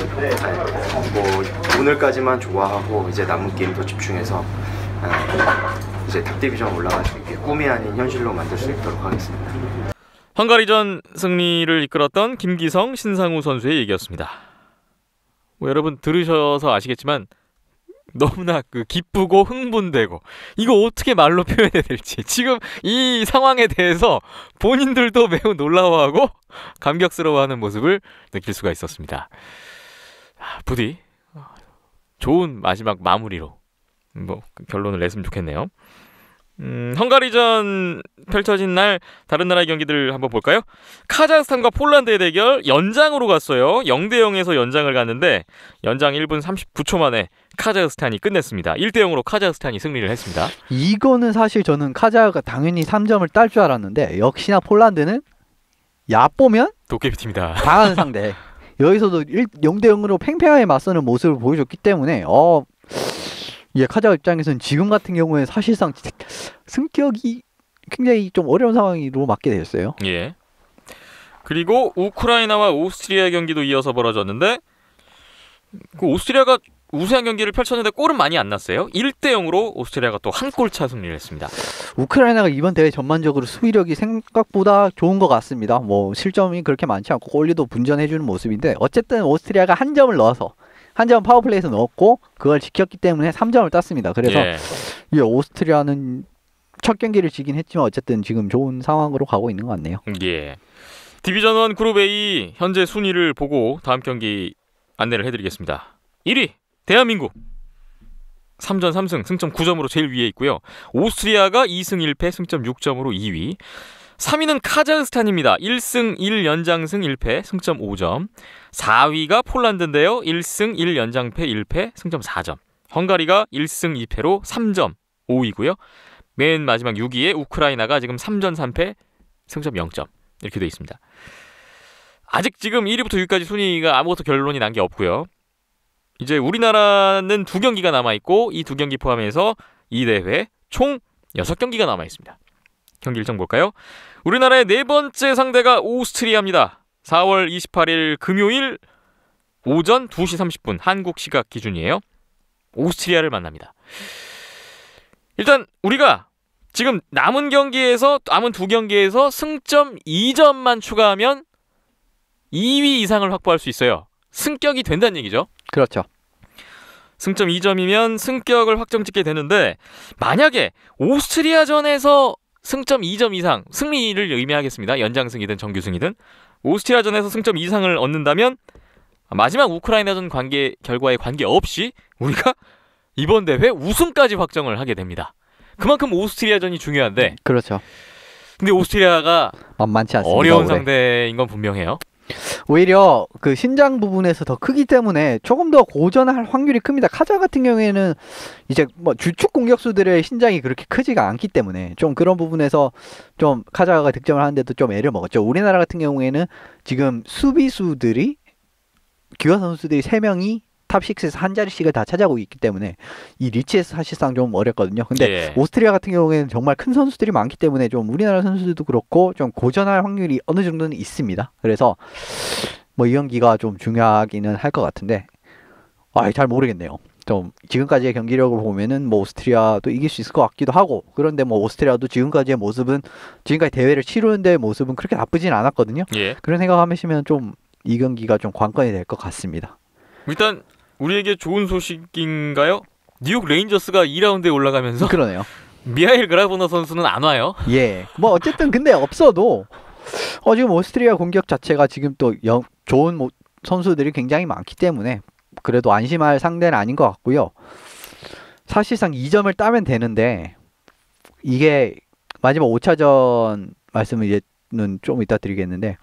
뭐 오늘까지만 좋아하고 이제 남은 게임도 집중해서 이제 탑 디비전 올라갈 수 있게 꿈이 아닌 현실로 만들 수 있도록 하겠습니다. 헝가리전 승리를 이끌었던 김기성, 신상우 선수의 얘기였습니다. 여러분 들으셔서 아시겠지만 너무나 기쁘고 흥분되고 이거 어떻게 말로 표현해야 될지 지금 이 상황에 대해서 본인들도 매우 놀라워하고 감격스러워하는 모습을 느낄 수가 있었습니다. 부디 좋은 마지막 마무리로 결론을 냈으면 좋겠네요. 헝가리전 펼쳐진 날 다른 나라의 경기들 한번 볼까요? 카자흐스탄과 폴란드의 대결 연장으로 갔어요. 0대0에서 연장을 갔는데 연장 1분 39초 만에 카자흐스탄이 끝냈습니다. 1대0으로 카자흐스탄이 승리를 했습니다. 이거는 사실 저는 카자흐가 당연히 3점을 딸 줄 알았는데 역시나 폴란드는 얕보면 도깨비팀이다. 강한 상대. 여기서도 0대0으로 팽팽하게 맞서는 모습을 보여줬기 때문에 카자흐 입장에서는 지금 같은 경우에 사실상 승격이 굉장히 좀 어려운 상황으로 맞게 됐어요. 예. 그리고 우크라이나와 오스트리아 경기도 이어서 벌어졌는데 오스트리아가 우세한 경기를 펼쳤는데 골은 많이 안 났어요. 1대0으로 오스트리아가 또 한 골차 승리를 했습니다. 우크라이나가 이번 대회 전반적으로 수비력이 생각보다 좋은 것 같습니다. 뭐 실점이 그렇게 많지 않고 골리도 분전해주는 모습인데 어쨌든 오스트리아가 한 점을 넣어서 한 점 파워플레이에서 넣었고 그걸 지켰기 때문에 3점을 땄습니다. 그래서 오스트리아는 첫 경기를 지긴 했지만 어쨌든 지금 좋은 상황으로 가고 있는 것 같네요. 예. 디비전 1 그룹 A 현재 순위를 보고 다음 경기 안내를 해드리겠습니다. 1위 대한민국 3전 3승 승점 9점으로 제일 위에 있고요. 오스트리아가 2승 1패 승점 6점으로 2위. 3위는 카자흐스탄입니다. 1승 1연장승 1패 승점 5점. 4위가 폴란드인데요. 1승 1연장패 1패 승점 4점. 헝가리가 1승 2패로 3점 5위고요. 맨 마지막 6위에 우크라이나가 지금 3전 3패 승점 0점 이렇게 되어 있습니다. 아직 지금 1위부터 6위까지 순위가 아무것도 결론이 난 게 없고요. 이제 우리나라는 2경기가 남아있고 이 2경기 포함해서 이 대회 총 6경기가 남아있습니다. 경기 일정 볼까요? 우리나라의 4번째 상대가 오스트리아입니다. 4월 28일 금요일 오전 2시 30분 한국 시각 기준이에요. 오스트리아를 만납니다. 일단 우리가 지금 남은 2경기에서 승점 2점만 추가하면 2위 이상을 확보할 수 있어요. 승격이 된다는 얘기죠. 그렇죠. 승점 2점이면 승격을 확정짓게 되는데 만약에 오스트리아전에서 승점 2점 이상 승리를 의미하겠습니다. 연장승이든 정규승이든 오스트리아전에서 승점 이상을 얻는다면 마지막 우크라이나전 결과에 관계없이 우리가 이번 대회 우승까지 확정을 하게 됩니다. 그만큼 오스트리아전이 중요한데 그렇죠. 근데 오스트리아가 만만치 않습니다. 어려운 올해. 상대인 건 분명해요. 오히려 그 신장 부분에서 더 크기 때문에 조금 더 고전할 확률이 큽니다. 카자 같은 경우에는 이제 뭐 주축 공격수들의 신장이 그렇게 크지가 않기 때문에 좀 그런 부분에서 좀 카자가 득점을 하는데도 좀 애를 먹었죠. 우리나라 같은 경우에는 지금 수비수들이 기화 선수들이 3명이 탑6에서 한 자리씩을 다 차지하고 있기 때문에 이 리치에서 사실상 좀 어렵거든요. 근데 오스트리아 같은 경우에는 정말 큰 선수들이 많기 때문에 좀 우리나라 선수들도 그렇고 좀 고전할 확률이 어느 정도는 있습니다. 그래서 뭐 이 경기가 좀 중요하기는 할 것 같은데 잘 모르겠네요. 좀 지금까지의 경기력을 보면은 뭐 오스트리아도 이길 수 있을 것 같기도 하고 그런데 뭐 오스트리아도 지금까지의 모습은 지금까지 대회를 치르는 데의 모습은 그렇게 나쁘진 않았거든요. 예. 그런 생각하시면 좀 이 경기가 좀 관건이 될 것 같습니다. 일단 우리에게 좋은 소식인가요? 뉴욕 레인저스가 2라운드에 올라가면서 그러네요. 미하일 그라보너 선수는 안 와요. 예. 뭐 어쨌든 근데 없어도 지금 오스트리아 공격 자체가 지금 또 좋은 선수들이 굉장히 많기 때문에 그래도 안심할 상대는 아닌 것 같고요. 사실상 2점을 따면 되는데 이게 마지막 5차전 말씀을 이제는 좀 이따 드리겠는데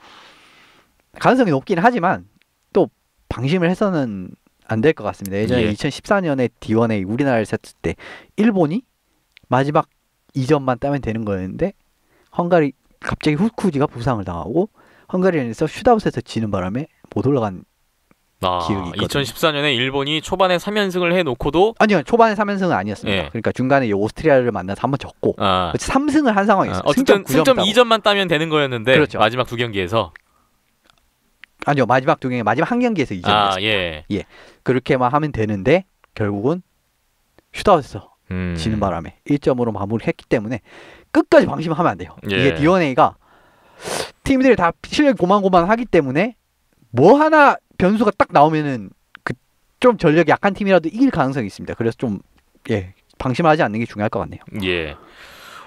가능성이 높긴 하지만 또 방심을 해서는 안 될 것 같습니다. 예전에 예. 2014년에 D1A 우리나라를 셌을 때 일본이 마지막 2점만 따면 되는 거였는데 헝가리 갑자기 후쿠지가 부상을 당하고 헝가리에서 슛아웃에서 지는 바람에 못 올라간 기억이 있거든요. 2014년에 일본이 초반에 3연승을 해놓고도 아니요 초반에 3연승은 아니었습니다. 예. 그러니까 중간에 오스트리아를 만나서 한번 졌고 3승을 한 상황이었어요. 어쨌든 승점 따고. 2점만 따면 되는 거였는데 그렇죠. 마지막 두 경기에서 아니요 마지막 두 경기 마지막 한 경기에서 2점이었어요. 예. 그렇게만 하면 되는데 결국은 슛아웃에서 지는 바람에 1점으로 마무리했기 때문에 끝까지 방심하면 안 돼요. 예. 이게 D1A가 팀들이 다 실력이 고만고만하기 때문에 뭐 하나 변수가 딱 나오면은 그 좀 전력이 약한 팀이라도 이길 가능성이 있습니다. 그래서 좀 방심하지 않는 게 중요할 것 같네요. 예.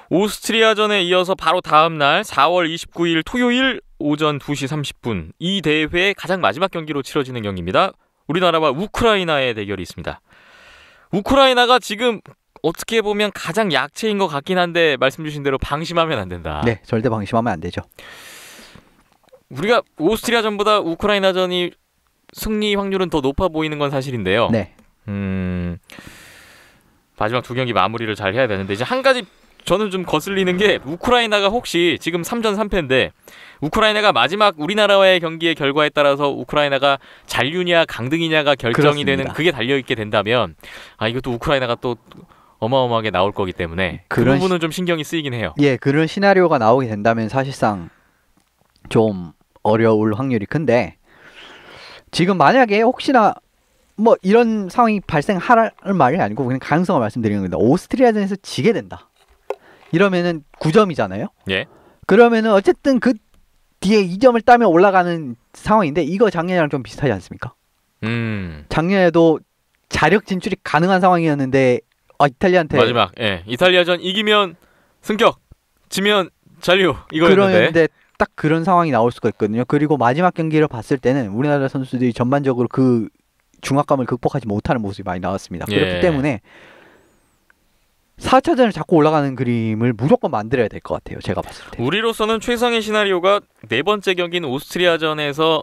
오스트리아전에 이어서 바로 다음 날 4월 29일 토요일 오전 2시 30분 이 대회의 가장 마지막 경기로 치러지는 경기입니다. 우리나라와 우크라이나의 대결이 있습니다. 우크라이나가 지금 어떻게 보면 가장 약체인 것 같긴 한데 말씀 주신 대로 방심하면 안 된다. 네, 절대 방심하면 안 되죠. 우리가 오스트리아전보다 우크라이나전이 승리 확률은 더 높아 보이는 건 사실인데요. 네. 마지막 두 경기 마무리를 잘 해야 되는데 이제 한 가지 저는 좀 거슬리는 게 우크라이나가 혹시 지금 3전 3패인데 우크라이나가 마지막 우리나라와의 경기의 결과에 따라서 우크라이나가 잔류냐 강등이냐가 결정이 그렇습니다. 되는 그게 달려있게 된다면 이것도 우크라이나가 또 어마어마하게 나올 거기 때문에 그 그런 부분은 좀 신경이 쓰이긴 해요. 예, 그런 시나리오가 나오게 된다면 사실상 좀 어려울 확률이 큰데 지금 만약에 혹시나 뭐 이런 상황이 발생할 말이 아니고 그냥 가능성을 말씀드리는 겁니다. 오스트리아전에서 지게 된다. 이러면은 9점이잖아요. 예. 그러면은 어쨌든 그 뒤에 2점을 따면 올라가는 상황인데 이거 작년이랑 좀 비슷하지 않습니까? 작년에도 자력 진출이 가능한 상황이었는데 이탈리아한테 마지막 이탈리아전 이기면 승격, 지면 잔류 이거였는데 그런데 딱 그런 상황이 나올 수가 있거든요. 그리고 마지막 경기를 봤을 때는 우리나라 선수들이 전반적으로 그 중압감을 극복하지 못하는 모습이 많이 나왔습니다. 예. 그렇기 때문에 4차전을 잡고 올라가는 그림을 무조건 만들어야 될 것 같아요. 제가 봤을 때. 우리로서는 최상의 시나리오가 네 번째 경기인 오스트리아전에서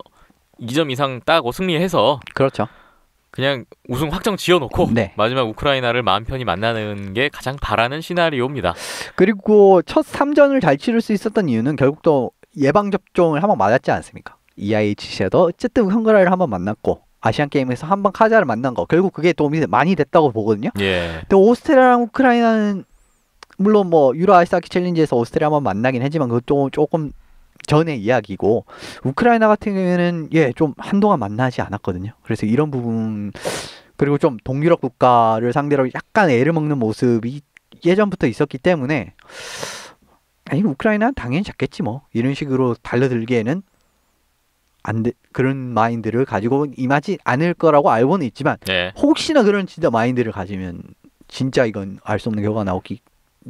2점 이상 따고 승리해서 그렇죠. 그냥 우승 확정 지어놓고 네. 마지막 우크라이나를 마음 편히 만나는 게 가장 바라는 시나리오입니다. 그리고 첫 3전을 잘 치를 수 있었던 이유는 결국 또 예방접종을 한번 맞았지 않습니까? EIHC에도 어쨌든 헝가리를 한번 만났고 아시안게임에서 한번 카자를 만난 거 결국 그게 도움이 많이 됐다고 보거든요. 예. 근데 오스트리아랑 우크라이나는 물론 뭐 유로 아이스하키 챌린지에서 오스트리아 한번 만나긴 했지만 그것도 조금 전의 이야기고 우크라이나 같은 경우에는 좀 한동안 만나지 않았거든요. 그래서 이런 부분 그리고 좀 동유럽 국가를 상대로 약간 애를 먹는 모습이 예전부터 있었기 때문에 우크라이나는 당연히 잡겠지 뭐 이런 식으로 달려들기에는 안 돼, 그런 마인드를 가지고 임하지 않을 거라고 알고는 있지만 혹시나 그런 진짜 마인드를 가지면 진짜 이건 알 수 없는 결과가 나올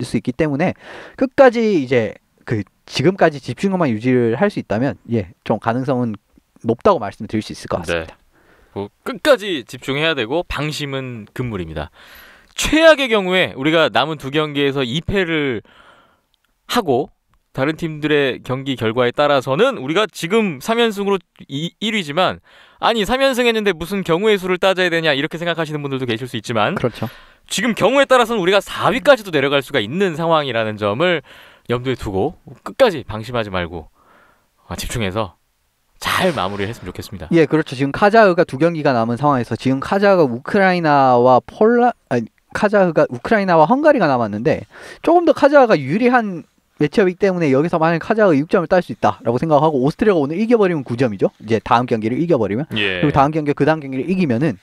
수 있기 때문에 끝까지 이제 지금까지 집중력만 유지를 할 수 있다면 좀 가능성은 높다고 말씀드릴 수 있을 것 같습니다. 뭐 끝까지 집중해야 되고 방심은 금물입니다. 최악의 경우에 우리가 남은 두 경기에서 2패를 하고 다른 팀들의 경기 결과에 따라서는 우리가 지금 3연승으로 1위지만 3연승 했는데 무슨 경우의 수를 따져야 되냐 이렇게 생각하시는 분들도 계실 수 있지만 그렇죠. 지금 경우에 따라서는 우리가 4위까지도 내려갈 수가 있는 상황이라는 점을 염두에 두고 끝까지 방심하지 말고 집중해서 잘 마무리를 했으면 좋겠습니다. 예, 그렇죠. 지금 카자흐가 두 경기가 남은 상황에서 지금 카자흐가 우크라이나와 헝가리가 남았는데 조금 더 카자흐가 유리한 매치업이기 때문에 여기서 만약 카자흐가 6점을 딸 수 있다라고 생각하고 오스트리아가 오늘 이겨버리면 9점이죠. 이제 다음 경기를 이겨버리면 그리고 다음 경기 그 다음 경기를 이기면은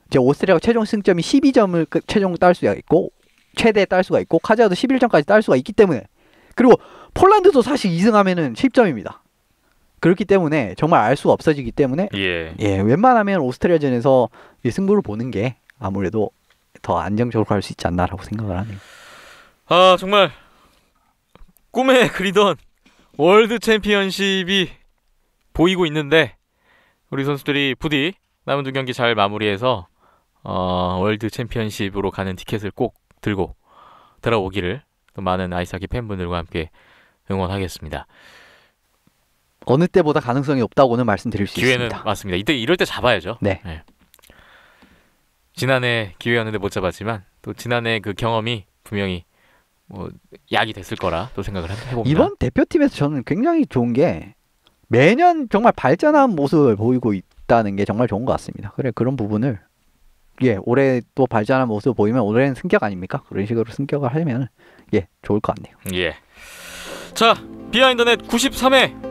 이제 오스트리아가 최종 승점이 12점을 최종 딸 수가 있고 최대 딸 수가 있고 카자흐도 11점까지 딸 수가 있기 때문에 그리고 폴란드도 사실 2승하면은 10점입니다. 그렇기 때문에 정말 알 수가 없어지기 때문에 예. 웬만하면 오스트리아전에서 승부를 보는 게 아무래도 더 안정적으로 갈 수 있지 않나라고 생각을 하네요. 아 정말 꿈에 그리던 월드 챔피언십이 보이고 있는데 우리 선수들이 부디 남은 두 경기 잘 마무리해서 월드 챔피언십으로 가는 티켓을 꼭 들고 돌아오기를 또 많은 아이스하키 팬분들과 함께 응원하겠습니다. 어느 때보다 가능성이 없다고는 말씀드릴 수 기회는 있습니다. 맞습니다. 이럴 때 잡아야죠. 네. 지난해 기회였는데 못 잡았지만 또 지난해 그 경험이 분명히 뭐 약이 됐을 거라 또 생각을 해봅니다. 이번 대표팀에서 저는 굉장히 좋은 게 매년 정말 발전한 모습을 보이고 있다는 게 정말 좋은 것 같습니다. 그래 그런 부분을 올해 또 발전한 모습을 보이면 올해는 승격 아닙니까? 그런 식으로 승격을 하면 좋을 것 같네요. 예. 자 비하인더넷 93회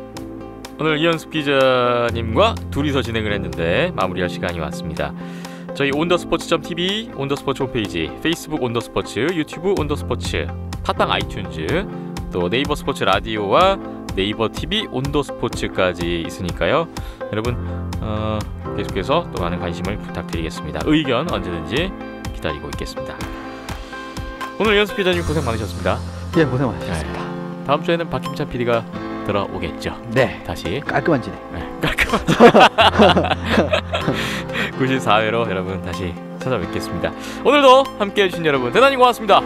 오늘 이현숙 기자님과 둘이서 진행을 했는데 마무리할 시간이 왔습니다. 저희 온더스포츠.tv, 온더스포츠 홈페이지, 페이스북 온더스포츠, 유튜브 온더스포츠, 팟빵 아이튠즈, 또 네이버 스포츠 라디오와 네이버 TV 온더스포츠까지 있으니까요. 여러분 계속해서 또 많은 관심을 부탁드리겠습니다. 의견 언제든지 기다리고 있겠습니다. 오늘 이현숙 기자님 고생 많으셨습니다. 예, 고생 많으셨습니다. 다음 주에는 박힘찬 PD가 돌아오겠죠. 네. 다시 깔끔한 진행. 깔끔한 94회로 여러분 다시 찾아뵙겠습니다. 오늘도 함께해 주신 여러분 대단히 고맙습니다.